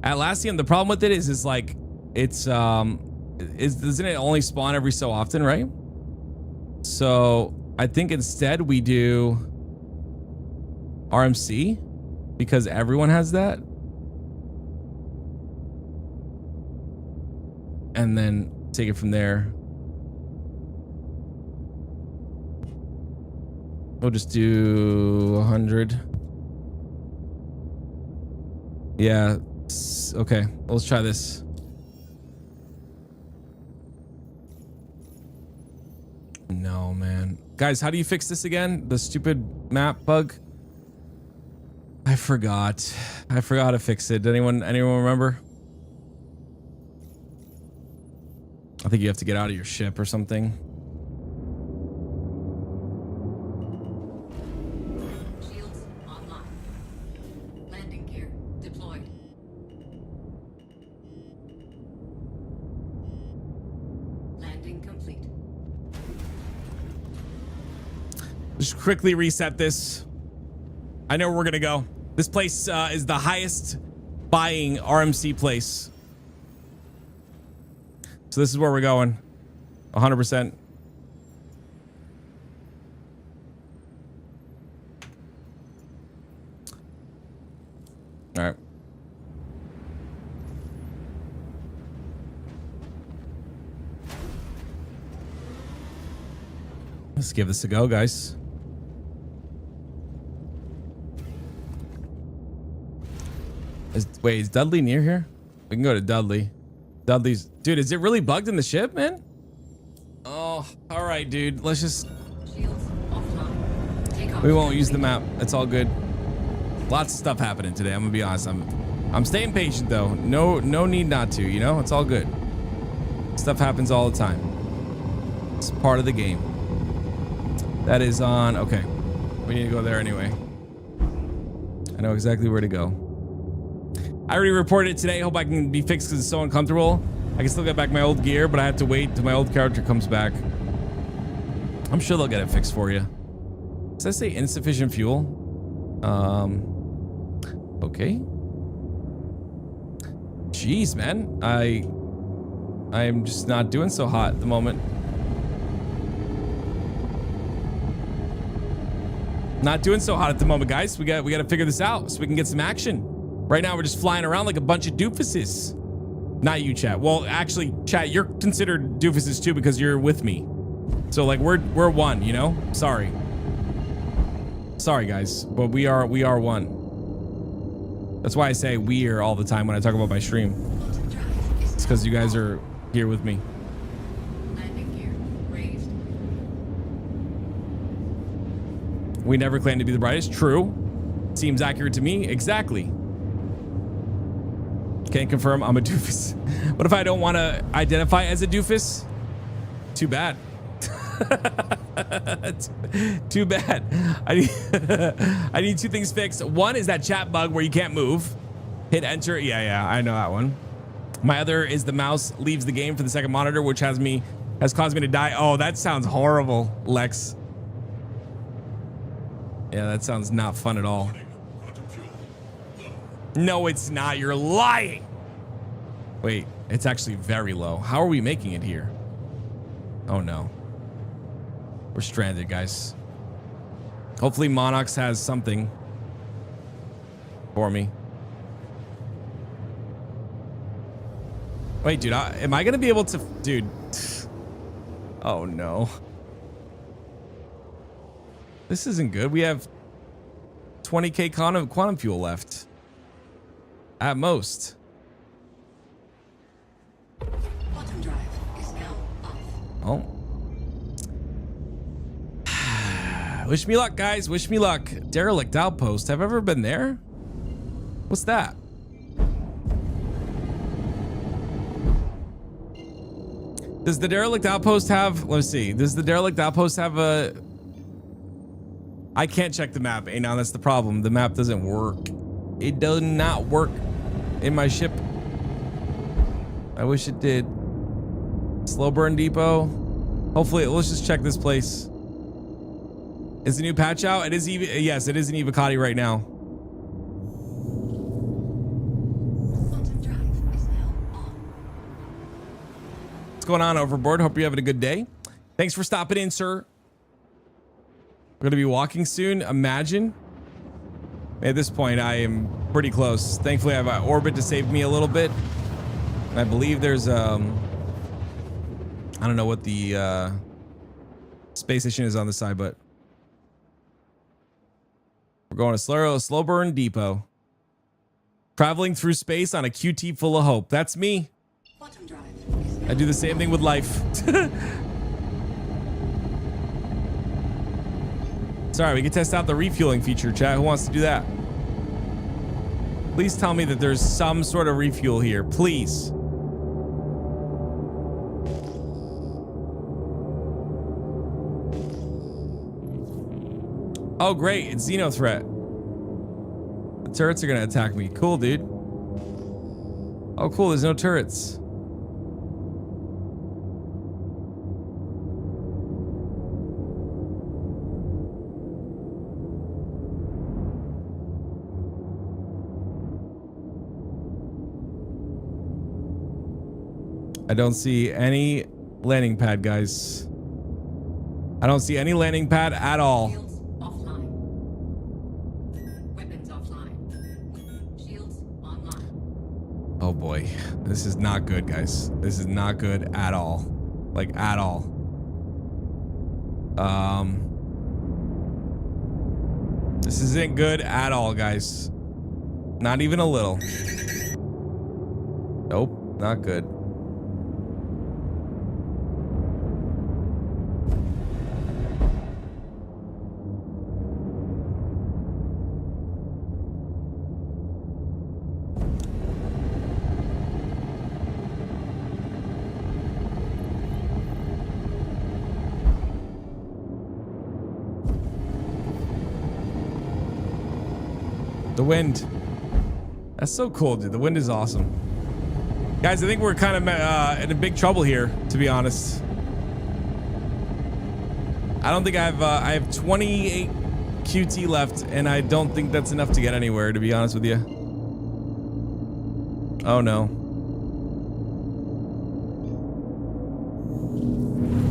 Atlassium, the problem with it is like it's doesn't it only spawn every so often, right? So I think instead we do RMC because everyone has that. and then take it from there. We'll just do 100. Yeah. Okay. Let's try this. No, man. Guys, how do you fix this again? The stupid map bug? I forgot. I forgot to fix it. Did anyone remember? I think you have to get out of your ship or something. Shields online. Landing gear deployed. Landing complete. Just quickly reset this. I know where we're gonna go. This place is the highest buying RMC place. So this is where we're going. 100%. All right. Let's give this a go, guys. Wait, is Dudley near here? We can go to Dudley. Dudley's... Dude, is it really bugged in the ship, man? Oh, all right, dude. Let's just... Shields offline. Take off. We won't use the map. It's all good. Lots of stuff happening today. I'm gonna be honest. I'm staying patient though. No need not to. You know, it's all good. Stuff happens all the time. It's part of the game. That is on. Okay, we need to go there anyway. I know exactly where to go. I already reported it today. Hope I can be fixed because it's so uncomfortable. I can still get back my old gear, but I have to wait till my old character comes back. I'm sure they'll get it fixed for you. Does that say insufficient fuel? Okay. Jeez, man. I am just not doing so hot at the moment. Not doing so hot at the moment, guys. We got to figure this out so we can get some action. Right now, we're just flying around like a bunch of doofuses. Not you, chat. Well, actually, chat, you're considered doofuses too because you're with me. So like we're one, you know? Sorry. Sorry, guys, but we are one. That's why I say we're all the time when I talk about my stream. It's because you guys are here with me. Landing gear raised. We never claim to be the brightest. True. Seems accurate to me. Exactly. Can't confirm I'm a doofus. What if I don't want to identify as a doofus? Too bad. Too bad. I need two things fixed. One is that chat bug where you can't move. Hit enter. Yeah, I know that one. My other is the mouse leaves the game for the second monitor, which has caused me to die. Oh, that sounds horrible, Lex. Yeah, that sounds not fun at all. No, it's not. You're lying. Wait, it's actually very low. How are we making it here? Oh no. We're stranded, guys. Hopefully Monox has something for me. Wait, dude, am I gonna be able to... Dude. Oh no. This isn't good. We have 20k quantum fuel left. At most. Bottom drive is now off. Oh. Wish me luck, guys. Wish me luck. Derelict Outpost. Have I ever been there? What's that? Does the Derelict Outpost have... Let's see. Does the Derelict Outpost have a... I can't check the map. Hey, now that's the problem. The map doesn't work. It does not work in my ship. I wish it did. Slow burn depot. Hopefully, let's just check this place. Is the new patch out? It is yes, it is in Evocati right now. Bottom drive is now on. What's going on, Overboard? Hope you're having a good day. Thanks for stopping in, sir. We're gonna be walking soon. Imagine. At this point, I am pretty close. Thankfully, I have an orbit to save me a little bit. I believe there's I don't know what the space station is on the side, but we're going to slow burn depot. Traveling through space on a QT full of hope. That's me. Quantum drive. I do the same thing with life. Sorry, we can test out the refueling feature, chat. Who wants to do that? Please tell me that there's some sort of refuel here. Please. Oh, great. It's Xeno threat. The turrets are going to attack me. Cool, dude. Oh, cool. There's no turrets. I don't see any landing pad, guys. I don't see any landing pad at all. Shields offline. Weapons offline. Shields online. Oh boy. This is not good, guys. This is not good at all. Like, at all. This isn't good at all, guys. Not even a little. Nope, not good. The wind. That's so cool, dude. The wind is awesome. Guys, I think we're kind of in a big trouble here, to be honest. I don't think I have 28 QT left, and I don't think that's enough to get anywhere, to be honest with you. Oh, no.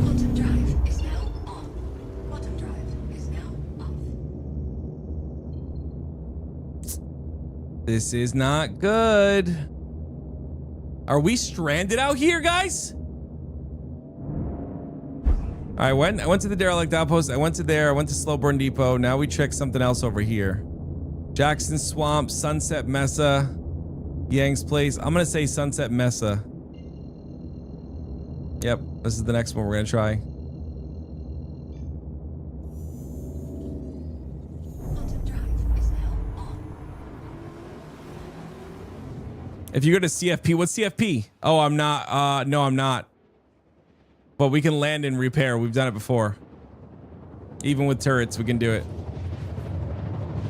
Quantum drive is now on. Quantum drive is now off. This is not good. Are we stranded out here, guys? I went to the derelict outpost. I went to there. I went to Slowburn Depot. Now we check something else over here. Jackson Swamp, Sunset Mesa, Yang's Place. I'm gonna say Sunset Mesa. Yep, this is the next one we're gonna try. Quantum drive is now on. If you go to CFP, what's CFP? Oh, I'm not. No, I'm not. But we can land and repair. We've done it before. Even with turrets, we can do it.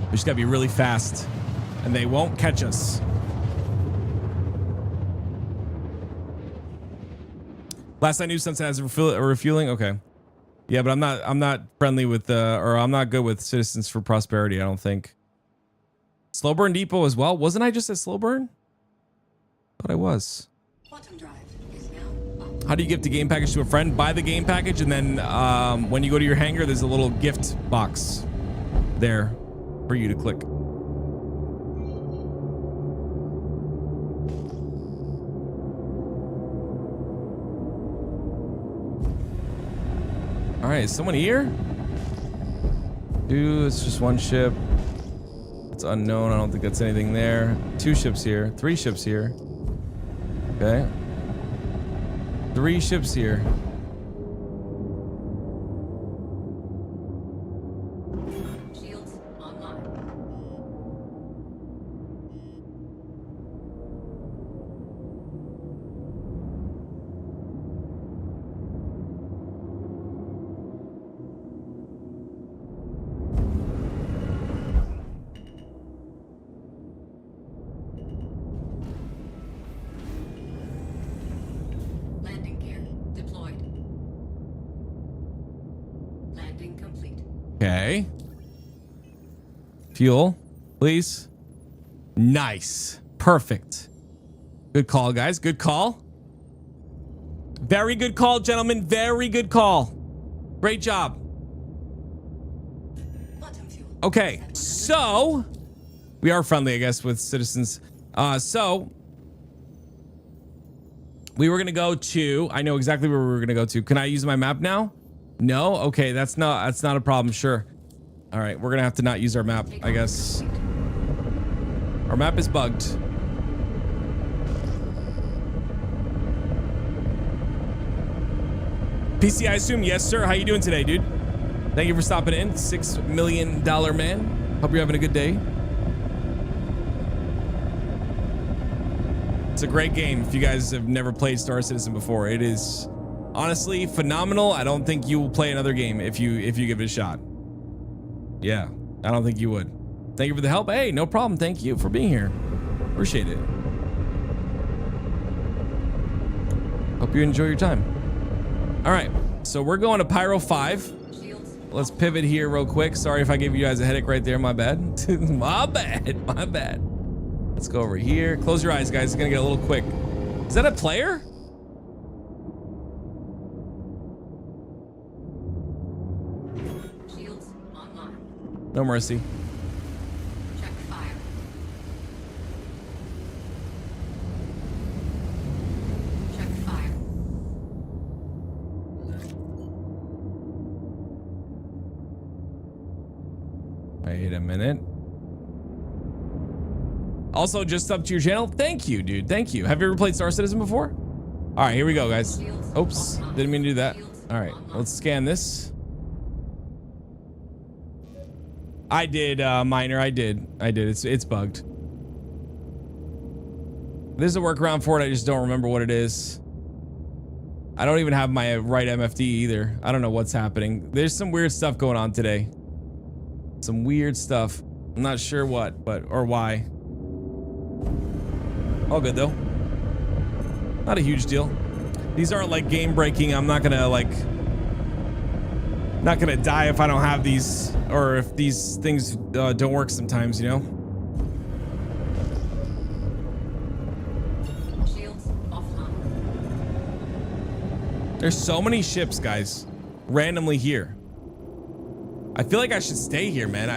We just gotta be really fast, and they won't catch us. Last I knew, Sunset has a refueling. Okay, yeah, but I'm not friendly with or I'm not good with Citizens for Prosperity. I don't think. Slowburn Depot as well. Wasn't I just at Slowburn? Thought I was. Quantum drive is now off. How do you gift a game package to a friend? Buy the game package, and then when you go to your hangar, there's a little gift box there for you to click. All right, is someone here? Dude, it's just one ship. It's unknown. I don't think that's anything there. 2 ships here. 3 ships here. Okay. 3 ships here. Shields online. Landing gear deployed. Landing complete. Okay. Fuel, please. Nice. Perfect. Good call, guys. Good call. Very good call, gentlemen. Very good call. Great job. Quantum fuel. Okay, so we are friendly, I guess, with citizens. So We were gonna go to. I know exactly where we were gonna go to. Can I use my map now? No. Okay, that's not a problem. Sure. All right, we're gonna have to not use our map, I guess. Our map is bugged. PC, I assume. Yes, sir. How you doing today, dude? Thank you for stopping in. $6 million man. Hope you're having a good day. It's a great game. If you guys have never played Star Citizen before, it is honestly phenomenal. I don't think you will play another game if you give it a shot. Yeah, I don't think you would. Thank you for the help. Hey, no problem. Thank you for being here. Appreciate it. Hope you enjoy your time. All right, so we're going to Pyro 5. Let's pivot here real quick. Sorry if I gave you guys a headache right there. My bad. My bad. Let's go over here. Close your eyes, guys. It's gonna get a little quick. Is that a player? Shields online. No mercy. Check fire. Check fire. Wait a minute. Also, just up to your channel. Thank you, dude. Thank you. Have you ever played Star Citizen before? All right, here we go, guys. Oops, didn't mean to do that. All right, let's scan this. I did, Miner. I did. It's bugged. There's a workaround for it. I just don't remember what it is. I don't even have my right MFD either. I don't know what's happening. There's some weird stuff going on today. Some weird stuff. I'm not sure what, or why. All good though. Not a huge deal. These aren't like game breaking. I'm not gonna die if I don't have these, or if these things don't work sometimes, you know? Shields offline. There's so many ships, guys, randomly here. I feel like I should stay here, man.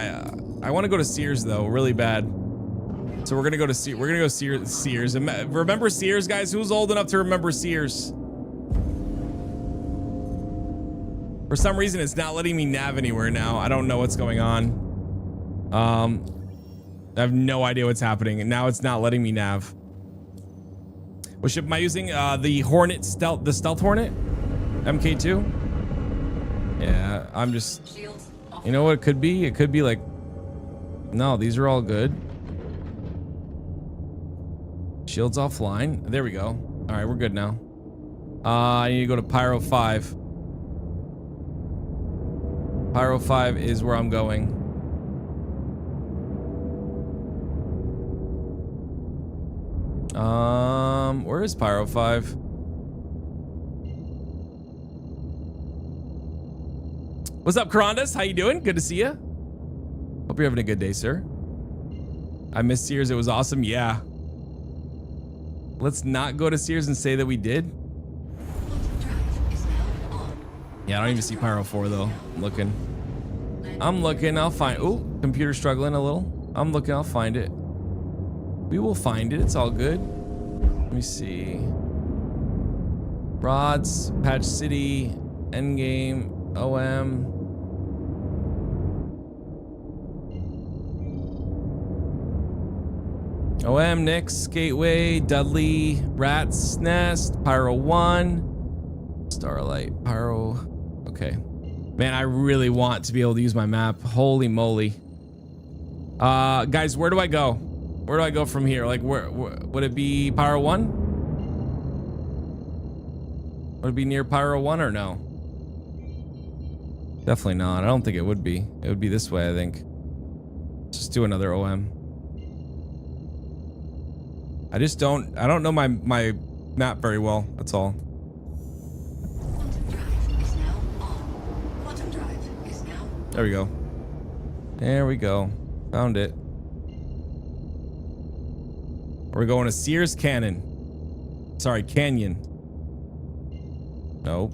I want to go to Sears though, really bad. So we're gonna go to Sears. Remember Sears, guys? Who's old enough to remember Sears? For some reason, it's not letting me nav anywhere now. I don't know what's going on. I have no idea what's happening, and now it's not letting me nav. What ship am I using? The Hornet Stealth, the Stealth Hornet, MK2. Yeah, I'm just. You know what it could be? It could be like. No, these are all good. Shields offline. There we go. All right, we're good now. I need to go to Pyro 5. Pyro 5 is where I'm going. Where is Pyro 5? What's up, Karandas? How you doing? Good to see you. Hope you're having a good day, sir. I missed Sears. It was awesome. Yeah. Let's not go to Sears and say that we did. Yeah, I don't even see Pyro 4 though. I'm looking. I'll find. Oh, computer struggling a little. I'm looking. I'll find it. We will find it. It's all good. Let me see. Rods, Patch City, Endgame, OM. OM, Nyx, Gateway, Dudley, Rat's Nest, Pyro 1, Starlight, Pyro. Okay. Man, I really want to be able to use my map. Holy moly. Guys, where do I go? Where do I go from here? Like, where would it be Pyro 1? Would it be near Pyro 1 or no? Definitely not. I don't think it would be. It would be this way, I think. Just do another OM. I don't know my map very well. That's all. Quantum drive is now on. Quantum drive is now. There we go. There we go. Found it. We're going to Sears Canyon. Nope.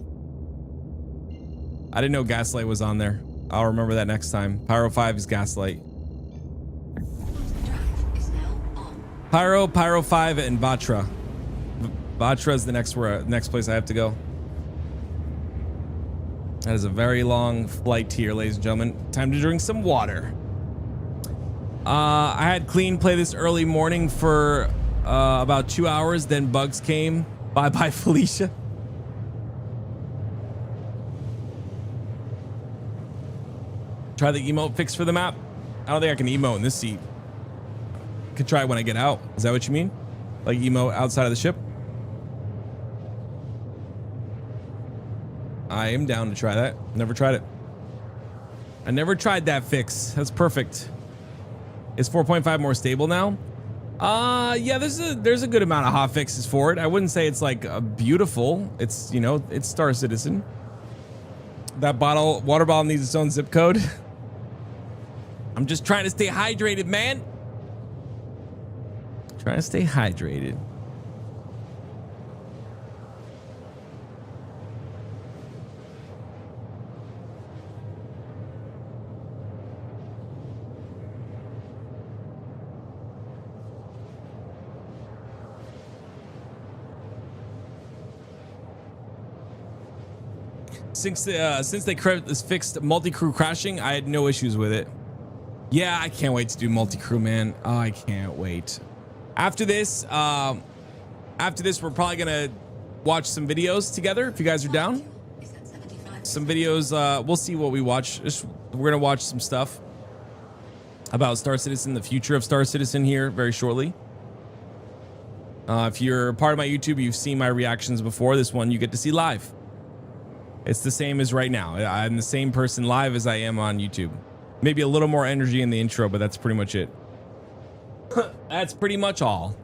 I didn't know Gaslight was on there. I'll remember that next time. Pyro 5 is Gaslight. Quantum drive is now on. Pyro 5, and Vatra. Vatra is the next place I have to go. That is a very long flight here, ladies and gentlemen. Time to drink some water. I had Clean play this early morning for about 2 hours. Then bugs came. Bye-bye, Felicia. Try the emote fix for the map. I don't think I can emote in this seat. Could try it when I get out. Is that what you mean? Like emote outside of the ship? I am down to try that. Never tried it. I never tried that fix. That's perfect. Is 4.5 more stable now? Yeah, there's a good amount of hot fixes for it. I wouldn't say it's like beautiful. It's, you know, it's Star Citizen. That water bottle needs its own zip code. I'm just trying to stay hydrated, man. Trying to stay hydrated. Since they fixed multi-crew crashing, I had no issues with it. Yeah, I can't wait to do multi-crew, man. Oh, I can't wait. After this, we're probably gonna watch some videos together. If you guys are down, some videos. We'll see what we watch. We're gonna watch some stuff about Star Citizen, the future of Star Citizen here very shortly. If you're part of my YouTube, you've seen my reactions before. This one you get to see live. It's the same as right now. I'm the same person live as I am on YouTube. Maybe a little more energy in the intro, but that's pretty much it. That's pretty much all.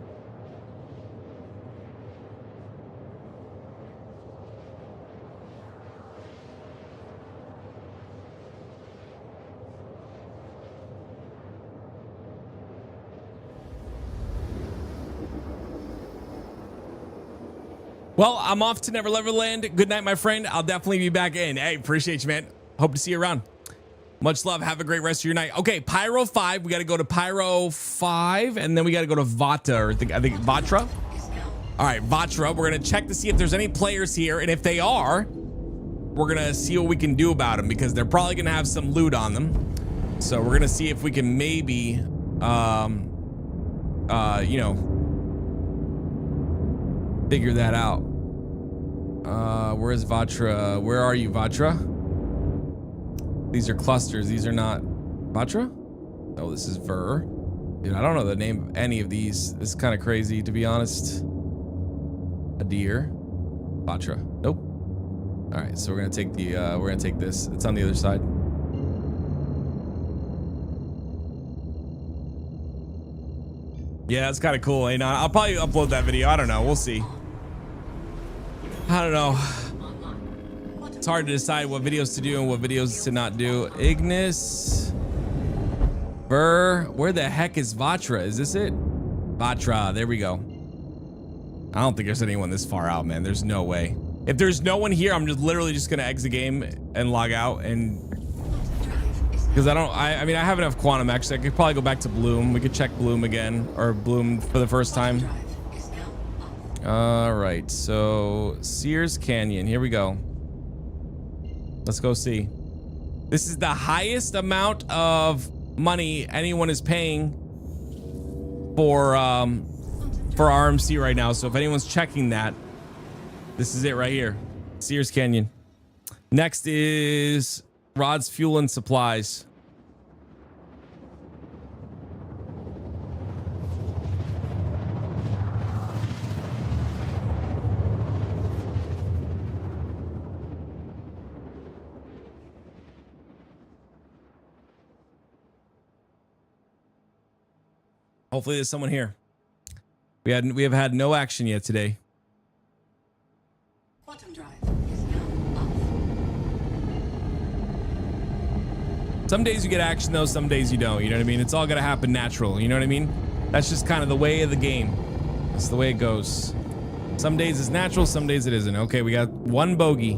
Well, I'm off to Never Never Land. Good night, my friend. I'll definitely be back in. Hey, appreciate you, man. Hope to see you around. Much love. Have a great rest of your night. Okay, Pyro 5. We got to go to Pyro 5, and then we got to go to Vata, or I think Vatra. All right, Vatra. We're going to check to see if there's any players here, and if they are, we're going to see what we can do about them, because they're probably going to have some loot on them. So we're going to see if we can maybe, you know, figure that out. Where's Vatra? Where are you, Vatra? These are clusters. These are not Vatra. Oh, this is Ver. Dude, I don't know the name of any of these. This is kind of crazy, to be honest. A deer. Vatra. Nope. All right, so we're gonna take the we're gonna take this. It's on the other side. Yeah, it's kind of cool. You know, I'll probably upload that video. I don't know. We'll see. I don't know. It's hard to decide what videos to do and what videos to not do. Ignis. Ver. Where the heck is Vatra? Is this it? Vatra. There we go. I don't think there's anyone this far out, man. There's no way. If there's no one here, I'm just literally just going to exit game and log out. And because I mean, I have enough quantum. Actually, I could probably go back to Bloom. We could check Bloom again, or Bloom for the first time. All right, so Sears Canyon, here we go. Let's go see. This is the highest amount of money anyone is paying for RMC right now. So if anyone's checking that, this is it right here. Sears Canyon. Next is Rod's Fuel and Supplies. Hopefully there's someone here. We have had no action yet today. Quantum drive is now off. Some days you get action though, some days you don't. You know what I mean? It's all gonna happen natural. You know what I mean? That's just kind of the way of the game. That's the way it goes. Some days it's natural, some days it isn't. Okay, we got one bogey.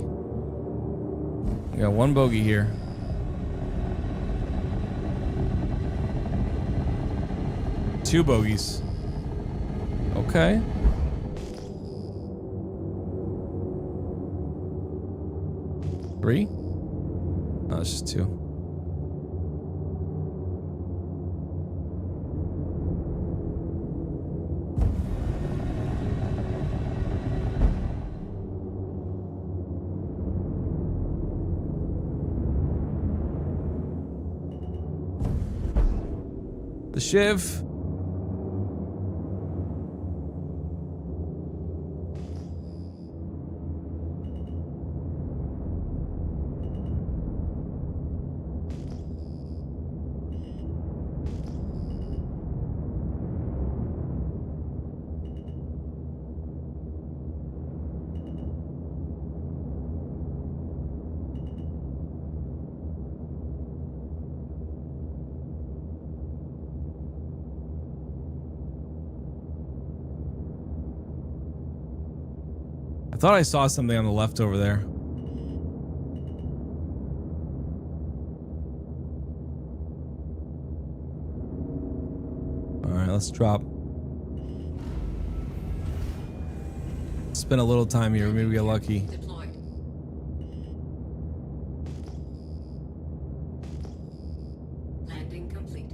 We got one bogey here. Two bogeys. Okay. 3? No, it's just 2. The Shiv. I thought I saw something on the left over there. All right, let's drop. Spend a little time here. Maybe we get lucky. Deployed. Landing complete.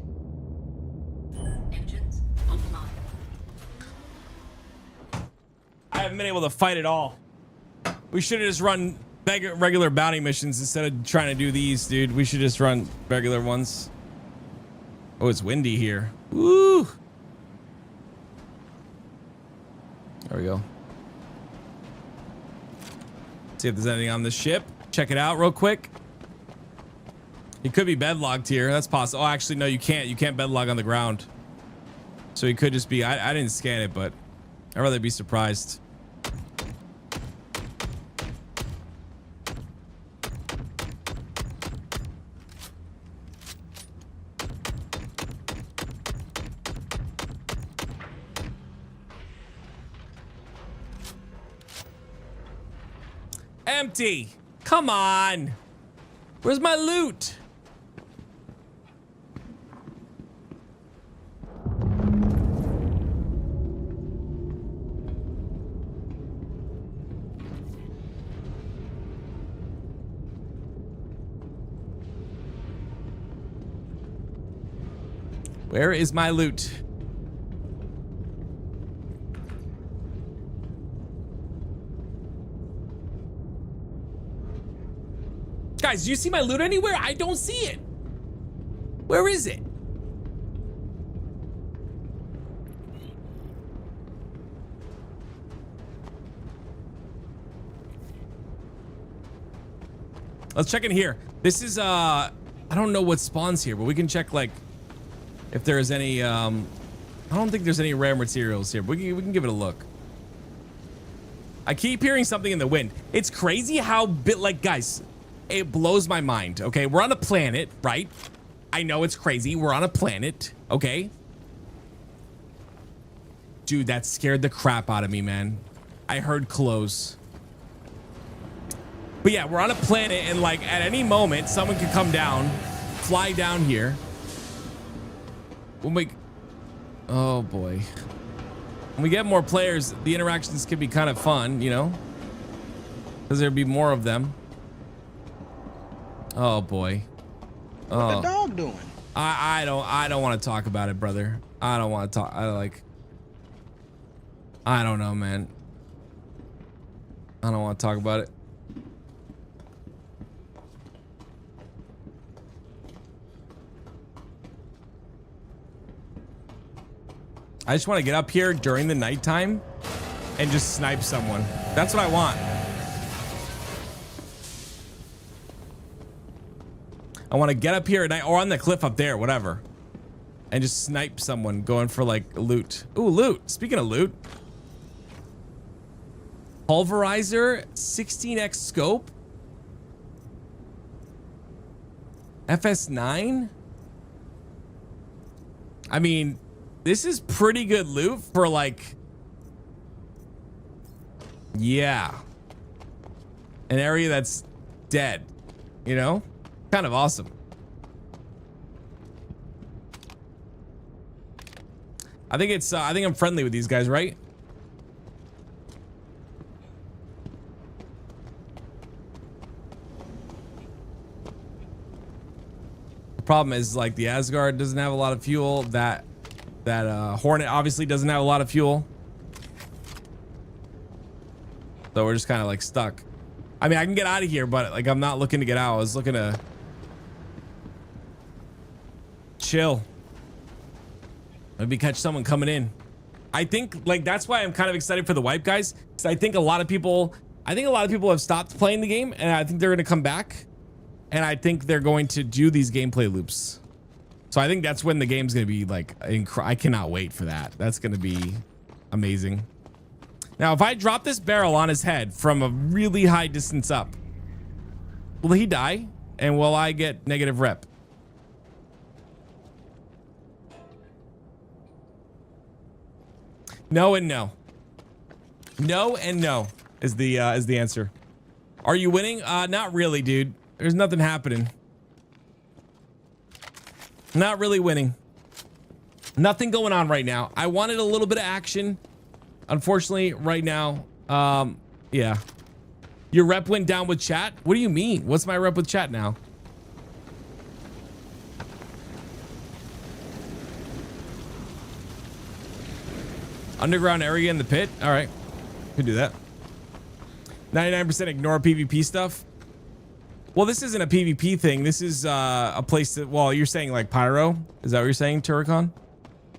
Engines online. I haven't been able to fight at all. We should have just run regular bounty missions instead of trying to do these, dude. We should just run regular ones. Oh, it's windy here. Woo! There we go. See if there's anything on this ship. Check it out real quick. It could be bedlocked here. That's possible. Oh, actually, no, you can't. You can't bedlock on the ground. So it could just be... I didn't scan it, but I'd rather be surprised. Empty. Come on. Where's my loot? Where is my loot? Guys, do you see my loot anywhere? I don't see it. Where is it? Let's check in here. This is I don't know what spawns here, but we can check like if there is any I don't think there's any rare materials here, but we can give it a look. I keep hearing something in the wind. It's crazy how guys, it blows my mind. Okay, we're on a planet, right? I know it's crazy. We're on a planet, okay? Dude, that scared the crap out of me, man. I heard close. But yeah, we're on a planet, and like at any moment, someone could come down, fly down here. When we, oh boy. When we get more players, the interactions can be kind of fun, you know? Because there'd be more of them. Oh boy. Oh. What the dog doing? I don't want to talk about it, brother. I don't want to talk. I don't know, man. I don't want to talk about it. I just want to get up here during the nighttime and just snipe someone. That's what I want. I want to get up here at night or on the cliff up there, whatever, and just snipe someone going for like loot. Ooh, loot. Speaking of loot, pulverizer, 16x scope, FS9. I mean, this is pretty good loot for like, yeah, an area that's dead, you know? Kind of awesome. I think it's I think I'm friendly with these guys, right? problem is like the Asgard doesn't have a lot of fuel. That Hornet obviously doesn't have a lot of fuel. So we're just kind of like stuck. I mean, I can get out of here, but like I'm not looking to get out. I was looking to chill. Maybe catch someone coming in. I think like that's why I'm kind of excited for the wipe, guys. Because I think a lot of people have stopped playing the game, and I think they're gonna come back, and I think they're going to do these gameplay loops. So I think that's when the game's gonna be like, I cannot wait for that. That's gonna be amazing. Now, if I drop this barrel on his head from a really high distance up, will he die? And will I get negative rep? No and no. No and no is the answer. Are you winning? Not really, dude. There's nothing happening. Not really winning. Nothing going on right now. I wanted a little bit of action. Unfortunately, right now, yeah. Your rep went down with chat? What do you mean? What's my rep with chat now? Underground area in the pit? All right. Could do that. 99% ignore PvP stuff. Well, this isn't a PvP thing. This is a place that, well, you're saying like Pyro? Is that what you're saying, Turrican?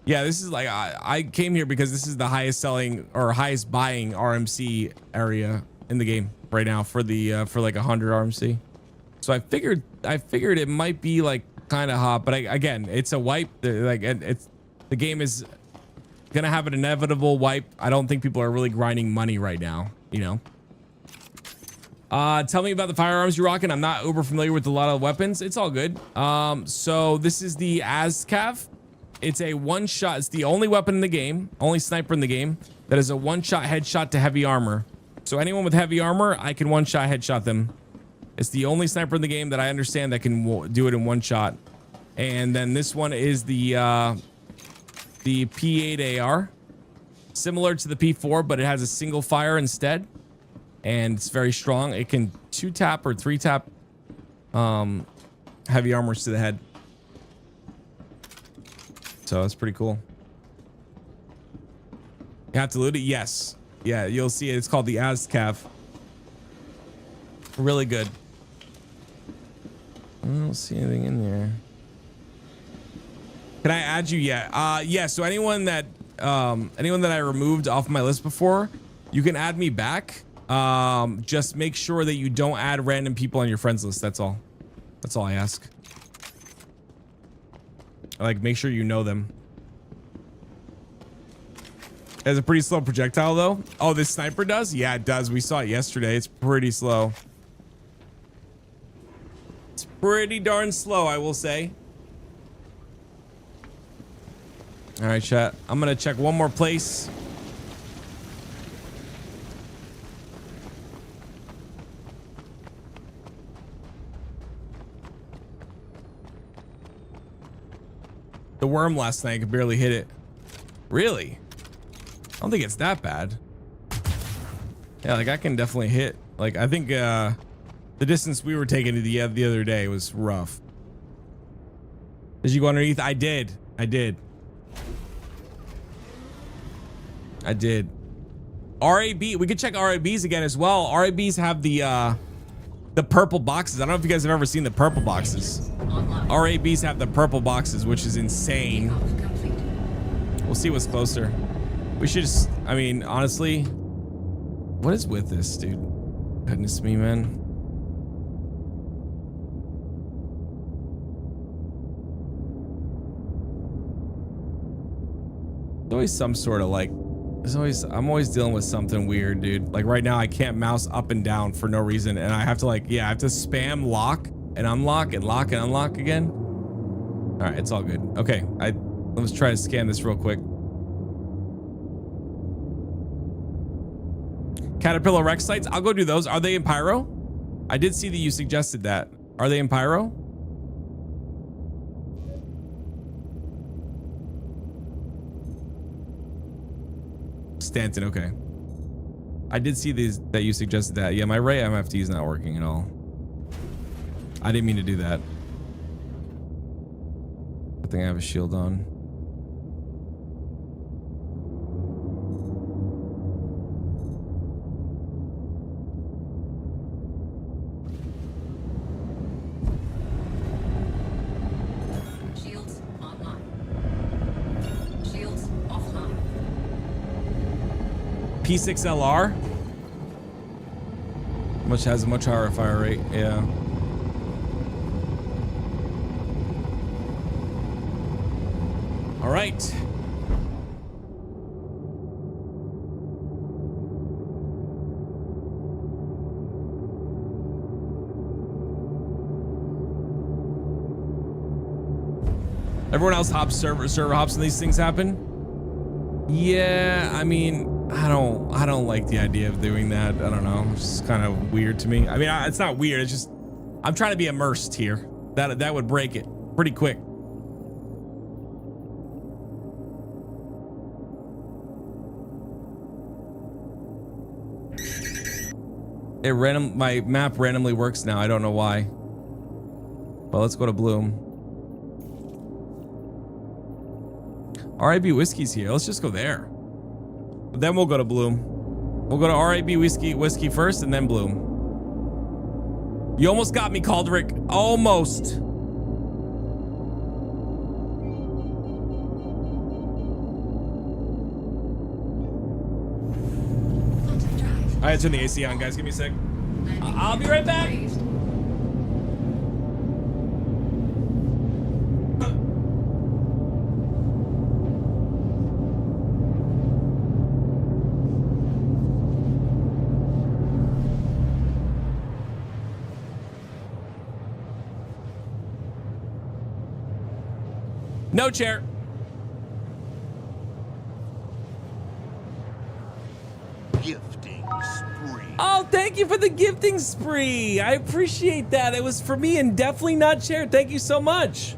Yeah, this is like, I came here because this is the highest selling or highest buying RMC area in the game right now for the, for like 100 RMC. So I figured it might be like kind of hot, but again, it's a wipe. Like the game is gonna have an inevitable wipe. I don't think people are really grinding money right now, you know? Tell me about the firearms you're rocking. I'm not uber familiar with a lot of weapons. It's all good. So this is the ASCAV. It's a one-shot. It's the only weapon in the game, only sniper in the game that is a one-shot headshot to heavy armor. So anyone with heavy armor, I can one-shot headshot them. It's the only sniper in the game that I understand that can do it in one shot. And then this one is the P8 AR, similar to the P4, but it has a single fire instead. And it's very strong. It can 2-tap or 3-tap heavy armors to the head. So that's pretty cool. You have to loot it? Yes. Yeah, you'll see it. It's called the ASCAV. Really good. I don't see anything in there. Can I add you? Yeah. Yeah. So anyone that I removed off my list before, you can add me back. Just make sure that you don't add random people on your friends list. That's all. That's all I ask. Like, make sure you know them. It has a pretty slow projectile though. Oh, this sniper does? Yeah, it does. We saw it yesterday. It's pretty slow. It's pretty darn slow, I will say. All right, chat. I'm gonna check one more place. The worm last night, I could barely hit it. Really? I don't think it's that bad. Yeah, like I can definitely hit. Like I think the distance we were taking the other day was rough. Did you go underneath? I did. I did. RAB, we could check RABs again as well. RABs have the purple boxes. I don't know if you guys have ever seen the purple boxes. RABs have the purple boxes, which is insane. We'll see what's closer. We should just, I mean, honestly, what is with this, dude? Goodness me, man. There's always some sort of like, I'm always dealing with something weird, dude. Like right now I can't mouse up and down for no reason. And I have to like, yeah, I have to spam lock and unlock and lock and unlock again. All right, it's all good. Okay, let's try to scan this real quick. Caterpillar Rex sites, I'll go do those. Are they in Pyro? I did see that you suggested that. Are they in Pyro? Stanton, okay. I did see these that you suggested that. Yeah, my Ray MFT is not working at all. I didn't mean to do that. thing I have a shield on. Shields online. Shields offline. P6LR. Which has a much higher fire rate. Yeah. All right. Everyone else hops server hops and these things happen. Yeah, I mean, I don't like the idea of doing that. I don't know. It's kind of weird to me. I mean, it's not weird. It's just I'm trying to be immersed here. That would break it pretty quick. My map randomly works now. I don't know why. But let's go to Bloom. RIB Whiskey's here. Let's just go there. But then we'll go to Bloom. We'll go to RIB Whiskey first and then Bloom. You almost got me, Caldric. Almost. I had to turn the AC on, guys. Give me a sec. I'll be right back. No chair. Gifting spree. Oh, thank you for the gifting spree. I appreciate that. It was for me and definitely not chair. Thank you so much.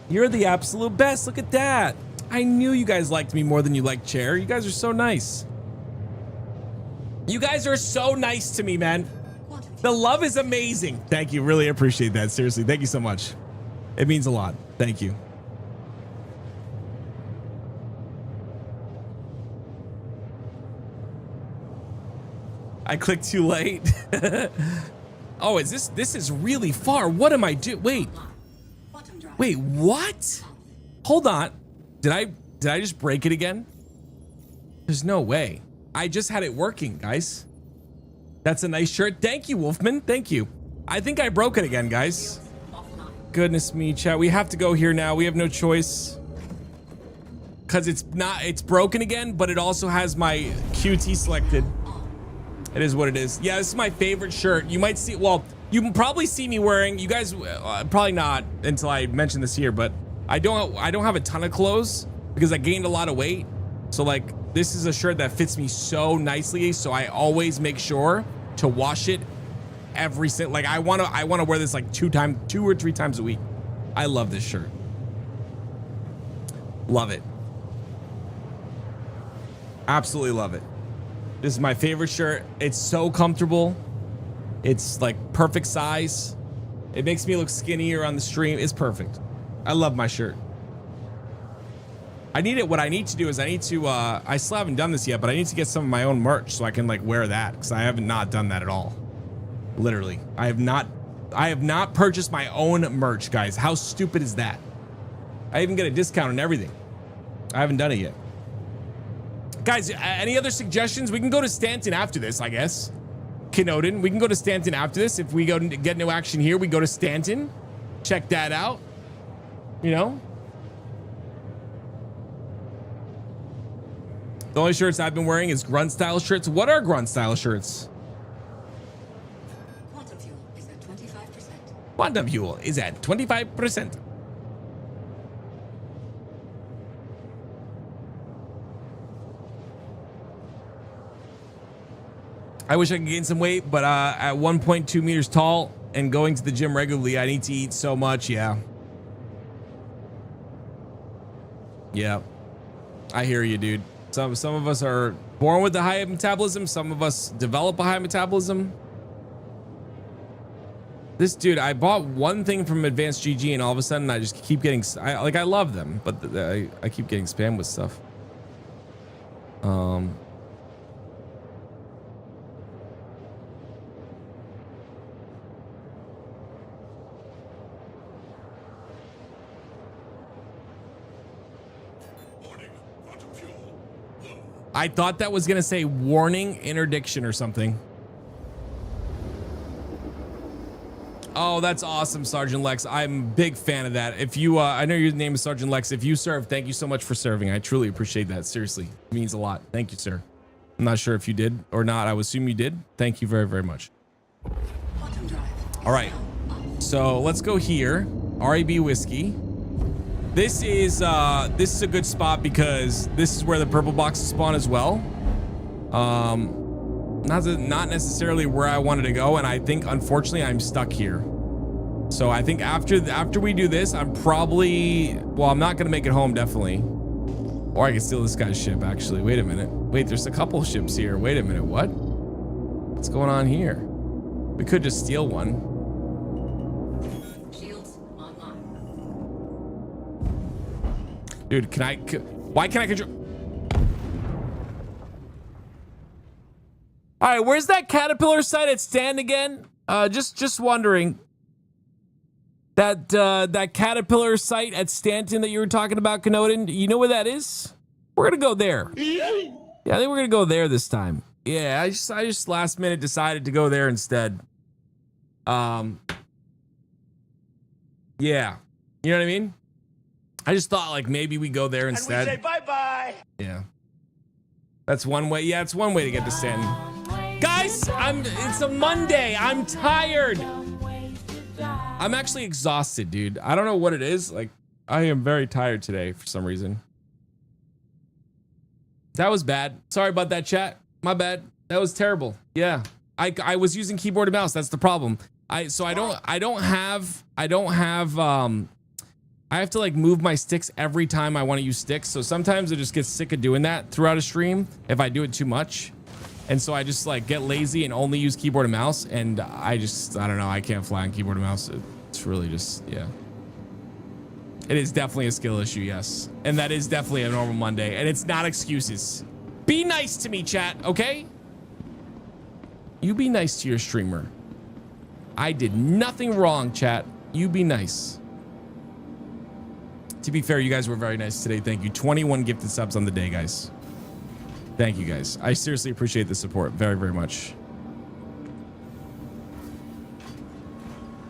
You're the absolute best. Look at that. I knew you guys liked me more than you liked chair. You guys are so nice. You guys are so nice to me, man. The love is amazing. Thank you. Really appreciate that. Seriously. Thank you so much. It means a lot. Thank you. I clicked too late. Oh, this is really far. What am I doing? Wait, what? Hold on. Did I just break it again? There's no way. I just had it working, guys. That's a nice shirt. Thank you, Wolfman. Thank you. I think I broke it again, guys. Goodness me, chat. We have to go here now. We have no choice. Because it's broken again, but it also has my QT selected. It is what it is. Yeah, this is my favorite shirt. You might see, well, you can probably see me wearing, you guys, probably not until I mention this here, but I don't have a ton of clothes because I gained a lot of weight. So like, this is a shirt that fits me so nicely. So I always make sure to wash it every single, like I want to wear this like 2 or 3 times a week. I love this shirt. Love it. Absolutely love it. This is my favorite shirt. It's so comfortable. It's like perfect size. It makes me look skinnier on the stream. It's perfect. I love my shirt. I need it. What I need to do is I still haven't done this yet, but I need to get some of my own merch so I can like wear that because I have not done that at all. Literally. I have not purchased my own merch, guys. How stupid is that? I even get a discount on everything. I haven't done it yet. Guys, any other suggestions? We can go to Stanton after this, I guess. Kenoden, we can go to Stanton after this. If we go to get no action here, we go to Stanton. Check that out. You know? The only shirts I've been wearing is grunt style shirts. What are grunt style shirts? Quantum fuel is at 25%. Quantum fuel is at 25%. I wish I could gain some weight, but at 1.2 meters tall and going to the gym regularly, I need to eat so much. Yeah. Yeah. I hear you, dude. Some of us are born with a high metabolism. Some of us develop a high metabolism. This dude, I bought one thing from Advanced GG and all of a sudden I just keep getting, I love them, but I keep getting spammed with stuff. I thought that was gonna say warning interdiction or something. Oh, that's awesome, Sergeant Lex. I'm a big fan of that. If you, I know your name is Sergeant Lex. If you serve, thank you so much for serving. I truly appreciate that. Seriously, it means a lot. Thank you, sir. I'm not sure if you did or not. I would assume you did. Thank you very, very much. All right, so let's go here. RAB whiskey. This is a good spot because this is where the purple boxes spawn as well. Not necessarily where I wanted to go, and I think unfortunately I'm stuck here. So I think after we do this, I'm probably, well, I'm not gonna make it home definitely. Or I can steal this guy's ship actually. Wait a minute. Wait, there's a couple ships here. Wait a minute. What? What's going on here? We could just steal one. Dude, why can't I control? All right, where's that caterpillar site at Stand again? Just wondering. That caterpillar site at Stanton that you were talking about, Canodin, you know where that is? We're gonna go there. Yeah, I think we're gonna go there this time. Yeah, I just last minute decided to go there instead. Yeah, you know what I mean? I just thought like maybe we go there instead. And we say bye-bye. Yeah. That's one way. Yeah, it's one way to get to Stanton. Guys, it's a Monday. I'm tired. I'm actually exhausted, dude. I don't know what it is. Like, I am very tired today for some reason. That was bad. Sorry about that, chat. My bad. That was terrible. Yeah. I was using keyboard and mouse. That's the problem. I have to like move my sticks every time I want to use sticks. So sometimes I just get sick of doing that throughout a stream if I do it too much. And so I just like get lazy and only use keyboard and mouse. And I don't know. I can't fly on keyboard and mouse. It's really just, yeah. It is definitely a skill issue, yes. And that is definitely a normal Monday. And it's not excuses. Be nice to me, chat, okay? You be nice to your streamer. I did nothing wrong, chat. You be nice. To be fair, you guys were very nice today. Thank you. 21 gifted subs on the day, guys. Thank you, guys. I seriously appreciate the support very, very much.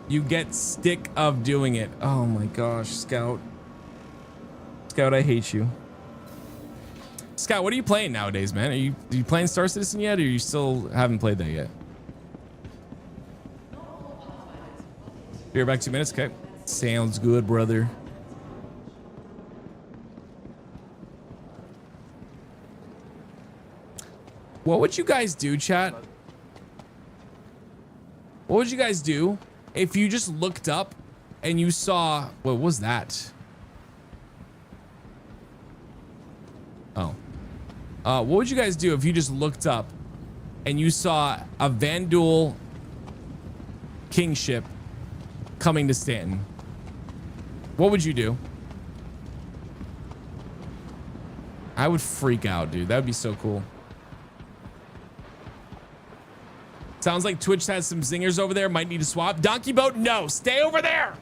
You get sick of doing it. Oh my gosh, Scout. Scout, I hate you. Scout, what are you playing nowadays, man? Are you playing Star Citizen yet, or you still haven't played that yet? Be back 2 minutes, okay? Sounds good, brother. What would you guys do, chat? What would you guys do if you just looked up and you saw, what was that? Oh. What would you guys do if you just looked up and you saw a Vanduul kingship coming to Stanton? What would you do? I would freak out, dude. That would be so cool. Sounds like Twitch has some zingers over there. Might need to swap. Donkey Boat, no. Stay over there.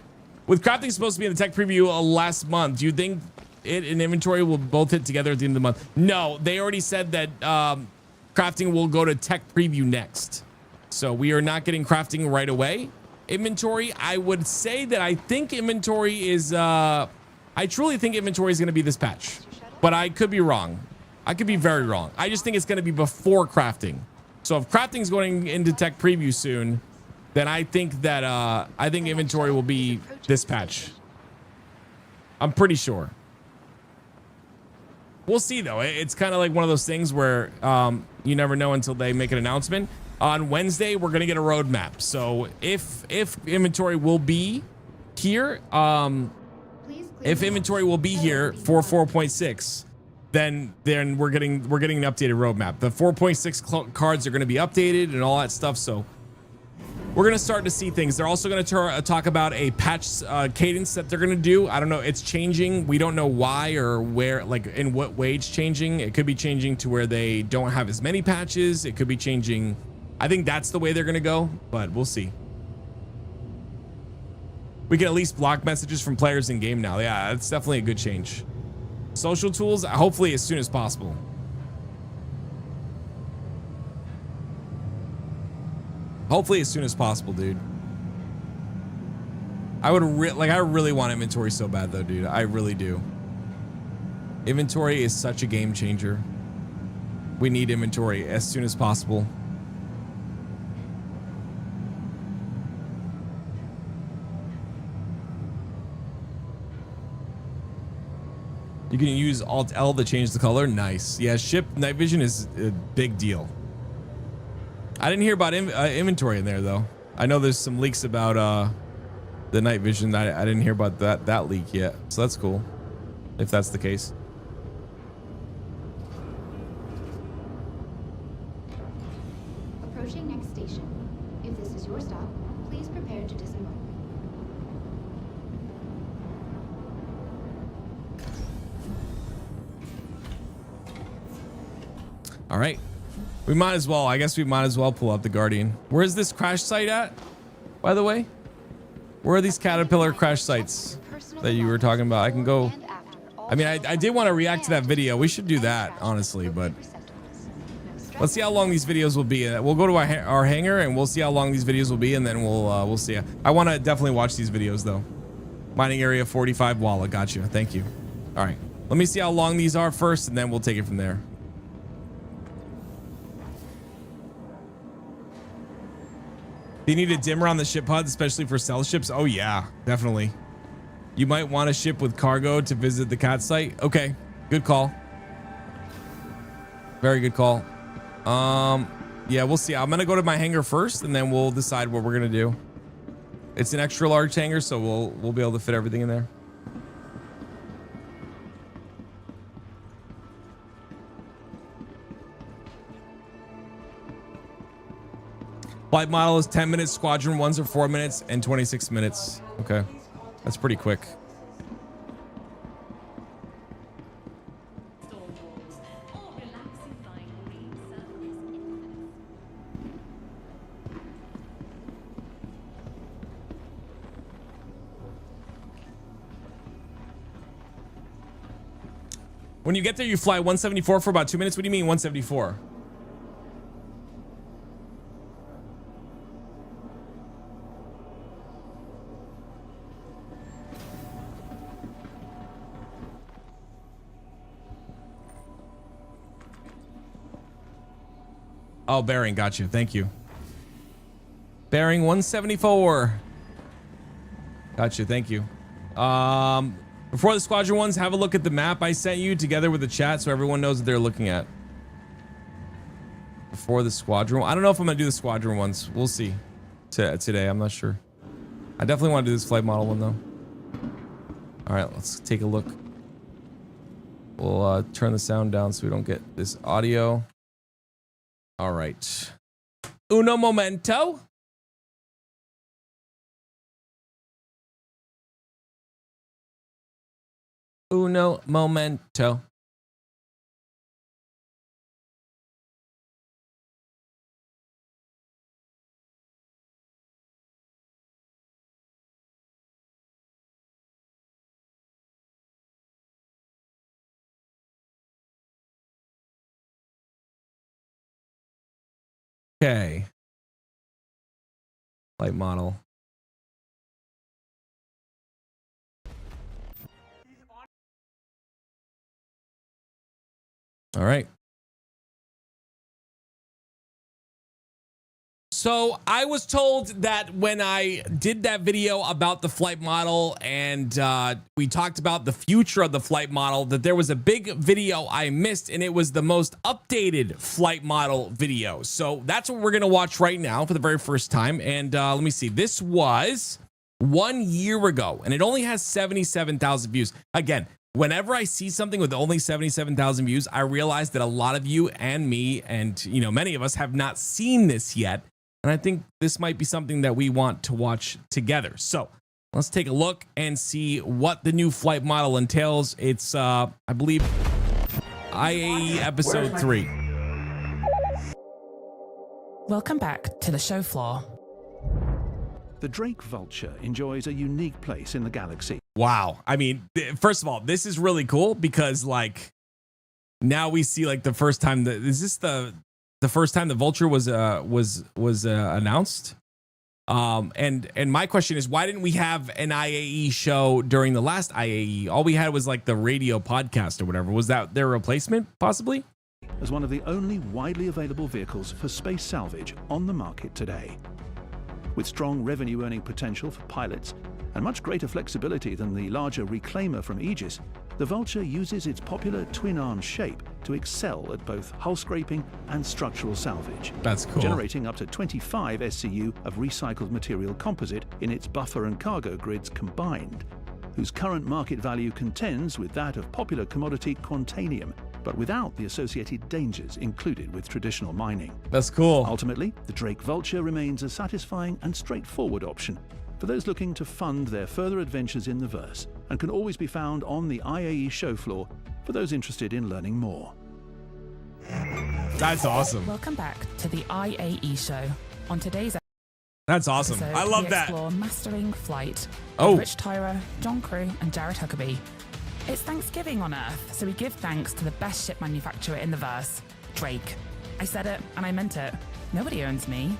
With crafting supposed to be in the tech preview last month, do you think it and inventory will both hit together at the end of the month? No, they already said that crafting will go to tech preview next. So we are not getting crafting right away. Inventory, I would say that I think inventory is... I truly think inventory is going to be this patch. But I could be wrong. I could be very wrong. I just think it's going to be before crafting. So if crafting's going into tech preview soon, then I think that I think inventory will be this patch. I'm pretty sure. We'll see though. It's kind of like one of those things where you never know until they make an announcement. On Wednesday, we're gonna get a roadmap. So if inventory will be here, if inventory will be here for 4.6. Then we're getting an updated roadmap. The 4.6 cards are going to be updated and all that stuff. So we're going to start to see things. They're also going to talk about a patch cadence that they're going to do. I don't know. It's changing. We don't know why or where, like in what way it's changing. It could be changing to where they don't have as many patches. It could be changing. I think that's the way they're going to go, but we'll see. We can at least block messages from players in game now. Yeah, that's definitely a good change. Social tools, hopefully as soon as possible. Hopefully as soon as possible, dude. I really want inventory so bad though, dude. I really do. Inventory is such a game changer. We need inventory as soon as possible. You can use Alt L to change the color. Nice. Yeah, ship night vision is a big deal. I didn't hear about inventory in there though. I know there's some leaks about the night vision. I didn't hear about that leak yet. So that's cool. If that's the case. Approaching next station. If this is your stop, please prepare to disembark. All right. We might as well. I guess we might as well pull up the Guardian. Where is this crash site at, by the way? Where are these Caterpillar crash sites that you were talking about? I can go. I mean, I did want to react to that video. We should do that, honestly, but let's see how long these videos will be. We'll go to our hangar and we'll see how long these videos will be, and then we'll see. I want to definitely watch these videos though. Mining area 45 Walla. Got you. Thank you. All right. Let me see how long these are first, and then we'll take it from there. They need a dimmer on the ship HUD, especially for stealth ships. Oh yeah, definitely. You might want a ship with cargo to visit the cat site. Okay, good call. Very good call. Yeah, we'll see. I'm gonna go to my hangar first, and then we'll decide what we're gonna do. It's an extra large hangar, so we'll be able to fit everything in there. Flight model is 10 minutes. Squadron ones are 4 minutes and 26 minutes. Okay. That's pretty quick. When you get there, you fly 174 for about 2 minutes. What do you mean 174? Oh, bearing, got you. Thank you. Bearing 174. Got you. Thank you. Before the squadron ones, have a look at the map I sent you together with the chat so everyone knows what they're looking at. Before the squadron, I don't know if I'm gonna do the squadron ones. We'll see. Today, I'm not sure. I definitely want to do this flight model one though. All right, let's take a look. We'll turn the sound down so we don't get this audio. All right. Uno momento. Uno momento. Okay. Light model. All right. So I was told that when I did that video about the flight model and we talked about the future of the flight model, that there was a big video I missed, and it was the most updated flight model video. So that's what we're going to watch right now for the very first time. And let me see. This was 1 year ago, and it only has 77,000 views. Again, whenever I see something with only 77,000 views, I realize that a lot of you and me and, you know, many of us have not seen this yet. And I think this might be something that we want to watch together. So let's take a look and see what the new flight model entails. It's, I believe, IAE Episode 3. Welcome back to the show floor. The Drake Vulture enjoys a unique place in the galaxy. Wow. I mean, first of all, this is really cool because, like, now we see, like, the first time that is this the first time the Vulture was announced? And my question is, why didn't we have an IAE show during the last IAE? All we had was like the radio podcast or whatever. Was that their replacement, possibly? As one of the only widely available vehicles for space salvage on the market today. With strong revenue earning potential for pilots and much greater flexibility than the larger Reclaimer from Aegis, the Vulture uses its popular twin-arm shape to excel at both hull scraping and structural salvage. That's cool. Generating up to 25 SCU of recycled material composite in its buffer and cargo grids combined, whose current market value contends with that of popular commodity Quantanium, but without the associated dangers included with traditional mining. That's cool. Ultimately, the Drake Vulture remains a satisfying and straightforward option for those looking to fund their further adventures in the verse, and can always be found on the IAE show floor for those interested in learning more. That's awesome. Welcome back to the IAE show. On today's That's awesome. episode, I love we that. explore Mastering Flight Oh. with Rich Tyra, John Crew, and Jared Huckabee. It's Thanksgiving on Earth, so we give thanks to the best ship manufacturer in the verse, Drake. I said it, and I meant it. Nobody owns me.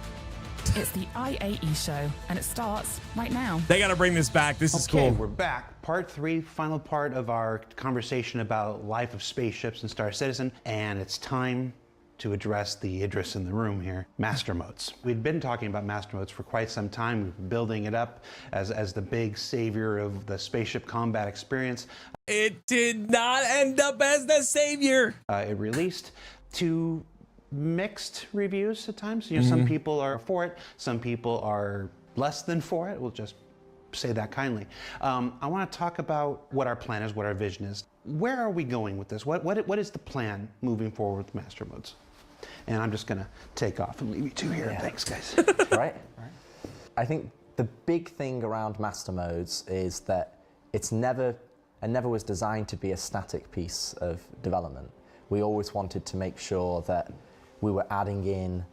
It's the IAE show, and it starts right now. They got to bring this back. This is Okay, cool. we're back. Part 3, final part of our conversation about life of spaceships and Star Citizen, and it's time to address the Idris in the room here, master modes. We'd been talking about master modes for quite some time. We've been building it up as the big savior of the spaceship combat experience. It did not end up as the savior. It released to mixed reviews at times. You know, some people are for it, some people are less than for it. We'll just say that kindly. I want to talk about what our plan is, what our vision is. Where are we going with this? What is the plan moving forward with master modes? And I'm just going to take off and leave you two here. Thanks, guys. Right? I think the big thing around master modes is that it's never was designed to be a static piece of development. We always wanted to make sure that we were adding in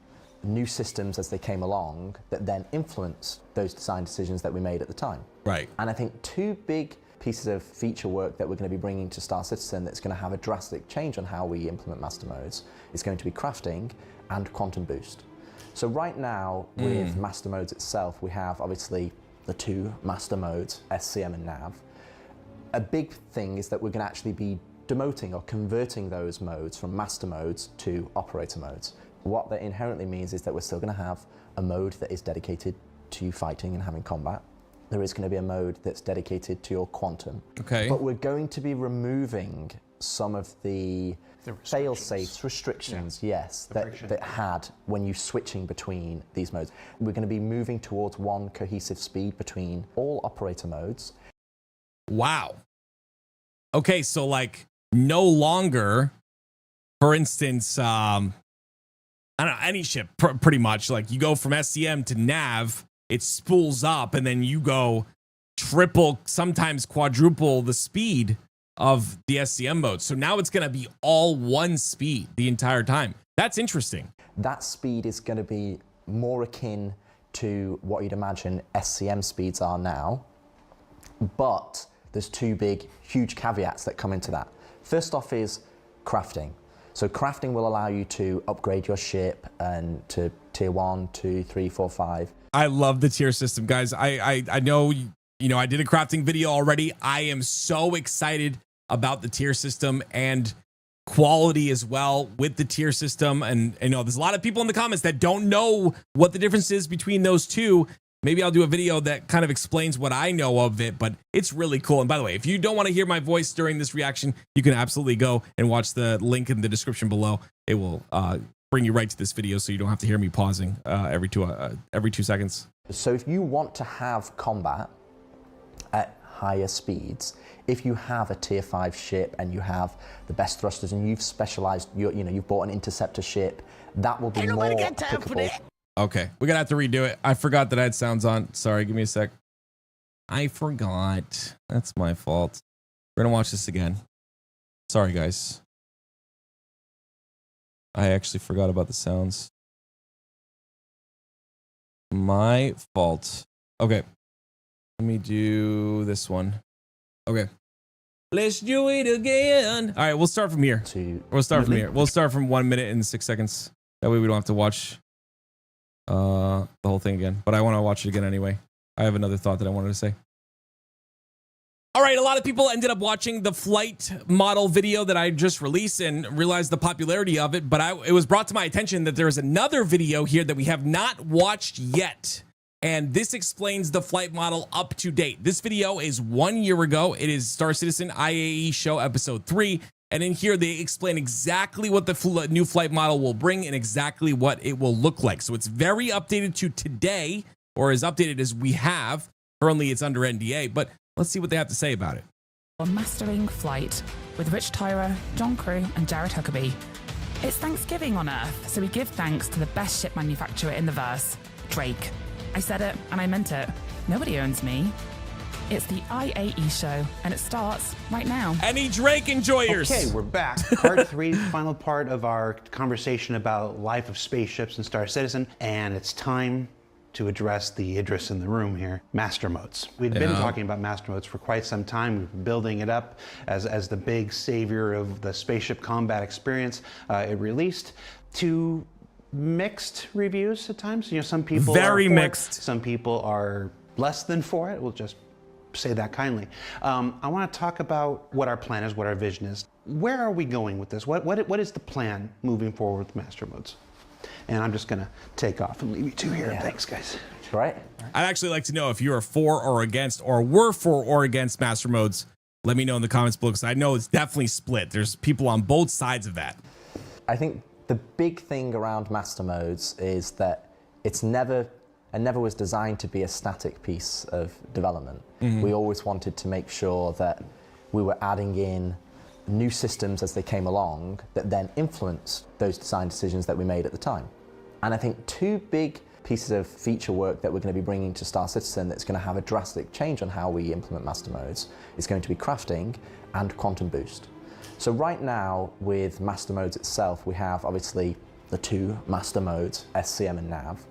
new systems as they came along that then influenced those design decisions that we made at the time. Right. And I think two big pieces of feature work that we're going to be bringing to Star Citizen that's going to have a drastic change on how we implement master modes is going to be crafting and quantum boost. So right now with master modes itself, we have obviously the two master modes, SCM and NAV. A big thing is that we're going to actually be demoting or converting those modes from master modes to operator modes. What that inherently means is that we're still going to have a mode that is dedicated to fighting and having combat. There is going to be a mode that's dedicated to your quantum. Okay. But we're going to be removing some of the fail-safes, restrictions, yes, that had when you're switching between these modes. We're going to be moving towards one cohesive speed between all operator modes. Wow. Okay, so like no longer, for instance, I don't know, any ship pretty much, like you go from SCM to NAV, it spools up and then you go triple, sometimes quadruple the speed of the SCM mode. So now it's going to be all one speed the entire time. That's interesting. That speed is going to be more akin to what you'd imagine SCM speeds are now, but there's two big, huge caveats that come into that. First off is crafting. So crafting will allow you to upgrade your ship and to tier 1, 2, 3, 4, 5. I love the tier system, guys. I know, you know, I did a crafting video already. I am so excited about the tier system and quality as well with the tier system. And you know, there's a lot of people in the comments that don't know what the difference is between those two. Maybe I'll do a video that kind of explains what I know of it, but it's really cool. And by the way, if you don't want to hear my voice during this reaction, you can absolutely go and watch the link in the description below. It will bring you right to this video so you don't have to hear me pausing every 2 seconds. So if you want to have combat at higher speeds, if you have a tier 5 ship and you have the best thrusters and you've specialized, you've bought an interceptor ship, that will be more applicable. Okay, we're gonna have to redo it. I forgot that I had sounds on. Sorry, give me a sec. I forgot. That's my fault. We're gonna watch this again. Sorry, guys. I actually forgot about the sounds. My fault. Okay. Let me do this one. Okay. Let's do it again. All right, we'll start from here. We'll start from here. We'll start from 1 minute and 6 seconds. That way we don't have to watch the whole thing again. But I want to watch it again anyway. I have another thought that I wanted to say. All right, a lot of people ended up watching the flight model video that I just released and realized the popularity of it. But it was brought to my attention that there's another video here that we have not watched yet. And this explains the flight model up to date. This video is 1 year ago. It is Star Citizen IAE Show Episode 3. And in here, they explain exactly what the new flight model will bring and exactly what it will look like. So it's very updated to today, or as updated as we have. Currently, it's under NDA, but let's see what they have to say about it. On Mastering Flight with Rich Tyra, John Crew, and Jared Huckabee. It's Thanksgiving on Earth, so we give thanks to the best ship manufacturer in the verse, Drake. I said it, and I meant it. Nobody owns me. It's the IAE show, and it starts right now. Any Drake enjoyers? Okay, we're back. Part 3, final part of our conversation about life of spaceships in Star Citizen, and it's time to address the Idris in the room here, master modes. We've been talking about master modes for quite some time. We've been building it up as the big savior of the spaceship combat experience. It released to mixed reviews at times. You know, some people very are for mixed. It, some people are less than for it. We'll just say that kindly. I want to talk about what our plan is, what our vision is. Where are we going with this? What is the plan moving forward with master modes? And I'm just going to take off and leave you two here. Thanks, guys. Right. I'd actually like to know if you are for or against, or were for or against master modes. Let me know in the comments below, because I know it's definitely split. There's people on both sides of that. I think the big thing around master modes is that it's never was designed to be a static piece of development. We always wanted to make sure that we were adding in new systems as they came along that then influenced those design decisions that we made at the time. And I think two big pieces of feature work that we're going to be bringing to Star Citizen that's going to have a drastic change on how we implement master modes is going to be crafting and quantum boost. So right now with master modes itself, we have obviously the two master modes, SCM and NAV.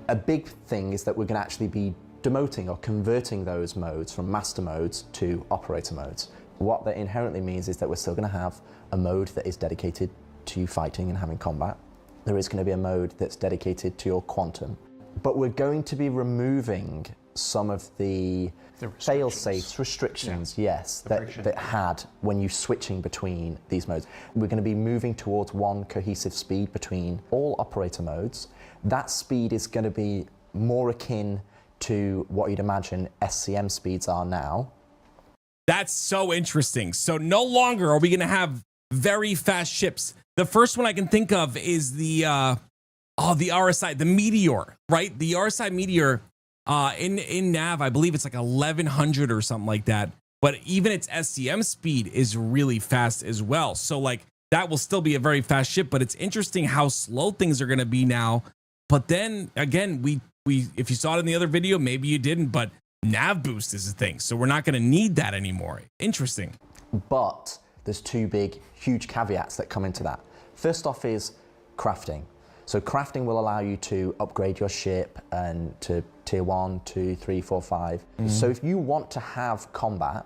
A big thing is that we're going to actually be demoting or converting those modes from master modes to operator modes. What that inherently means is that we're still going to have a mode that is dedicated to fighting and having combat. There is going to be a mode that's dedicated to your quantum. But we're going to be removing some of the fail-safe restrictions, yes, that had when you're switching between these modes. We're going to be moving towards one cohesive speed between all operator modes. That speed is going to be more akin to what you'd imagine SCM speeds are now. That's so interesting. So no longer are we going to have very fast ships. The first one I can think of is the RSI, the Meteor, right? The RSI Meteor in NAV, I believe it's like 1100 or something like that. But even its SCM speed is really fast as well. So like that will still be a very fast ship, but it's interesting how slow things are going to be now. But then again, we if you saw it in the other video, maybe you didn't, but nav boost is a thing. So we're not going to need that anymore. Interesting. But there's two big, huge caveats that come into that. First off is crafting. So crafting will allow you to upgrade your ship and to tier 1, 2, 3, 4, 5. So if you want to have combat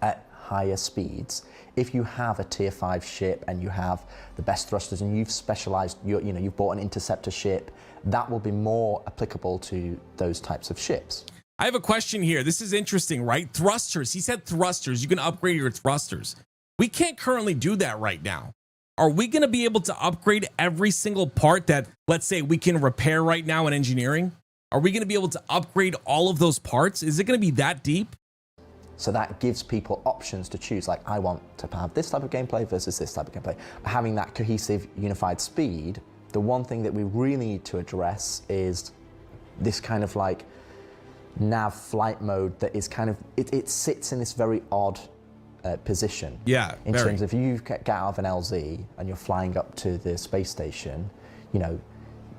at higher speeds, if you have a tier 5 ship and you have the best thrusters and you've specialized, you've bought an interceptor ship, that will be more applicable to those types of ships. I have a question here. This is interesting, right? Thrusters. He said thrusters. You can upgrade your thrusters. We can't currently do that right now. Are we going to be able to upgrade every single part that, let's say, we can repair right now in engineering? Are we going to be able to upgrade all of those parts? Is it going to be that deep? So that gives people options to choose, like, I want to have this type of gameplay versus this type of gameplay. Having that cohesive, unified speed, the one thing that we really need to address is this kind of like nav flight mode that is kind of, it sits in this very odd position. Yeah, in terms of you get out of an LZ and you're flying up to the space station,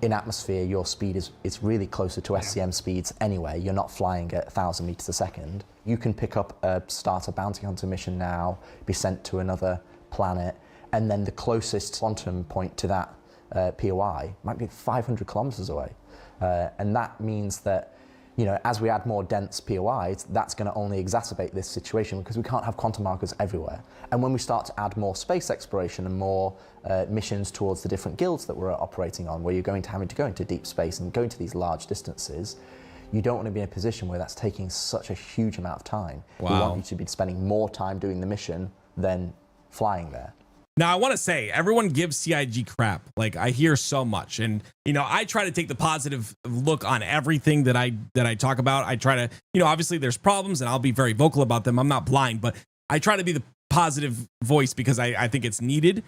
in atmosphere, your speed is really closer to SCM speeds anyway. You're not flying at 1,000 meters a second. You can pick up start a bounty hunter mission now, be sent to another planet, and then the closest quantum point to that POI might be 500 kilometers away. And that means that, you know, as we add more dense POIs, that's going to only exacerbate this situation because we can't have quantum markers everywhere. And when we start to add more space exploration and more missions towards the different guilds that we're operating on, where you're going to having to go into deep space and go into these large distances, you don't want to be in a position where that's taking such a huge amount of time. Wow. We want you to be spending more time doing the mission than flying there. Now, I want to say, everyone gives CIG crap. Like, I hear so much. And, you know, I try to take the positive look on everything that I talk about. I try to, you know, obviously there's problems and I'll be very vocal about them. I'm not blind, but I try to be the positive voice because I think it's needed.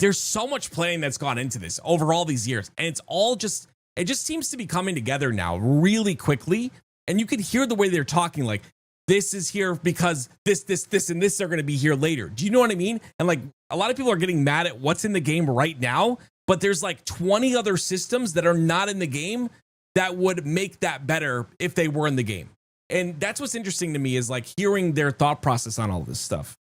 There's so much planning that's gone into this over all these years. And it's all just, it just seems to be coming together now really quickly. And you can hear the way they're talking, like, this is here because this, and this are going to be here later. Do you know what I mean? And like, a lot of people are getting mad at what's in the game right now, but there's like 20 other systems that are not in the game that would make that better if they were in the game. And that's what's interesting to me, is like hearing their thought process on all this stuff.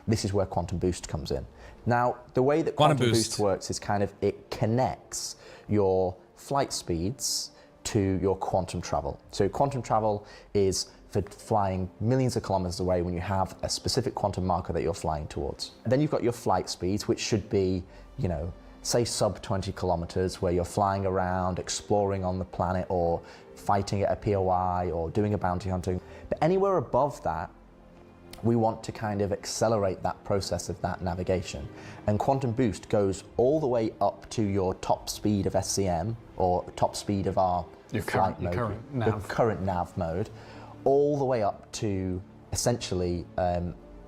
This is where Quantum Boost comes in. Now, the way that Quantum Boost works is kind of, it connects your flight speeds to your quantum travel. So quantum travel is for flying millions of kilometers away when you have a specific quantum marker that you're flying towards. And then you've got your flight speeds, which should be, you know, say sub 20 kilometers, where you're flying around, exploring on the planet, or fighting at a POI, or doing a bounty hunting. But anywhere above that, we want to kind of accelerate that process of that navigation. And Quantum Boost goes all the way up to your top speed of SCM, or top speed of our flight mode, your current nav mode, all the way up to essentially a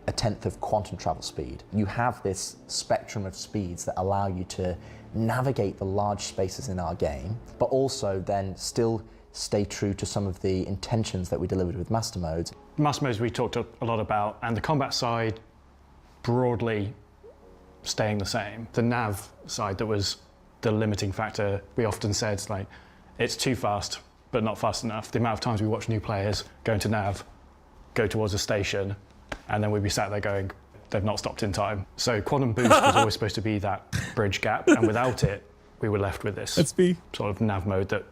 1/10 of quantum travel speed. You have this spectrum of speeds that allow you to navigate the large spaces in our game, but also then still stay true to some of the intentions that we delivered with master modes. Master modes we talked a lot about, and the combat side broadly staying the same. The nav side, that was the limiting factor. We often said, like, it's too fast, but not fast enough. The amount of times we watch new players go into nav, go towards a station, and then we'd be sat there going, they've not stopped in time. So Quantum Boost was always supposed to be that bridge gap, and without it, we were left with this sort of nav mode that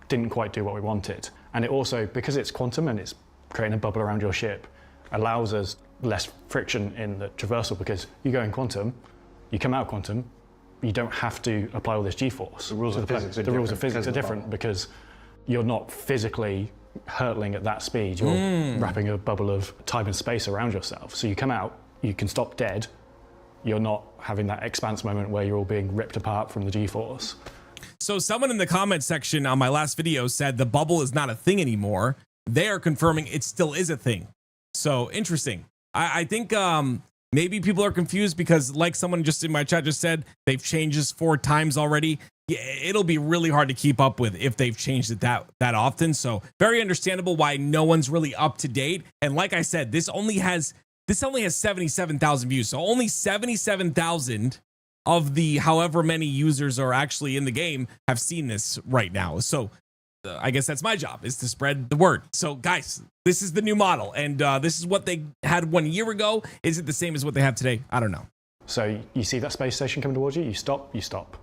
didn't quite do what we wanted. And it also, because it's quantum and it's creating a bubble around your ship, allows us less friction in the traversal, because you go in quantum, you come out quantum, you don't have to apply all this G-force. The rules of physics are different because you're not physically hurtling at that speed. You're wrapping a bubble of time and space around yourself. So you come out, you can stop dead. You're not having that expanse moment where you're all being ripped apart from the G-force. So someone in the comment section on my last video said the bubble is not a thing anymore. They are confirming it still is a thing. So interesting. I think maybe people are confused because, like someone just in my chat just said, they've changed this 4 times already. Yeah, it'll be really hard to keep up with if they've changed it that often. So very understandable why no one's really up to date. And like I said, this only has 77,000 views. So only 77,000 of the however many users are actually in the game have seen this right now. So I guess that's my job, is to spread the word. So guys, this is the new model, and this is what they had 1 year ago. Is it the same as what they have today? I don't know. So you see that space station coming towards you, you stop, you stop.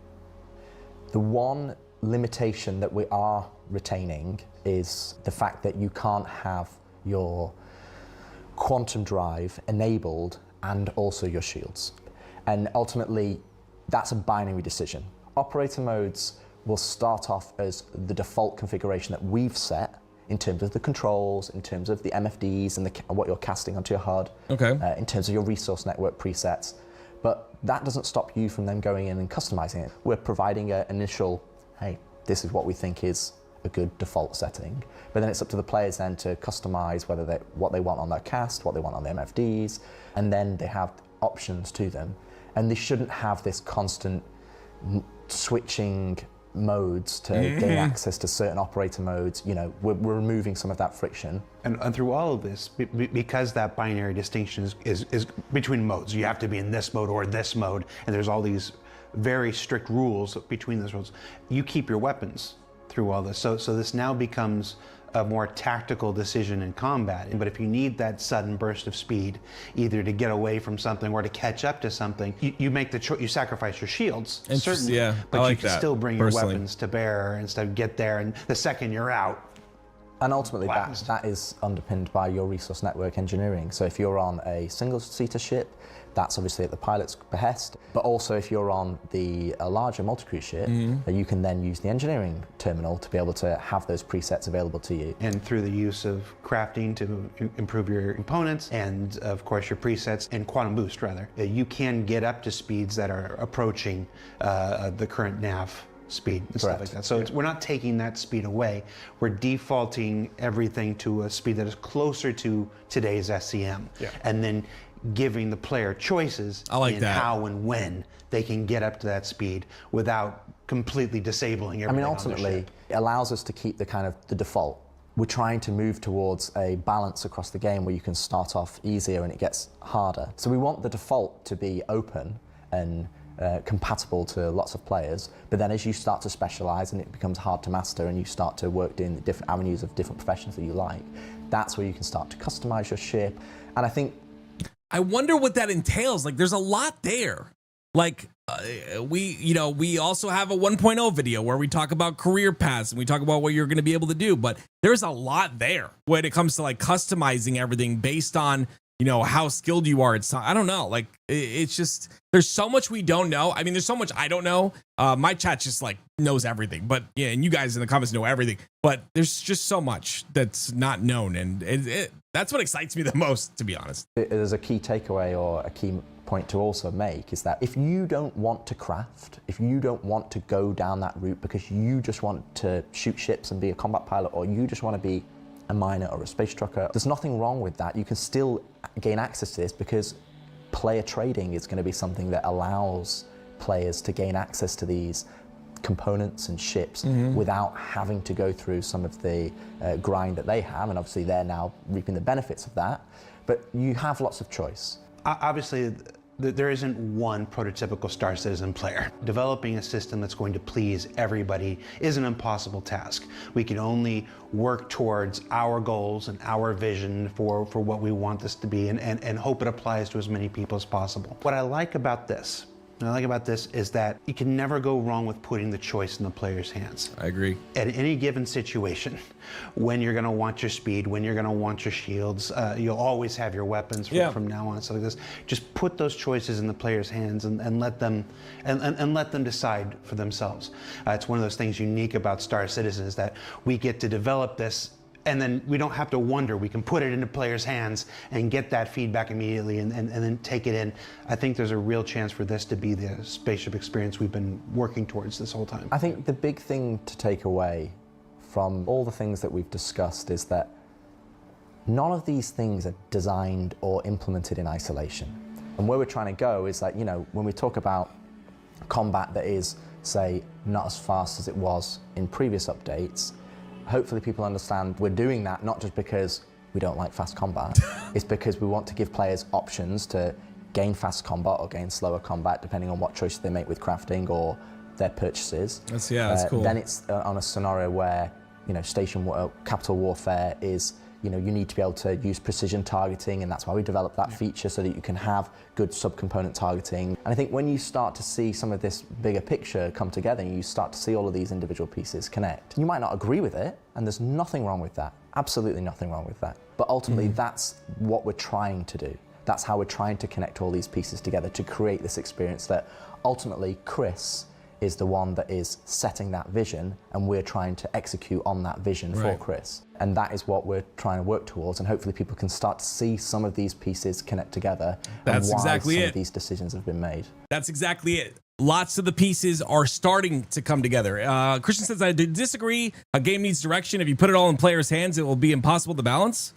The one limitation that we are retaining is the fact that you can't have your quantum drive enabled and also your shields. And ultimately, that's a binary decision. Operator modes will start off as the default configuration that we've set in terms of the controls, in terms of the MFDs and what you're casting onto your HUD, in terms of your resource network presets. But that doesn't stop you from then going in and customizing it. We're providing an initial, hey, this is what we think is a good default setting. But then it's up to the players then to customize what they want on their cast, what they want on their MFDs, and then they have options to them. And they shouldn't have this constant switching modes to gain access to certain operator modes. You know, we're removing some of that friction. And through all of this, because that binary distinction is between modes, you have to be in this mode or this mode, and there's all these very strict rules between those rules. You keep your weapons through all this. So this now becomes a more tactical decision in combat. But if you need that sudden burst of speed, either to get away from something or to catch up to something, you make the choice. You sacrifice your shields, certainly, yeah, but I you like can that, still bring personally. your weapons to bear instead of get there, and the second you're out. And ultimately, Blast. that is underpinned by your resource network engineering. So if you're on a single-seater ship, that's obviously at the pilot's behest. But also if you're on a larger multi-crew ship, you can then use the engineering terminal to be able to have those presets available to you. And through the use of crafting to improve your components and, of course, your presets and quantum boost, rather, you can get up to speeds that are approaching the current nav speed and stuff like that. So we're not taking that speed away. We're defaulting everything to a speed that is closer to today's SCM. And then giving the player choices in how and when they can get up to that speed without completely disabling everything. I mean, ultimately, it allows us to keep the default. We're trying to move towards a balance across the game where you can start off easier and it gets harder. So we want the default to be open and compatible to lots of players, but then as you start to specialize and it becomes hard to master and you start to work doing the different avenues of different professions that you like, that's where you can start to customize your ship. And I think I wonder what that entails. Like, there's a lot there. Like, we also have a 1.0 video where we talk about career paths and we talk about what you're going to be able to do, but there's a lot there when it comes to like customizing everything based on, how skilled you are. I don't know. Like, it's just, there's so much we don't know. I mean, there's so much I don't know. My chat just like knows everything, but yeah, and you guys in the comments know everything, but there's just so much that's not known. And that's what excites me the most, to be honest. There's a key takeaway or a key point to also make is that if you don't want to craft, if you don't want to go down that route because you just want to shoot ships and be a combat pilot, or you just want to be a miner or a space trucker, there's nothing wrong with that. You can still gain access to this because player trading is going to be something that allows players to gain access to these components and ships without having to go through some of the grind that they have, and obviously they're now reaping the benefits of that, but you have lots of choice. Obviously, there isn't one prototypical Star Citizen player. Developing a system that's going to please everybody is an impossible task. We can only work towards our goals and our vision for what we want this to be, and hope it applies to as many people as possible. What I like about this is that you can never go wrong with putting the choice in the player's hands. I agree. At any given situation, when you're going to want your speed, when you're going to want your shields, you'll always have your weapons from now on. So like this, just put those choices in the player's hands and let them let them decide for themselves. It's one of those things unique about Star Citizen is that we get to develop this, and then we don't have to wonder. We can put it into players' hands and get that feedback immediately and then take it in. I think there's a real chance for this to be the spaceship experience we've been working towards this whole time. I think the big thing to take away from all the things that we've discussed is that none of these things are designed or implemented in isolation. And where we're trying to go is that, when we talk about combat that is, say, not as fast as it was in previous updates, hopefully people understand we're doing that not just because we don't like fast combat, it's because we want to give players options to gain fast combat or gain slower combat depending on what choices they make with crafting or their purchases. That's cool. Then it's on a scenario where, capital warfare is, you need to be able to use precision targeting, and that's why we developed that feature so that you can have good subcomponent targeting. And I think when you start to see some of this bigger picture come together and you start to see all of these individual pieces connect, you might not agree with it, and there's nothing wrong with that. Absolutely nothing wrong with that. But ultimately, that's what we're trying to do. That's how we're trying to connect all these pieces together to create this experience that ultimately Chris is the one that is setting that vision, and we're trying to execute on that vision for Chris. And that is what we're trying to work towards, and hopefully people can start to see some of these pieces connect together. That's and why exactly some it. of these decisions have been made. That's exactly it. Lots of the pieces are starting to come together. Christian says, I disagree. A game needs direction. If you put it all in players' hands, it will be impossible to balance.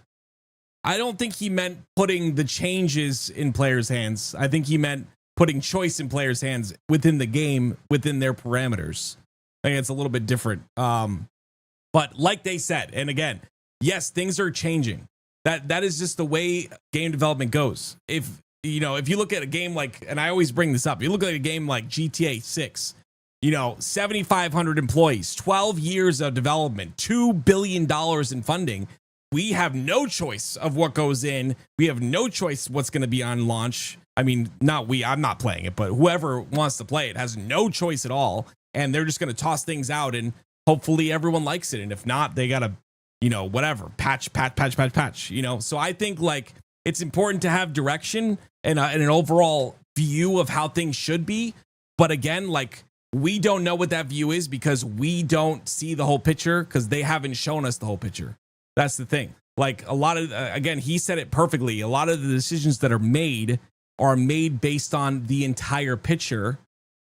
I don't think he meant putting the changes in players' hands. I think he meant putting choice in players' hands within the game, within their parameters. I think it's a little bit different. But like they said, and again, yes, things are changing. That is just the way game development goes. If you know, if you look at a game like, and I always bring this up, you look at a game like GTA 6, you know, 7,500 employees, 12 years of development, $2 billion in funding. We have no choice of what goes in. We have no choice what's going to be on launch. I mean, I'm not playing it, but whoever wants to play it has no choice at all. And they're just going to toss things out and hopefully everyone likes it. And if not, they got to, you know, whatever, patch, you know? So I think like it's important to have direction and an overall view of how things should be. But again, like we don't know what that view is because we don't see the whole picture because they haven't shown us the whole picture. That's the thing. Like a lot of, again, he said it perfectly. A lot of the decisions that are made based on the entire picture,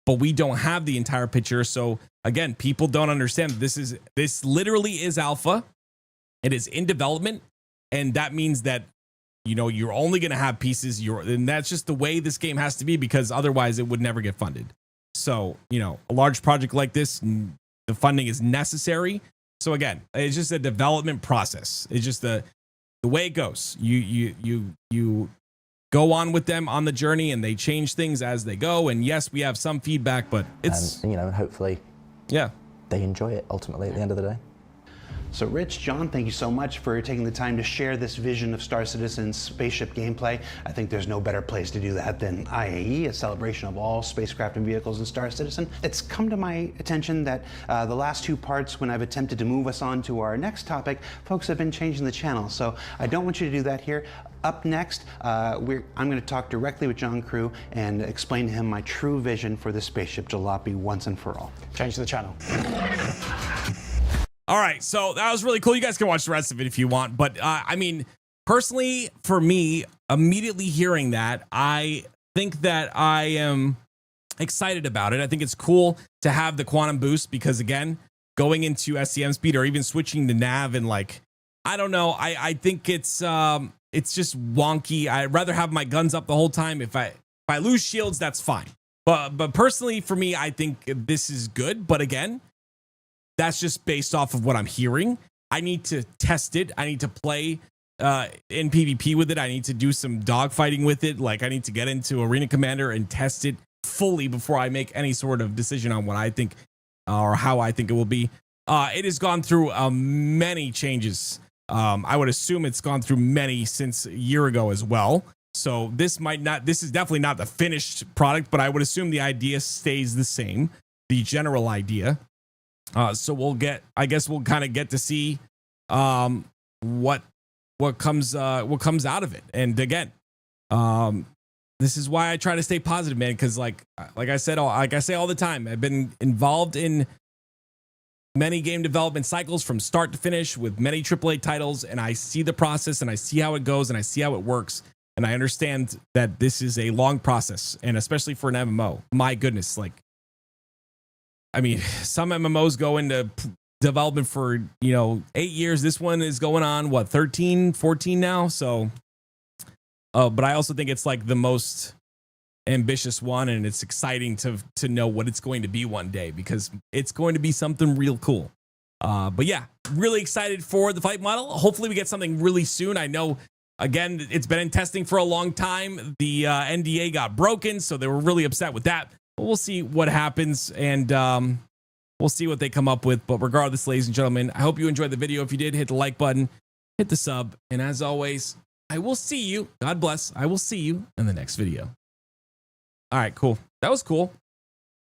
but we don't have the entire picture. So again, people don't understand this literally is alpha. It is in development. And that means that, you know, you're only going to have pieces. And that's just the way this game has to be because otherwise it would never get funded. So, you know, a large project like this, the funding is necessary. So again, it's just a development process. It's just the way it goes. You go on with them on the journey and they change things as they go. And yes, we have some feedback, but it's, and, you know, hopefully, yeah, they enjoy it ultimately at the end of the day. So Rich, John, thank you so much for taking the time to share this vision of Star Citizen's spaceship gameplay. I think there's no better place to do that than IAE, a celebration of all spacecraft and vehicles in Star Citizen. It's come to my attention that the last two parts, when I've attempted to move us on to our next topic, folks have been changing the channel. So I don't want you to do that here. Up next, I'm going to talk directly with John Crew and explain to him my true vision for the spaceship Jalopy once and for all. Change the channel. All right, so that was really cool. You guys can watch the rest of it if you want. But I mean, personally, for me, immediately hearing that, I think that I am excited about it. I think it's cool to have the quantum boost because, again, going into SCM speed or even switching to nav and like, I don't know. I think it's just wonky. I'd rather have my guns up the whole time. If I lose shields, that's fine. But personally, for me, I think this is good. But again, that's just based off of what I'm hearing. I need to test it. I need to play in PvP with it. I need to do some dogfighting with it. Like I need to get into Arena Commander and test it fully before I make any sort of decision on what I think or how I think it will be. It has gone through many changes. I would assume it's gone through many since a year ago as well. So this is definitely not the finished product, but I would assume the idea stays the same, the general idea. So I guess we'll kind of get to see what comes out of it. And again, this is why I try to stay positive, man, because like I say all the time, I've been involved in many game development cycles from start to finish with many AAA titles, and I see the process and I see how it goes and I see how it works. And I understand that this is a long process, and especially for an MMO, my goodness, like, I mean, some MMOs go into development for, 8 years. This one is going on, 13, 14 now. So, but I also think it's like the most ambitious one, and it's exciting to know what it's going to be one day, because it's going to be something real cool. But yeah, really excited for the flight model. Hopefully we get something really soon. I know, again, it's been in testing for a long time. The NDA got broken, so they were really upset with that. But we'll see what happens, and we'll see what they come up with. But regardless, ladies and gentlemen, I hope you enjoyed the video. If you did, hit the like button, hit the sub, and as always, I will see you. God bless. I will see you in the next video. All right, cool. That was cool.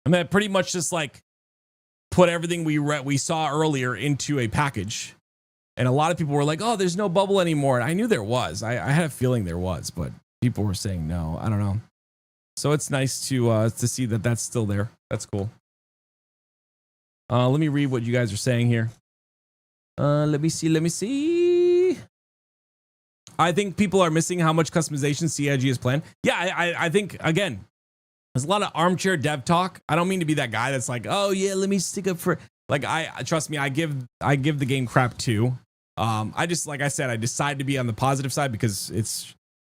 I mean, I pretty much just like put everything we saw earlier into a package. And a lot of people were like, oh, there's no bubble anymore. And I knew there was. I had a feeling there was, but people were saying no. I don't know. So it's nice to see that that's still there. That's cool. Let me read what you guys are saying here. Let me see. I think people are missing how much customization CIG has planned. Yeah, I think, again, there's a lot of armchair dev talk. I don't mean to be that guy that's like, oh yeah, let me stick up for, like, I trust me, I give the game crap too. I just, like I said, I decided to be on the positive side because it's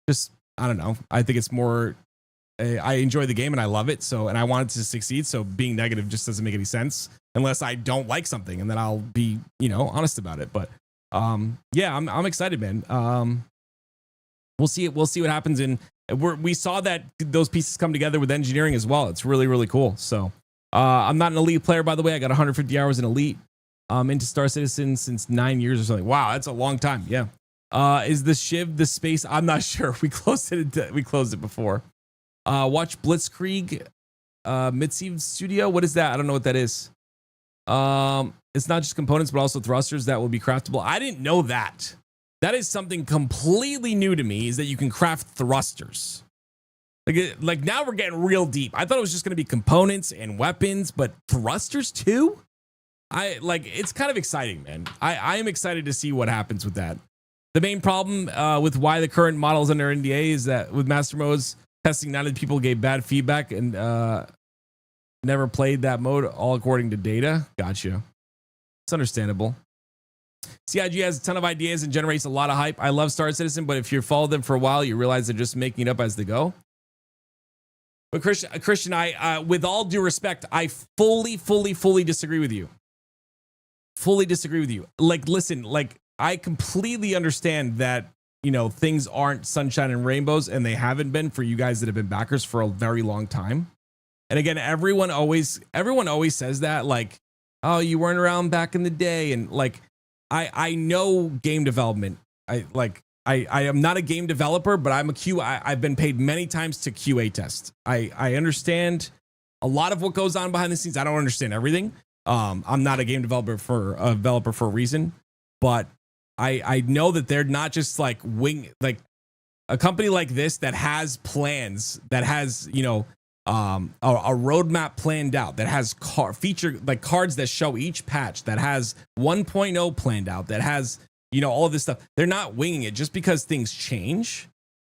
just, I don't know. I think it's more, I enjoy the game and I love it. So, and I want it to succeed. So being negative just doesn't make any sense unless I don't like something, and then I'll be, honest about it. But yeah, I'm excited, man. We'll see what happens in We saw that those pieces come together with engineering as well. It's really, really cool. So I'm not an elite player, by the way. I got 150 hours in elite. Into Star Citizen since 9 years or something. Wow, that's a long time. Yeah. Is the Shiv the space? I'm not sure. We closed it before. Watch Blitzkrieg, Mitzi Studio. What is that? I don't know what that is. It's not just components, but also thrusters that will be craftable. I didn't know that. That is something completely new to me, is that you can craft thrusters. Like now we're getting real deep. I thought it was just going to be components and weapons, but thrusters too? It's kind of exciting, man. I am excited to see what happens with that. The main problem with why the current model is under NDA is that with Master Modes testing, 9 people gave bad feedback and never played that mode, all according to data. Gotcha. It's understandable. CIG has a ton of ideas and generates a lot of hype. I love Star Citizen, but if you follow them for a while, you realize they're just making it up as they go. But Christian, I with all due respect, I fully disagree with you. Fully disagree with you. Like, listen, like, I completely understand that, you know, things aren't sunshine and rainbows, and they haven't been for you guys that have been backers for a very long time. And again, everyone always says that, like, oh, you weren't around back in the day. And like, I know game development. I am not a game developer, but I'm a I've been paid many times to QA test. I understand a lot of what goes on behind the scenes. I don't understand everything. I'm not a game developer for a reason, but I know that they're not just like a company like this that has plans, that has, you know, a roadmap planned out, that has cards that show each patch, that has 1.0 planned out, that has, you know, all of this stuff. They're not winging it just because things change.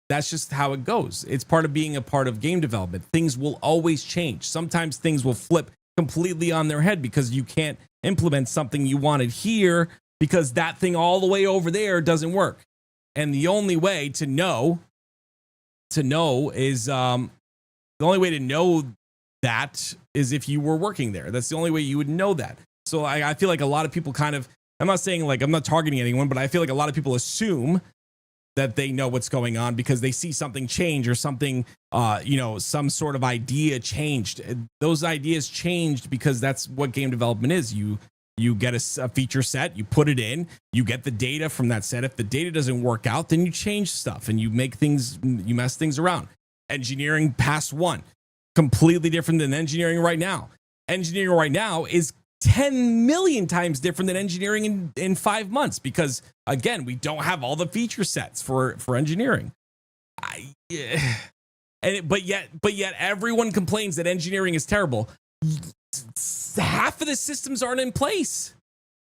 That's just how it goes. It's part of being a part of game development. Things will always change. Sometimes things will flip completely on their head because you can't implement something you wanted here because that thing all the way over there doesn't work. And the only way to know is the only way to know that is if you were working there. That's the only way you would know that. So I feel like a lot of people kind of, I'm not saying like I'm not targeting anyone, but I feel like a lot of people assume that they know what's going on because they see something change or something, you know, some sort of idea changed. Those ideas changed because that's what game development is. You get a feature set, you put it in, you get the data from that set. If the data doesn't work out, then you change stuff and you mess things around. Engineering past one, completely different than engineering right now. Engineering right now is 10 million times different than engineering in 5 months because, again, we don't have all the feature sets for engineering. But yet everyone complains that engineering is terrible. Half of the systems aren't in place.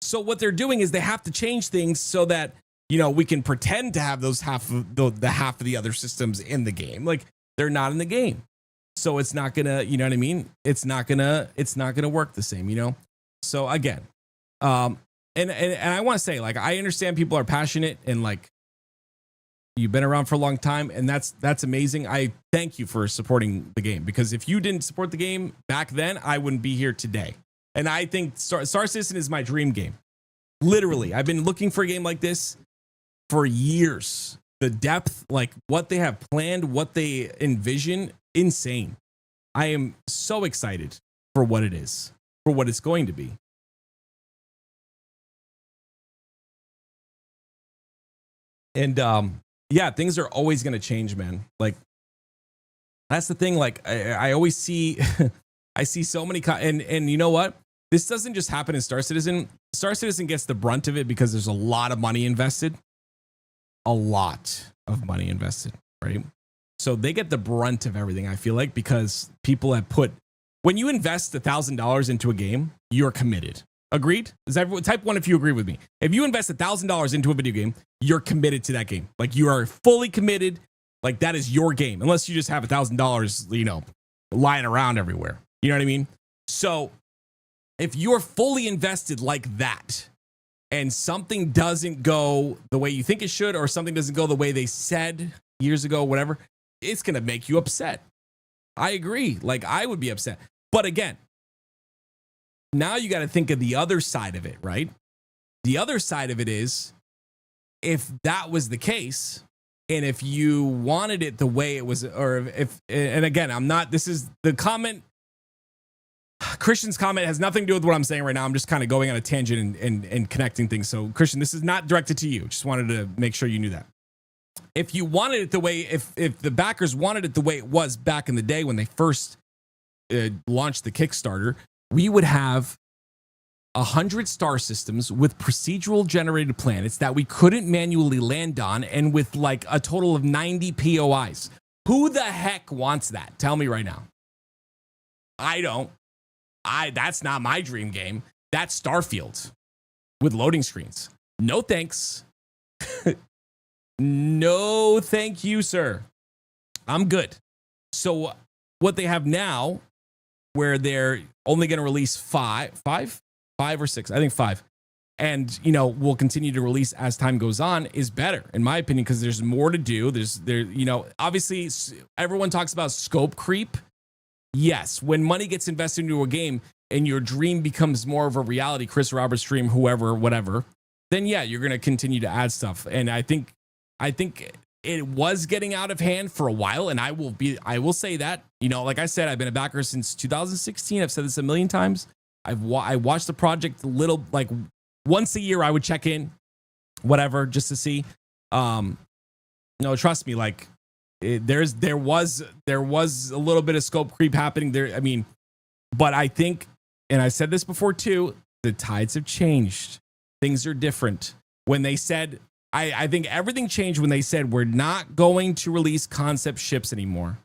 So what they're doing is they have to change things so that, you know, we can pretend to have those half of the other systems in the game. Like, they're not in the game. So it's not gonna, you know what I mean? It's not gonna work the same, you know? So again, and I want to say, like, I understand people are passionate and like you've been around for a long time, and that's amazing. I thank you for supporting the game, because if you didn't support the game back then, I wouldn't be here today. And I think Star Citizen is my dream game. Literally, I've been looking for a game like this for years. The depth, like what they have planned, what they envision, insane. I am so excited for what it is, for what it's going to be. And yeah, things are always going to change, man. Like, that's the thing. Like, I always see, I see so many, and you know what? This doesn't just happen in Star Citizen. Star Citizen gets the brunt of it because there's a lot of money invested. A lot of money invested, right? So they get the brunt of everything, I feel like, because people have put, when you invest $1,000 into a game, you're committed. Agreed? Is everyone, type 1 if you agree with me. If you invest $1,000 into a video game, you're committed to that game. Like, you are fully committed. Like, that is your game, unless you just have $1,000, you know, lying around everywhere. You know what I mean? So if you're fully invested like that, and something doesn't go the way you think it should, or something doesn't go the way they said years ago, whatever, it's going to make you upset. I agree. Like, I would be upset. But again, now you got to think of the other side of it, right? The other side of it is, if that was the case, And if you wanted it the way it was, or if, and again, I'm not, this is the comment, Christian's comment has nothing to do with what I'm saying right now. I'm just kind of going on a tangent and connecting things. So Christian, this is not directed to you. Just wanted to make sure you knew that. If you wanted it the way, if the backers wanted it the way it was back in the day when they first launched the Kickstarter, we would have 100 star systems with procedural generated planets that we couldn't manually land on, and with like a total of 90 POIs. Who the heck wants that? Tell me right now. I don't. That's not my dream game. That's Starfield with loading screens. No thanks. No thank you, sir. I'm good. So what they have now, where they're only going to release five or six, I think 5. And, you know, we'll continue to release as time goes on, is better, in my opinion, because there's more to do. Obviously everyone talks about scope creep. Yes, when money gets invested into a game and your dream becomes more of a reality, Chris Roberts' dream, whoever, whatever, then yeah, you're going to continue to add stuff. And I think it was getting out of hand for a while, and I will say that, you know, like I said, I've been a backer since 2016. I've said this a million times. I watched the project a little, like once a year I would check in, whatever, just to see. No, trust me, like there was a little bit of scope creep happening there. I mean, but I think, and I said this before too, the tides have changed. Things are different. When they said, I think everything changed when they said we're not going to release concept ships anymore.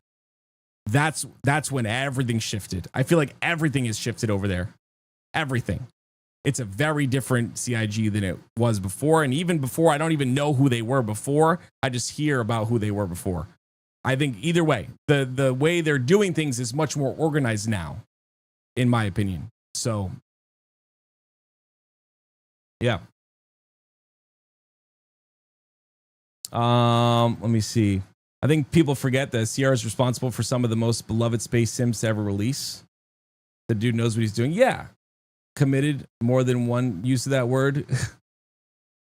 That's when everything shifted. I feel like everything is shifted over there. Everything. It's a very different CIG than it was before. And even before, I don't even know who they were before. I just hear about who they were before. I think either way, the way they're doing things is much more organized now, in my opinion. So, yeah. Let me see. I think people forget that Sierra is responsible for some of the most beloved space sims to ever release. The dude knows what he's doing. Yeah. Committed, more than one use of that word.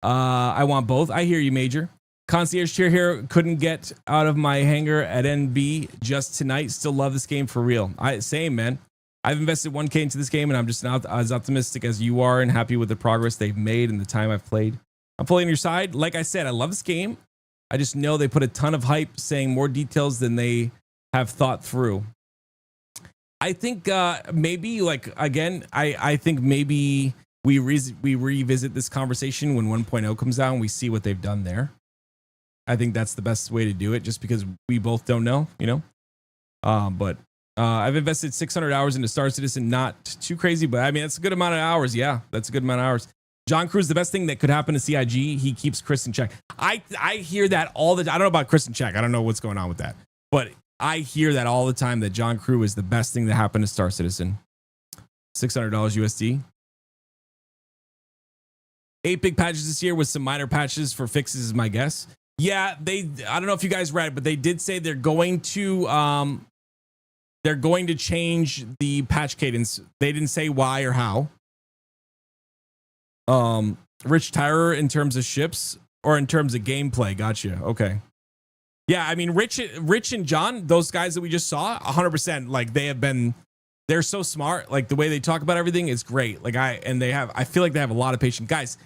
I want both. I hear you, Major. Concierge chair here. Couldn't get out of my hangar at NB just tonight. Still love this game for real. Same, man. I've invested 1K into this game, and I'm just not as optimistic as you are and happy with the progress they've made in the time I've played. I'm fully on your side. Like I said, I love this game. I just know they put a ton of hype saying more details than they have thought through. I think maybe, like, again, I think maybe we revisit this conversation when 1.0 comes out and we see what they've done there. I think that's the best way to do it, just because we both don't know, you know. But I've invested 600 hours into Star Citizen. Not too crazy, but I mean, that's a good amount of hours. Yeah, that's a good amount of hours. John Cruz, the best thing that could happen to CIG, he keeps Chris in check. I hear that all the time. I don't know about Chris in check. I don't know what's going on with that. But I hear that all the time, that John Crew is the best thing that happened to Star Citizen. $600 USD. 8 big patches this year with some minor patches for fixes is my guess. Yeah, I don't know if you guys read, but they did say they're going to change the patch cadence. They didn't say why or how. Rich Tyrer in terms of ships or in terms of gameplay. Gotcha. Okay. Yeah, I mean, Rich and John, those guys that we just saw, 100%. Like they're so smart. Like the way they talk about everything is great. Like I feel like they have a lot of patience. Guys,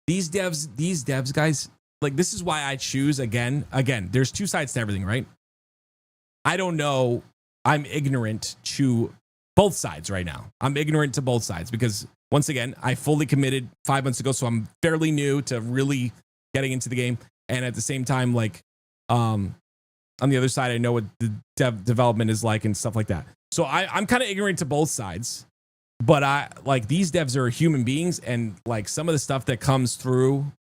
these devs, guys, like this is why I choose again, there's two sides to everything, right? I don't know. I'm ignorant to both sides right now. I'm ignorant to both sides because, once again, I fully committed 5 months ago, so I'm fairly new to really getting into the game. And at the same time, like, on the other side, I know what the development is like and stuff like that. So I'm kind of ignorant to both sides, but these devs are human beings, and like some of the stuff that comes through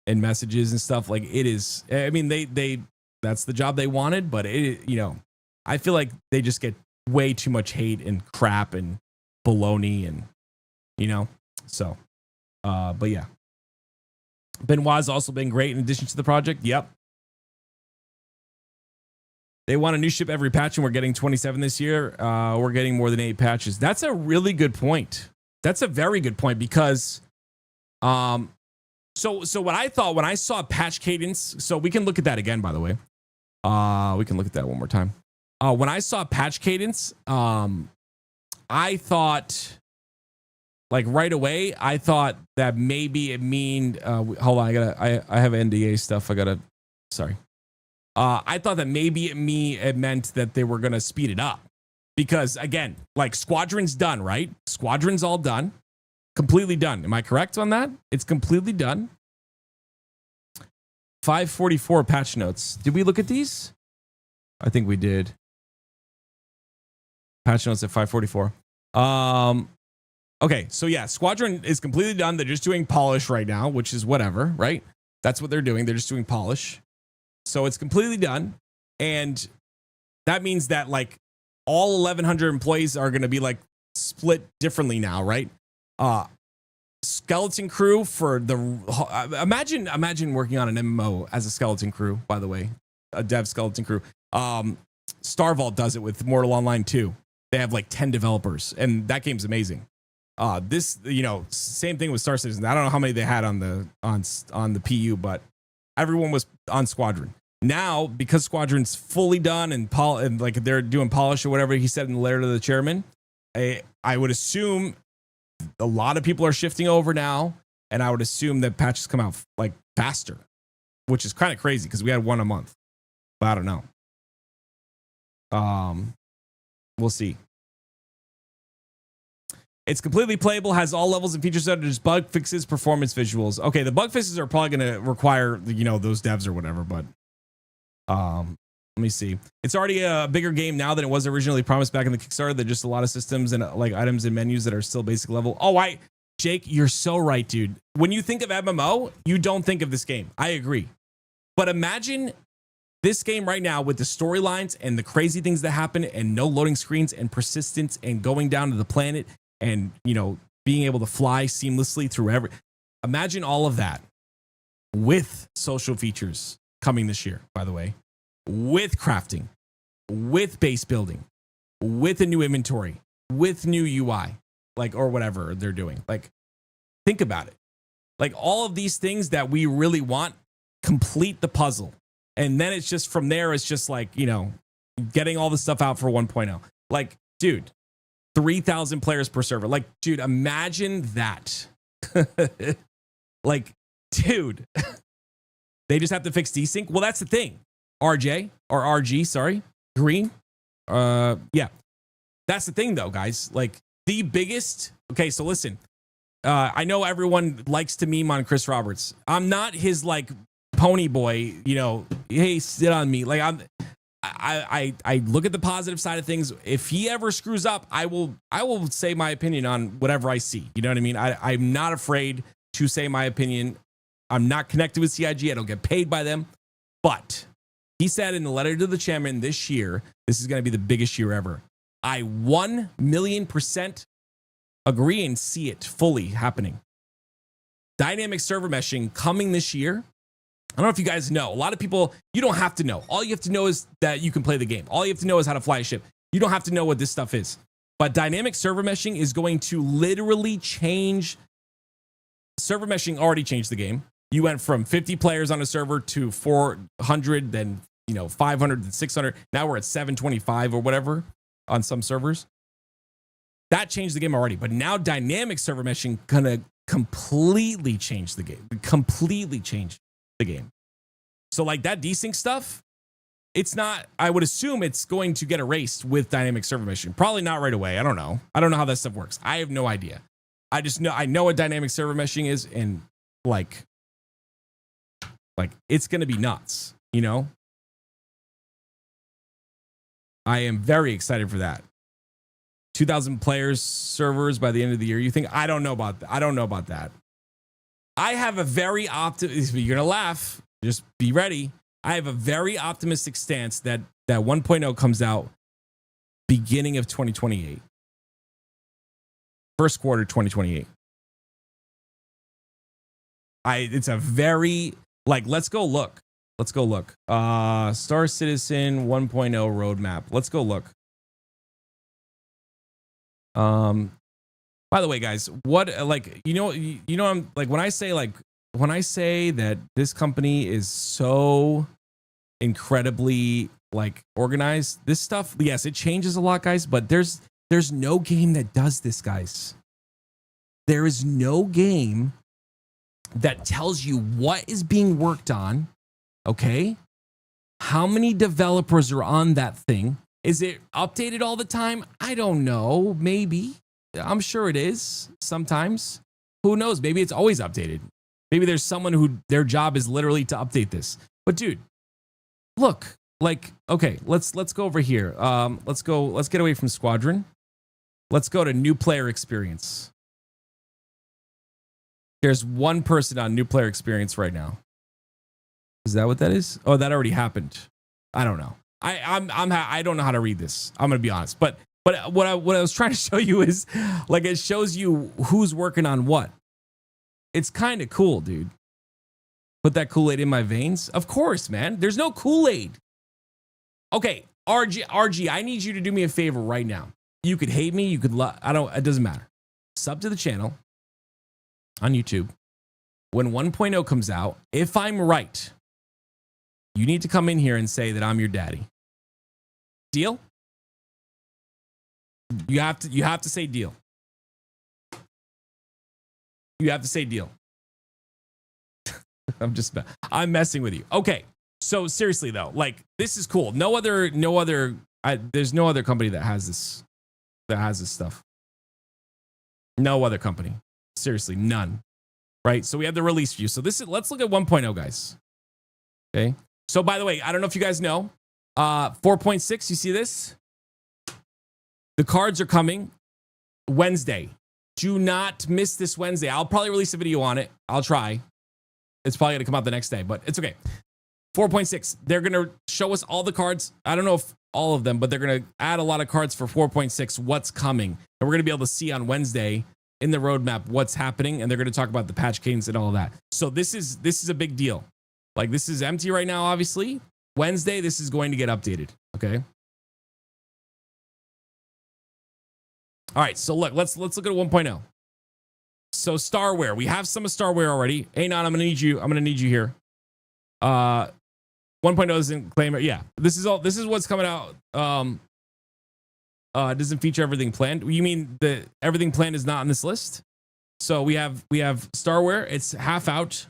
in messages and stuff, like it is, I mean, they that's the job they wanted, but it, you know, I feel like they just get way too much hate and crap and baloney and, you know, so, but yeah. Benoit's also been great in addition to the project. Yep. They want a new ship every patch, and we're getting 27 this year. We're getting more than 8 patches. That's a really good point. That's a very good point because So what I thought when I saw patch cadence, so we can look at that again, by the way. We can look at that one more time. When I saw patch cadence, I thought, like right away, I thought that maybe it mean. Hold on, I have NDA stuff. Sorry. I thought that maybe it meant that they were gonna speed it up, because again, like Squadron's done, right? Squadron's all done, completely done. Am I correct on that? It's completely done. 544 patch notes. Did we look at these? I think we did. Patch notes at 544. Okay, so yeah, Squadron is completely done. They're just doing polish right now, which is whatever, right? That's what they're doing. They're just doing polish. So it's completely done. And that means that like all 1,100 employees are going to be like split differently now, right? Skeleton crew for the imagine working on an MMO as a skeleton crew, by the way, a dev skeleton crew. Star Vault does it with Mortal Online 2. They have like 10 developers, and that game's amazing. This, same thing with Star Citizen. I don't know how many they had on the PU, but everyone was on Squadron. Now, because Squadron's fully done and like they're doing polish or whatever he said in the letter to the chairman, I would assume a lot of people are shifting over now, and I would assume that patches come out like faster, which is kind of crazy because we had one a month. But I don't know. We'll see. It's completely playable, has all levels and features that are just bug fixes, performance visuals. Okay, the bug fixes are probably going to require, those devs or whatever, but let me see. It's already a bigger game now than it was originally promised back in the Kickstarter. There's just a lot of systems and like items and menus that are still basic level. Oh, Jake, you're so right, dude. When you think of MMO, you don't think of this game. I agree. But imagine this game right now with the storylines and the crazy things that happen and no loading screens and persistence and going down to the planet and, being able to fly seamlessly through imagine all of that with social features coming this year, by the way, with crafting, with base building, with a new inventory, with new UI, like, or whatever they're doing. Like, think about it. Like all of these things that we really want complete the puzzle. And then it's just from there, it's just like, getting all the stuff out for 1.0. Like, dude, 3,000 players per server. Like, dude, imagine that. Like, dude, they just have to fix desync. Well, that's the thing. RJ or RG, sorry, Green. Yeah, that's the thing though, guys. Like the biggest. Okay, so listen. I know everyone likes to meme on Chris Roberts. I'm not his like pony boy. Hey, sit on me. Like I look at the positive side of things. If he ever screws up, I will say my opinion on whatever I see. You know what I mean? I'm not afraid to say my opinion. I'm not connected with CIG. I don't get paid by them. But he said in the letter to the chairman this year, this is going to be the biggest year ever. I 1,000,000% agree and see it fully happening. Dynamic server meshing coming this year. I don't know if you guys know. A lot of people, you don't have to know. All you have to know is that you can play the game. All you have to know is how to fly a ship. You don't have to know what this stuff is. But dynamic server meshing is going to literally change. Server meshing already changed the game. You went from 50 players on a server to 400, then 500, then 600. Now we're at 725 or whatever on some servers. That changed the game already. But now dynamic server meshing gonna completely change the game. Completely change the game. So like that desync stuff, it's not, I would assume it's going to get erased with dynamic server meshing. Probably not right away. I don't know. I don't know how that stuff works. I have no idea. I know what dynamic server meshing is, and like it's going to be nuts, I am very excited for that. 2,000 players servers by the end of the year. You think, I don't know about that. I don't know about that. I have a very optimistic, you're going to laugh. Just be ready. I have a very optimistic stance that 1.0 comes out beginning of 2028. First quarter 2028. It's a very, let's go look. Star Citizen 1.0 roadmap. Let's go look. By the way, guys, what I'm when I say when I say that this company is so incredibly like organized, this stuff, yes, it changes a lot, guys, but there's no game that does this, guys. There is no game that tells you what is being worked on, okay? How many developers are on that thing? Is it updated all the time? I don't know. Maybe. I'm sure it is sometimes. Who knows? Maybe it's always updated. Maybe there's someone who their job is literally to update this. But dude, look, like, okay, let's go over here. Let's get away from Squadron. Let's go to new player experience. There's one person on new player experience right now. Is that what that is? Oh, that already happened. I don't know. I don't know how to read this. I'm gonna be honest. But what I was trying to show you is like it shows you who's working on what. It's kind of cool, dude. Put that Kool-Aid in my veins? Of course, man. There's no Kool-Aid. Okay, RG, I need you to do me a favor right now. You could hate me, you could it doesn't matter. Sub to the channel on YouTube. When 1.0 comes out, if I'm right, you need to come in here and say that I'm your daddy. Deal? You have to say deal. You have to say deal. I'm messing with you. Okay. So seriously though, like this is cool. There's no other company that has this stuff. No other company. Seriously, none. Right? So we have the release view. So let's look at 1.0, guys. Okay. So by the way, I don't know if you guys know, 4.6, you see this? The cards are coming Wednesday. Do not miss this Wednesday. I'll probably release a video on it. I'll try. It's probably going to come out the next day, but it's okay. 4.6, they're going to show us all the cards. I don't know if all of them, but they're going to add a lot of cards for 4.6, what's coming. And we're going to be able to see on Wednesday in the roadmap what's happening, and they're going to talk about the patch cadence and all of that. So this is a big deal. Like this is empty right now, obviously. Wednesday, this is going to get updated, okay? All right, so look, let's look at 1.0. So Starware, we have some of Starware already. Anon, I'm gonna need you here. 1.0 doesn't claim it. Yeah, this is what's coming out. Doesn't feature everything planned. You mean the everything planned is not on this list? So we have Starware, it's half out.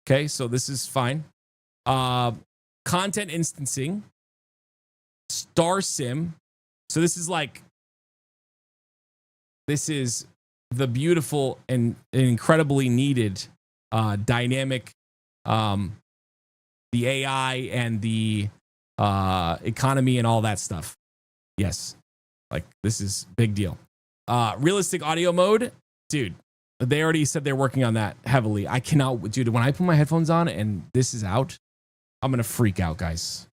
Okay, so this is fine. Content instancing, Star Sim. So this is the beautiful and incredibly needed dynamic, the AI and the economy and all that stuff. Yes, like this is big deal. Realistic audio mode, dude. They already said they're working on that heavily. I cannot, dude. When I put my headphones on and this is out, I'm gonna freak out, guys.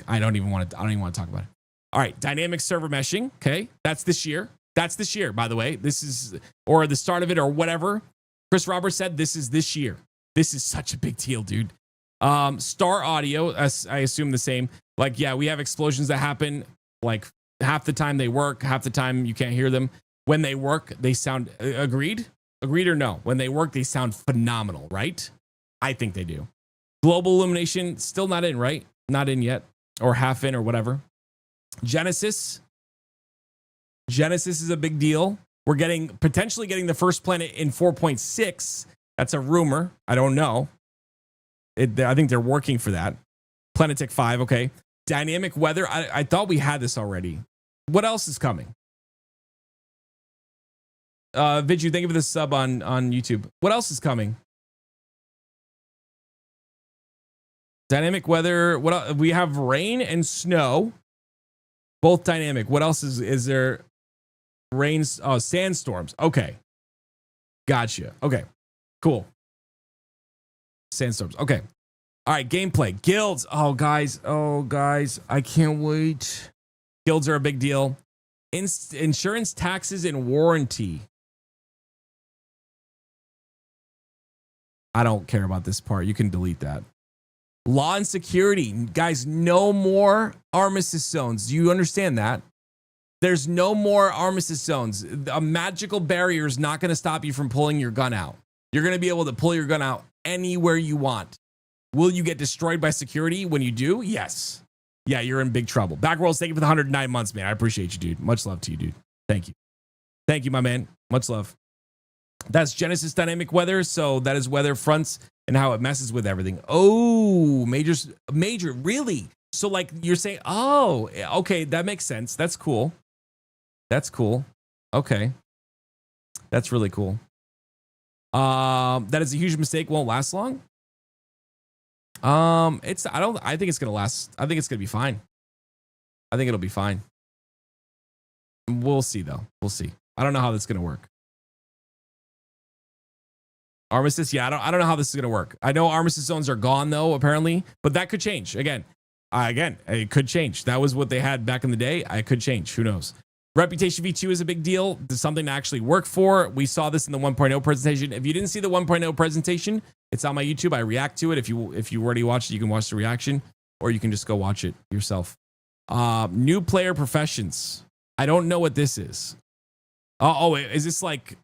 I don't even want to talk about it. All right, dynamic server meshing. Okay, that's this year. That's this year, by the way. This is, or the start of it, or whatever. Chris Roberts said this is this year. This is such a big deal, dude. Star Audio, I assume the same. Like, yeah, we have explosions that happen. Like half the time they work, half the time you can't hear them. When they work, they sound agreed. Agreed or no? When they work, they sound phenomenal, right? I think they do. Global illumination still not in, right? Not in yet, or half in, or whatever. Genesis is a big deal. We're potentially getting the first planet in 4.6. That's a rumor. I don't know. I think they're working for that. Planetech 5, okay. Dynamic weather. I thought we had this already. What else is coming? Vidju, thank you for the sub on YouTube. What else is coming? Dynamic weather. What else? We have rain and snow. Both dynamic. What else is there? Rains, sandstorms. Okay. Gotcha. Okay. Cool. Sandstorms. Okay. All right. Gameplay. Guilds. Oh, guys. I can't wait. Guilds are a big deal. Insurance, taxes, and warranty. I don't care about this part. You can delete that. Law and security. Guys, no more armistice zones. Do you understand that? There's no more armistice zones. A magical barrier is not going to stop you from pulling your gun out. You're going to be able to pull your gun out anywhere you want. Will you get destroyed by security when you do? Yes. Yeah, you're in big trouble. Backrolls, thank you for the 109 months, man. I appreciate you, dude. Much love to you, dude. Thank you. Thank you, my man. Much love. That's Genesis dynamic weather. So that is weather fronts and how it messes with everything. Oh, major, really? So like you're saying, oh, okay, that makes sense. That's cool. That's cool. Okay. That's really cool. That is a huge mistake. Won't last long. I think it's gonna last. I think it's gonna be fine. I think it'll be fine. We'll see though. We'll see. I don't know how that's gonna work. Armistice, yeah, I don't know how this is gonna work. I know armistice zones are gone though, apparently, but that could change. Again, it could change. That was what they had back in the day. It could change. Who knows? Reputation V2 is a big deal. There's something to actually work for. We saw this in the 1.0 presentation. If you didn't see the 1.0 presentation, it's on my YouTube. I react to it. If you already watched it, you can watch the reaction, or you can just go watch it yourself. New player professions. I don't know what this is. Is this like,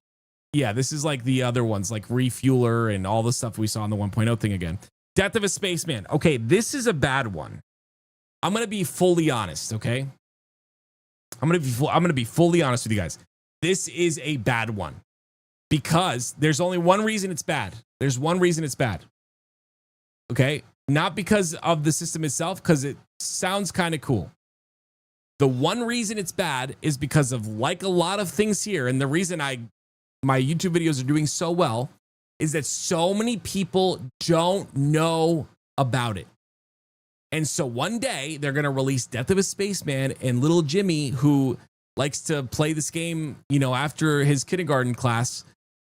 yeah, this is like the other ones, like refueler and all the stuff we saw in the 1.0 thing again. Death of a Spaceman. Okay, this is a bad one. I'm going to be fully honest, okay? I'm gonna be fully honest with you guys. This is a bad one because there's only one reason it's bad. There's one reason it's bad. Okay, not because of the system itself, because it sounds kind of cool. The one reason it's bad is because of, like a lot of things here, and the reason my YouTube videos are doing so well is that so many people don't know about it. And so one day they're going to release Death of a Spaceman, and little Jimmy, who likes to play this game, you know, after his kindergarten class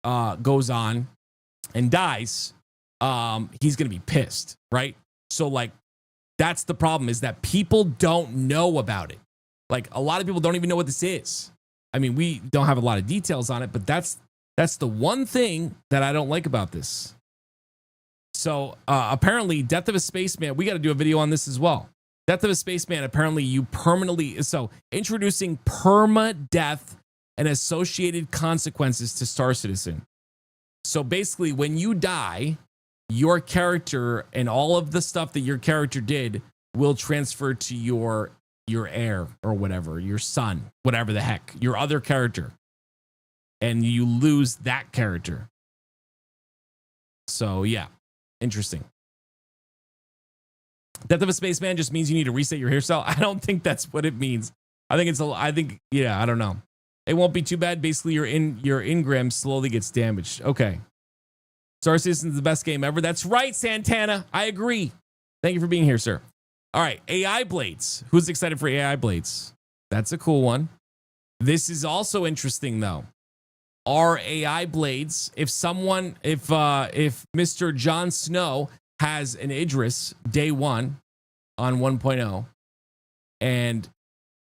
goes on and dies, he's going to be pissed, right? So like, that's the problem, is that people don't know about it. Like a lot of people don't even know what this is. I mean, we don't have a lot of details on it, but that's the one thing that I don't like about this. So apparently Death of a Spaceman, we got to do a video on this as well. Death of a Spaceman, apparently you permanently, so introducing perma-death and associated consequences to Star Citizen. So basically when you die, your character and all of the stuff that your character did will transfer to your heir or whatever, your son, whatever the heck, your other character. And you lose that character. So yeah. Interesting. Death of a Spaceman just means you need to reset your hairstyle. I don't think that's what it means. I think yeah, I don't know. It won't be too bad. Basically, your engram slowly gets damaged. Okay. Star Citizen is the best game ever. That's right, Santana. I agree. Thank you for being here, sir. All right, AI Blades. Who's excited for AI Blades? That's a cool one. This is also interesting, though. Are AI Blades, if Mr. Jon Snow has an Idris day one on 1.0 and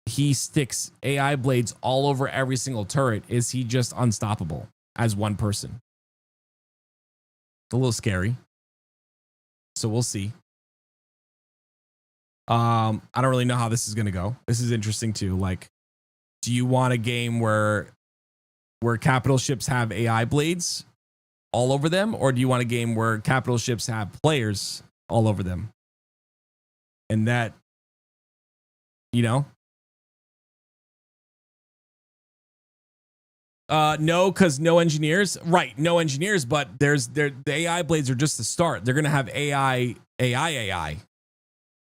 he sticks AI Blades all over every single turret, is he just unstoppable as one person? A little scary. So we'll see. I don't really know how this is going to go. This is interesting too. Like, do you want a game where capital ships have AI blades all over them? Or do you want a game where capital ships have players all over them? And that, you know? No, because no engineers. Right, no engineers, but the AI blades are just the start. They're going to have AI.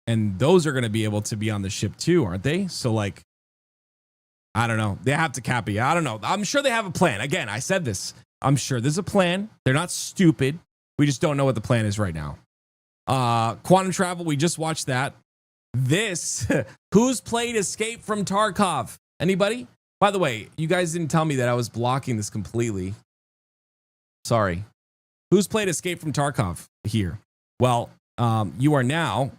And those are going to be able to be on the ship too, aren't they? So like, I don't know. They have to cap it. I don't know. I'm sure they have a plan. Again, I said this. I'm sure there's a plan. They're not stupid. We just don't know what the plan is right now. Quantum Travel, we just watched that. This, who's played Escape from Tarkov? Anybody? By the way, you guys didn't tell me that I was blocking this completely. Sorry. Who's played Escape from Tarkov here? Well, you are now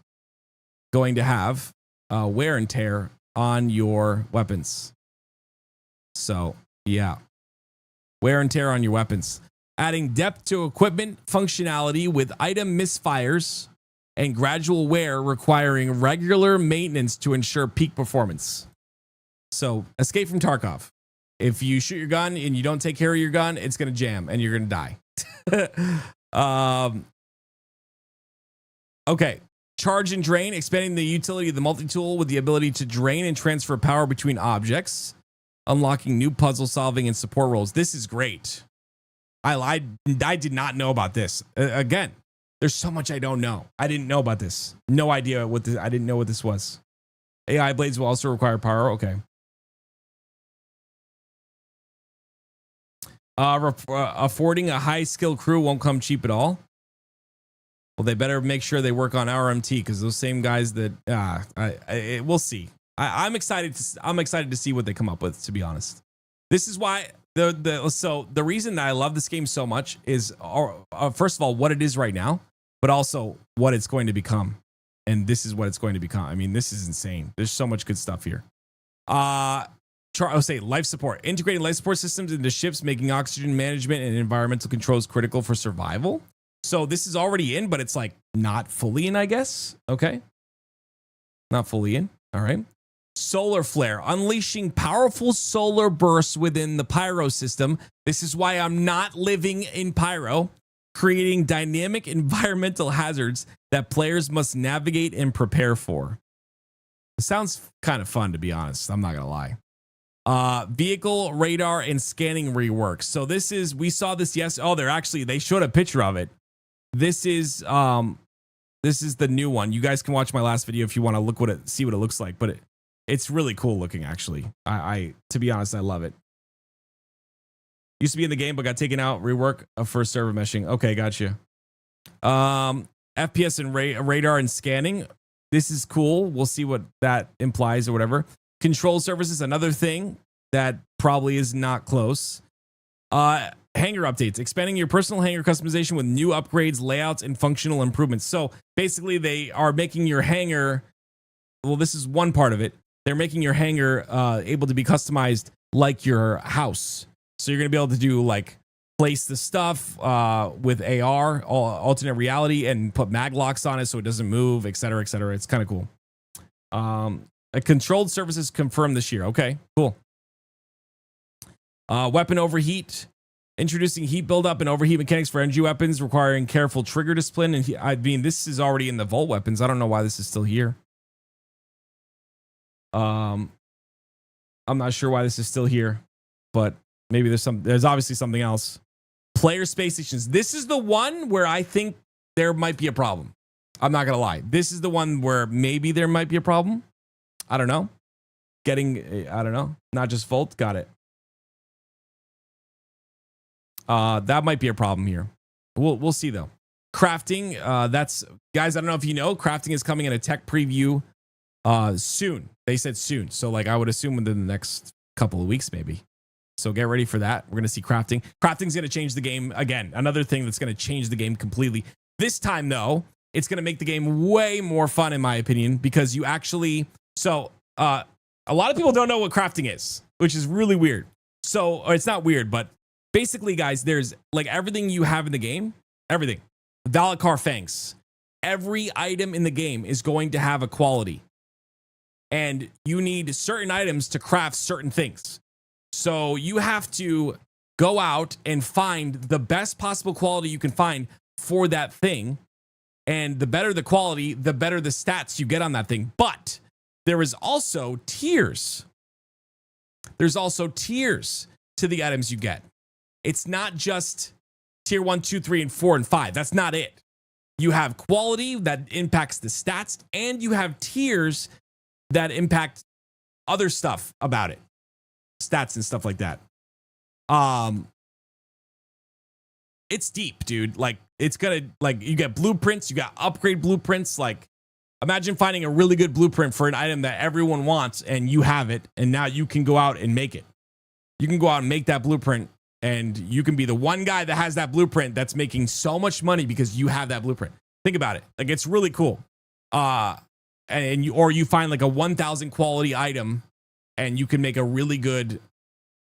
going to have wear and tear on your weapons. So, yeah. Wear and tear on your weapons. Adding depth to equipment functionality with item misfires and gradual wear requiring regular maintenance to ensure peak performance. So, Escape from Tarkov. If you shoot your gun and you don't take care of your gun, it's going to jam and you're going to die. Okay. Charge and drain, expanding the utility of the multi-tool with the ability to drain and transfer power between objects, unlocking new puzzle solving and support roles. This is great. I did not know about this. Again, there's so much I don't know. I didn't know about this. No idea what this, I didn't know what this was. AI blades will also require power. Okay. Affording a high skill crew won't come cheap at all. Well, they better make sure they work on RMT because those same guys that we'll see. I'm excited to see what they come up with. To be honest, this is why the reason that I love this game so much is first of all what it is right now, but also what it's going to become. And this is what it's going to become. I mean, this is insane. There's so much good stuff here. I'll say life support, integrating life support systems into ships, making oxygen management and environmental controls critical for survival. So this is already in, but it's like not fully in, I guess. Okay. Not fully in. All right. Solar flare, unleashing powerful solar bursts within the Pyro system. This is why I'm not living in Pyro, creating dynamic environmental hazards that players must navigate and prepare for. It sounds kind of fun, to be honest. I'm not going to lie. Vehicle radar and scanning rework. So this is, we saw this. Yes. Oh, they showed a picture of it. This is the new one. You guys can watch my last video if you want to see what it looks like, but it's really cool looking actually. I to be honest, I love it. Used to be in the game, but got taken out, rework for server meshing. Okay, gotcha. FPS and radar and scanning. This is cool. We'll see what that implies or whatever. Control services, another thing that probably is not close. Hangar updates, expanding your personal hangar customization with new upgrades, layouts, and functional improvements. So basically they are making your hangar, well, this is one part of it. They're making your hangar able to be customized like your house. So you're going to be able to do like place the stuff with AR, alternate reality, and put mag locks on it so it doesn't move, et cetera, et cetera. It's kind of cool. A controlled services confirmed this year. Okay, cool. Weapon overheat. Introducing heat buildup and overheat mechanics for NG weapons, requiring careful trigger discipline. And I mean, this is already in the Vault weapons. I don't know why this is still here. I'm not sure why this is still here, but maybe there's obviously something else. Player space stations. This is the one where I think there might be a problem. I'm not gonna lie. This is the one where maybe there might be a problem. I don't know. I don't know. Not just Vault. Got it. That might be a problem here. We'll see though. Crafting, that's guys, I don't know if you know, crafting is coming in a tech preview soon. They said soon. So like I would assume within the next couple of weeks maybe. So get ready for that. We're going to see crafting. Crafting's going to change the game again. Another thing that's going to change the game completely. This time though, it's going to make the game way more fun in my opinion because you actually a lot of people don't know what crafting is, which is really weird. So or it's not weird, but basically, guys, there's like everything you have in the game, everything. Valakar Fangs. Every item in the game is going to have a quality. And you need certain items to craft certain things. So you have to go out and find the best possible quality you can find for that thing. And the better the quality, the better the stats you get on that thing. But there is also tiers. There's also tiers to the items you get. It's not just tier 1, 2, 3, and 4, and 5. That's not it. You have quality that impacts the stats, and you have tiers that impact other stuff about it. Stats and stuff like that. It's deep, dude. Like, it's gonna, like, you get blueprints, you got upgrade blueprints. Like, imagine finding a really good blueprint for an item that everyone wants, and you have it, and now you can go out and make it. You can go out and make that blueprint. And you can be the one guy that has that blueprint that's making so much money because you have that blueprint. Think about it. Like, it's really cool. And you find like a 1,000 quality item and you can make a really good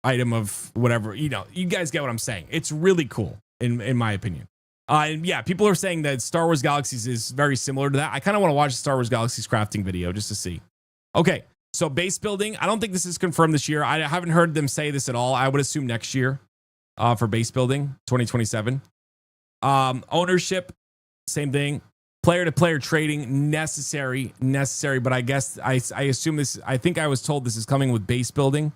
item of whatever, you guys get what I'm saying. It's really cool in my opinion. And yeah, people are saying that Star Wars Galaxies is very similar to that. I kind of want to watch the Star Wars Galaxies crafting video just to see. Okay. So base building, I don't think this is confirmed this year. I haven't heard them say this at all. I would assume next year. For base building, 2027. Ownership, same thing. Player to player trading, necessary, but I guess I assume this, I think I was told this is coming with base building.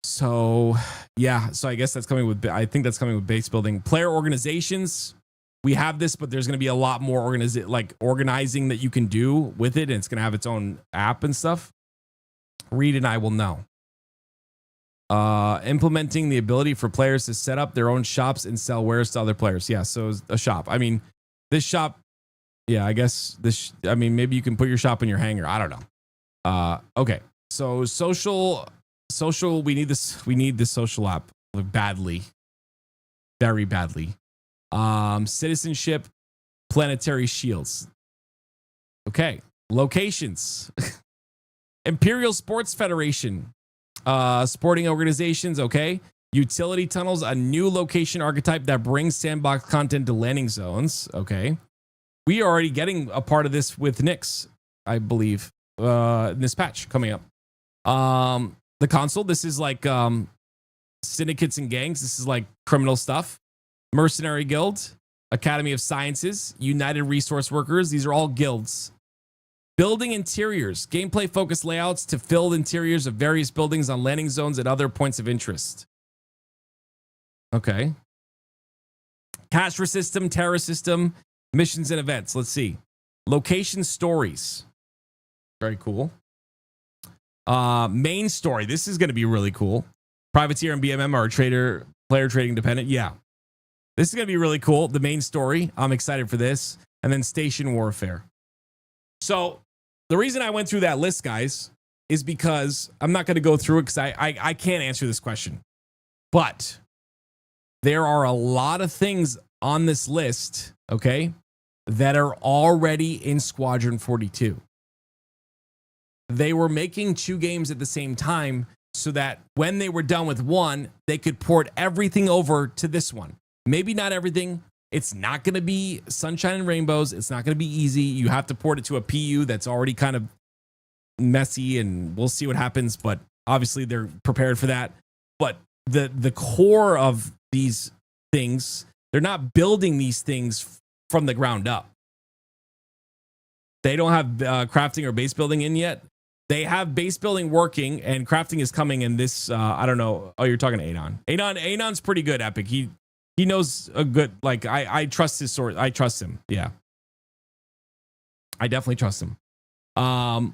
So yeah, so I guess that's coming with, I think that's coming with base building. Player organizations, we have this, but there's going to be a lot more organizing that you can do with it, and it's going to have its own app and stuff. Reed and I will know. Implementing the ability for players to set up their own shops and sell wares to other players. Yeah, so a shop. I mean, this shop, yeah, I guess this, I mean, maybe you can put your shop in your hangar. I don't know. Okay, so social, we need this social app badly, very badly. Citizenship, planetary shields. Okay, locations. Imperial Sports Federation, sporting organizations. Okay, utility tunnels, a new location archetype that brings sandbox content to landing zones. Okay, we are already getting a part of this with Nyx, I believe, in this patch coming up. The console, this is like syndicates and gangs. This is like criminal stuff. Mercenary Guild, Academy of Sciences, United Resource Workers. These are all guilds. Building interiors, gameplay focused layouts to fill interiors of various buildings on landing zones and other points of interest. Okay. Cash system, terror system, missions and events. Let's see. Location stories. Very cool. Main story. This is going to be really cool. Privateer and BMM are player trading dependent. Yeah. This is going to be really cool. The main story. I'm excited for this. And then station warfare. So the reason I went through that list, guys, is because I'm not going to go through it because I can't answer this question. But there are a lot of things on this list, okay, that are already in Squadron 42. They were making 2 games at the same time so that when they were done with one, they could port everything over to this one. Maybe not everything. It's not going to be sunshine and rainbows. It's not going to be easy. You have to port it to a PU that's already kind of messy, and we'll see what happens. But obviously they're prepared for that. But the core of these things, they're not building these things from the ground up. They don't have crafting or base building in yet. They have base building working, and crafting is coming in this. I don't know. Oh, you're talking to Anon. Anon's pretty good, Epic. He knows a good, like, I trust his source. I trust him. Yeah. I definitely trust him. Have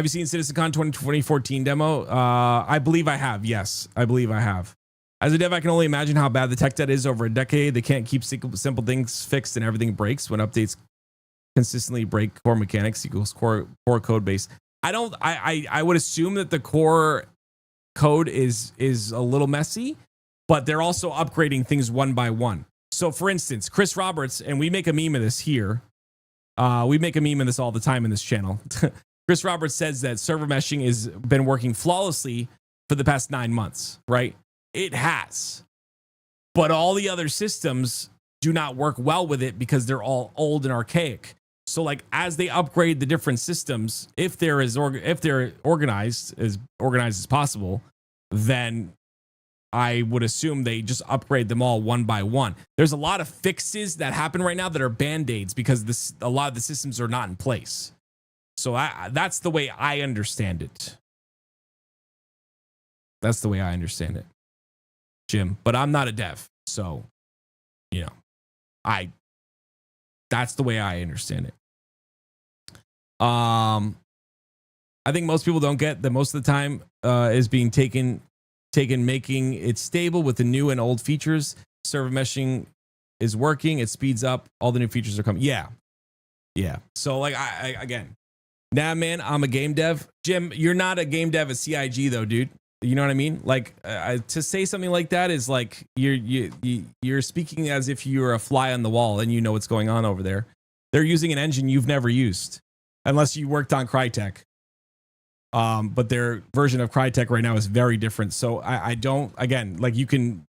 you seen CitizenCon 2014 demo? I believe I have. Yes, I believe I have. As a dev, I can only imagine how bad the tech debt is over a decade. They can't keep simple things fixed and everything breaks when updates consistently break core mechanics equals core code base. I would assume that the core code is a little messy, but they're also upgrading things one by one. So for instance, Chris Roberts, and we make a meme of this here. We make a meme of this all the time in this channel. Chris Roberts says that server meshing has been working flawlessly for the past 9 months, right? It has. But all the other systems do not work well with it because they're all old and archaic. So like as they upgrade the different systems, if they're organized as possible, then I would assume they just upgrade them all one by one. There's a lot of fixes that happen right now that are band-aids because a lot of the systems are not in place. So that's the way I understand it. That's the way I understand it, Jim. But I'm not a dev, so that's the way I understand it. I think most people don't get that most of the time is being taken making it stable with the new and old features. Server meshing is working. It speeds up. All the new features are coming. Yeah. So like again, man, I'm a game dev. Jim, you're not a game dev at CIG though, dude. You know what I mean? Like to say something like that is like you're speaking as if you're a fly on the wall and you know what's going on over there. They're using an engine you've never used, unless you worked on Crytek. But their version of Crytek right now is very different. So I don't, again, like you can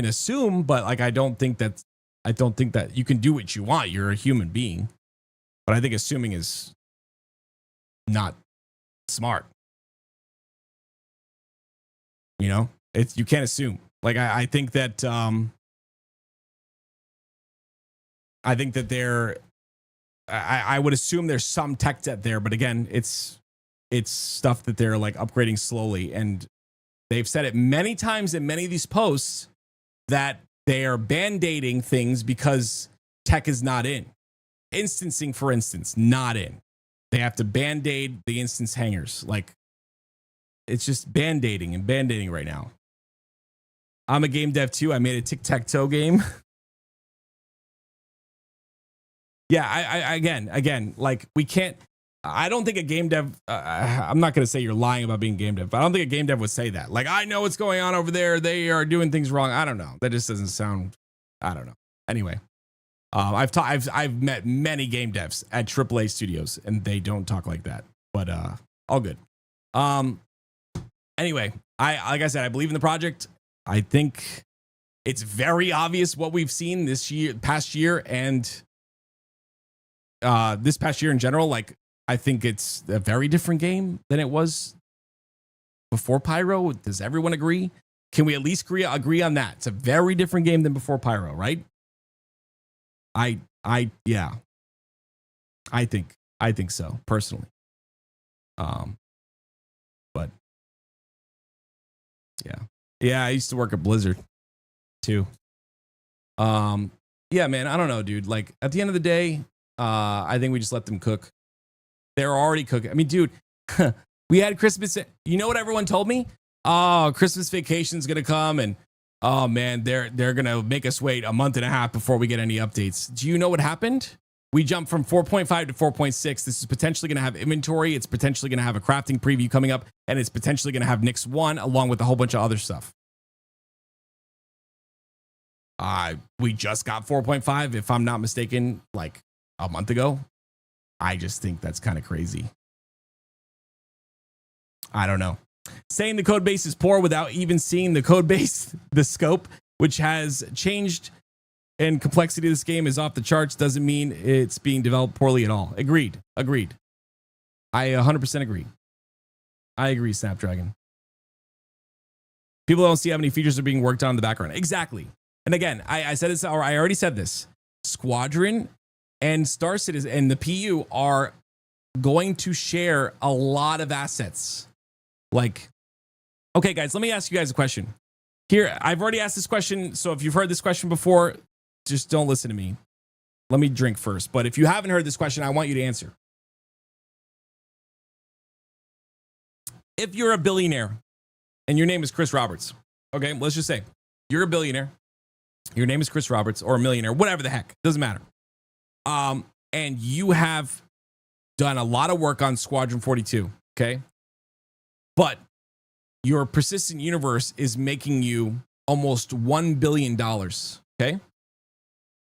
assume, but like I don't think that you can do what you want. You're a human being, but I think assuming is not smart. You can't assume. Like I think that I think that I would assume there's some tech debt there, but again, it's stuff that they're like upgrading slowly. And they've said it many times in many of these posts that they are band-aiding things because tech is not in. Instancing, for instance, not in. They have to band-aid the instance hangers. Like, it's just band-aiding and band-aiding right now. I'm a game dev too. I made a tic-tac-toe game. Yeah, I again, like, we can't. I don't think a game dev. I'm not going to say you're lying about being game dev, but I don't think a game dev would say that. Like, I know what's going on over there. They are doing things wrong. I don't know. That just doesn't sound. I don't know. Anyway, I've met many game devs at AAA studios, and they don't talk like that. But all good. Anyway, like I said, I believe in the project. I think it's very obvious what we've seen past year, and this past year in general. Like, I think it's a very different game than it was before Pyro. Does everyone agree? Can we at least agree on that? It's a very different game than before Pyro, right? Yeah. I think so, personally. But yeah. Yeah, I used to work at Blizzard too. Yeah, man, I don't know, dude. Like, at the end of the day, I think we just let them cook. They're already cooking. I mean, dude, we had Christmas. You know what everyone told me? Oh, Christmas vacation's going to come, and oh man, they're going to make us wait a month and a half before we get any updates. Do you know what happened? We jumped from 4.5 to 4.6. This is potentially going to have inventory. It's potentially going to have a crafting preview coming up, and it's potentially going to have Nyx 1 along with a whole bunch of other stuff. We just got 4.5, if I'm not mistaken, like a month ago. I just think that's kind of crazy. I don't know. Saying the code base is poor without even seeing the code base, the scope, which has changed, and complexity of this game is off the charts, doesn't mean it's being developed poorly at all. Agreed. I 100% agree. I agree, Snapdragon. People don't see how many features are being worked on in the background. Exactly. And again, I said this, or I already said this. Squadron and Star Citizen and the PU are going to share a lot of assets. Like, okay, guys, let me ask you guys a question. Here, I've already asked this question, so if you've heard this question before, just don't listen to me. Let me drink first. But if you haven't heard this question, I want you to answer. If you're a billionaire and your name is Chris Roberts, okay, let's just say you're a billionaire, your name is Chris Roberts, or a millionaire, whatever the heck, doesn't matter. And you have done a lot of work on Squadron 42, okay? But your persistent universe is making you almost $1 billion, okay?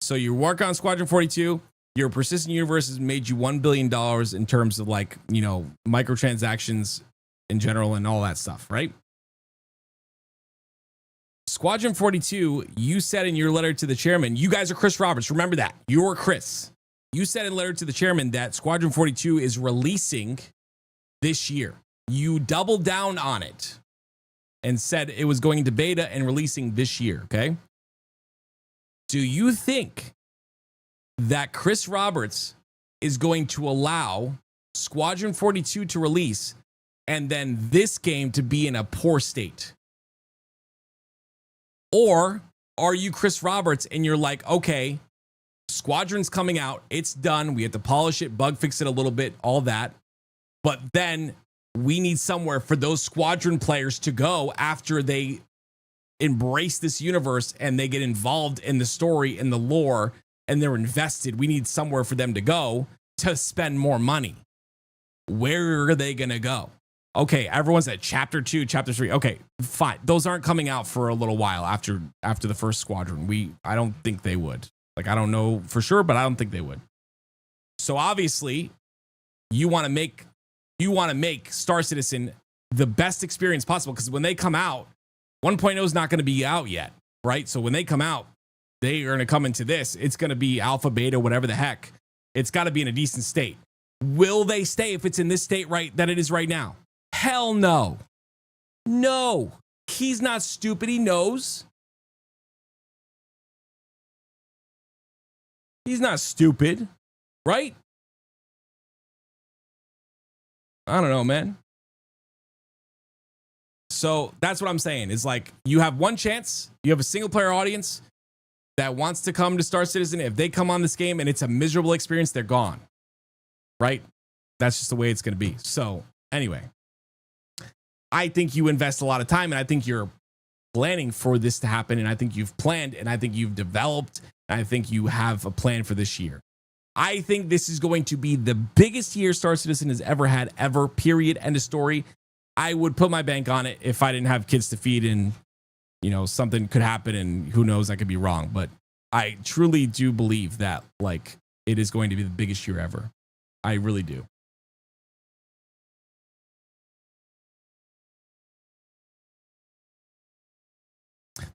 So you work on Squadron 42, your persistent universe has made you $1 billion in terms of, like, you know, microtransactions in general and all that stuff, right? Squadron 42, you said in your letter to the chairman, you guys are Chris Roberts. Remember that. You're Chris. You said in a letter to the chairman that Squadron 42 is releasing this year. You doubled down on it and said it was going into beta and releasing this year, okay? Do you think that Chris Roberts is going to allow Squadron 42 to release and then this game to be in a poor state? Or are you Chris Roberts and you're like, okay, Squadron's coming out, it's done, we have to polish it, bug fix it a little bit, all that, but then we need somewhere for those Squadron players to go after they embrace this universe and they get involved in the story and the lore and they're invested. We need somewhere for them to go to spend more money. Where are they going to go? Okay, everyone's at chapter 2, chapter 3. Okay, fine. Those aren't coming out for a little while after the first Squadron. I don't think they would. Like, I don't know for sure, but I don't think they would. So obviously, you want to make Star Citizen the best experience possible, because when they come out, 1.0 is not going to be out yet, right? So when they come out, they are going to come into this. It's going to be alpha, beta, whatever the heck. It's got to be in a decent state. Will they stay if it's in this state that it is right now? Hell no. No. He's not stupid. He knows. He's not stupid, right? I don't know, man. So that's what I'm saying. Is like you have one chance. You have a single player audience that wants to come to Star Citizen. If they come on this game and it's a miserable experience, they're gone. Right? That's just the way it's going to be. So anyway, I think you invest a lot of time, and I think you're planning for this to happen, and I think you've planned, and I think you've developed, and I think you have a plan for this year. I think this is going to be the biggest year Star Citizen has ever had, ever, period, end of story. I would put my bank on it if I didn't have kids to feed and, you know, something could happen and who knows, I could be wrong. But I truly do believe that, like, it is going to be the biggest year ever. I really do.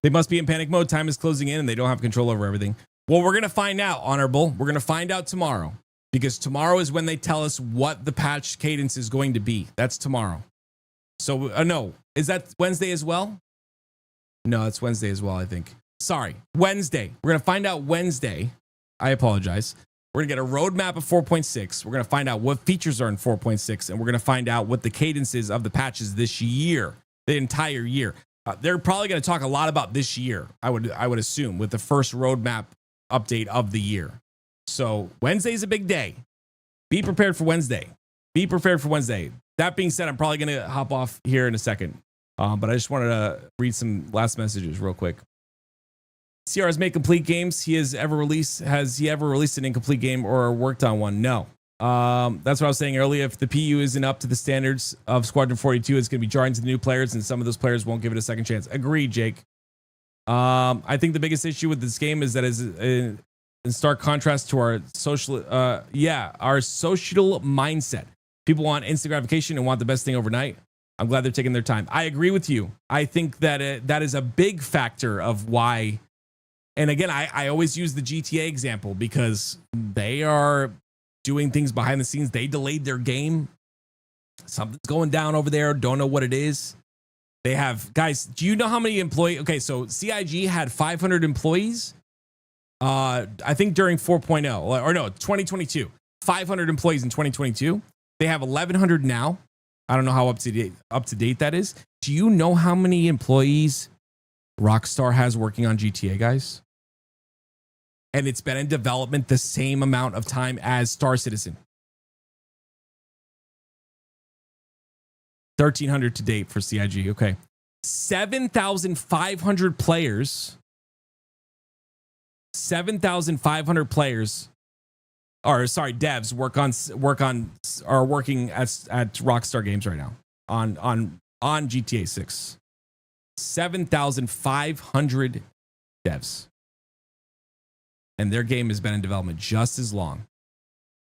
They must be in panic mode. Time is closing in and they don't have control over everything. Well, we're going to find out, Honorable. We're going to find out tomorrow, because tomorrow is when they tell us what the patch cadence is going to be. That's tomorrow. So, no, is that Wednesday as well? No, it's Wednesday as well, I think. Sorry, Wednesday. We're going to find out Wednesday. I apologize. We're going to get a roadmap of 4.6. We're going to find out what features are in 4.6, and we're going to find out what the cadence is of the patches this year, the entire year. They're probably going to talk a lot about this year, I would assume, with the first roadmap update of the year. So Wednesday's a big day. Be prepared for Wednesday. Be prepared for Wednesday. That being said, I'm probably going to hop off here in a second. But I just wanted to read some last messages real quick. CR has made complete games. Has he ever released an incomplete game or worked on one? No. That's what I was saying earlier. If the PU isn't up to the standards of Squadron 42, it's going to be jarring to the new players, and some of those players won't give it a second chance. Agreed, Jake. I think the biggest issue with this game is that is in stark contrast to our social mindset. People want instant gratification and want the best thing overnight. I'm glad they're taking their time. I agree with you. I think that that is a big factor of why. And again, I always use the GTA example because they are doing things behind the scenes. They delayed their game. Something's going down over there. Don't know what it is. They have, guys, do you know how many employees? Okay, so CIG had 500 employees. I think during 4.0 or no, 2022. 500 employees in 2022. They have 1,100 now. I don't know how up to date that is. Do you know how many employees Rockstar has working on GTA, guys? And it's been in development the same amount of time as Star Citizen. 1,300 to date for CIG. Okay. 7,500 players. 7,500 players. Or sorry, devs are working at Rockstar Games right now on GTA 6. 7,500 devs. And their game has been in development just as long.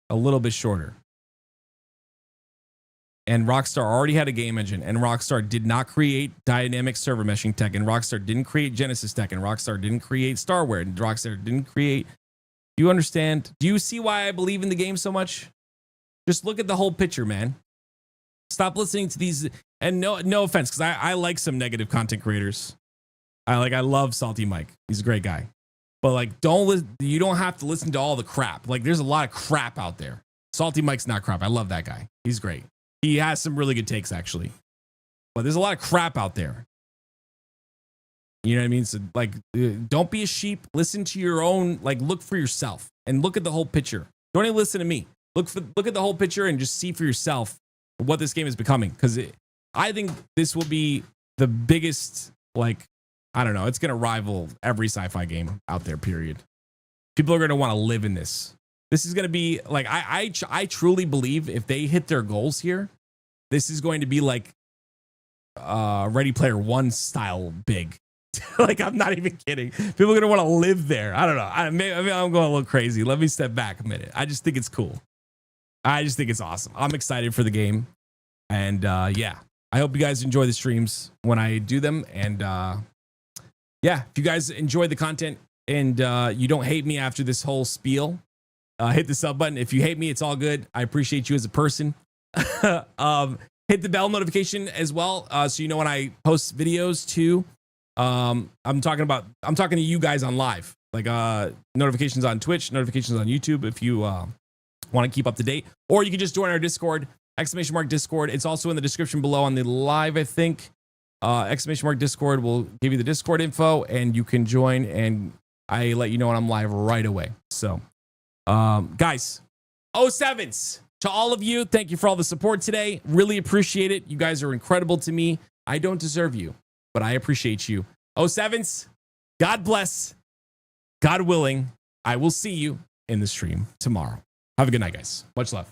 A little bit shorter. And Rockstar already had a game engine, and Rockstar did not create dynamic server meshing tech, and Rockstar didn't create Genesis tech, and Rockstar didn't create Starware, and Rockstar didn't create. Do you understand? Do you see why I believe in the game so much? Just look at the whole picture, man. Stop listening to these. And no offense, because I like some negative content creators. I love Salty Mike. He's a great guy. But like, you don't have to listen to all the crap. Like, there's a lot of crap out there. Salty Mike's not crap. I love that guy. He's great. He has some really good takes, actually. But there's a lot of crap out there. You know what I mean? So like, don't be a sheep. Listen to your own, like, look for yourself and look at the whole picture. Don't even listen to me. Look at the whole picture and just see for yourself what this game is becoming. Because I think this will be the biggest, like, I don't know. It's going to rival every sci-fi game out there, period. People are going to want to live in this. This is going to be like, I truly believe if they hit their goals here, this is going to be like Ready Player One style big. Like, I'm not even kidding. People are going to want to live there. I don't know. Maybe I'm going a little crazy. Let me step back a minute. I just think it's cool. I just think it's awesome. I'm excited for the game. And yeah, I hope you guys enjoy the streams when I do them. And yeah, if you guys enjoy the content and you don't hate me after this whole spiel, hit the sub button. If you hate me, it's all good. I appreciate you as a person. Hit the bell notification as well, so you know when I post videos too. I'm talking to you guys on live. notifications on Twitch, notifications on YouTube if you want to keep up to date. Or you can just join our Discord, !Discord. It's also in the description below on the live, I think. !Discord will give you the Discord info, and you can join, and I let you know when I'm live right away. So, guys, 07s, to all of you, thank you for all the support today. Really appreciate it. You guys are incredible to me. I don't deserve you, but I appreciate you. 07s, God bless. God willing, I will see you in the stream tomorrow. Have a good night, guys. Much love.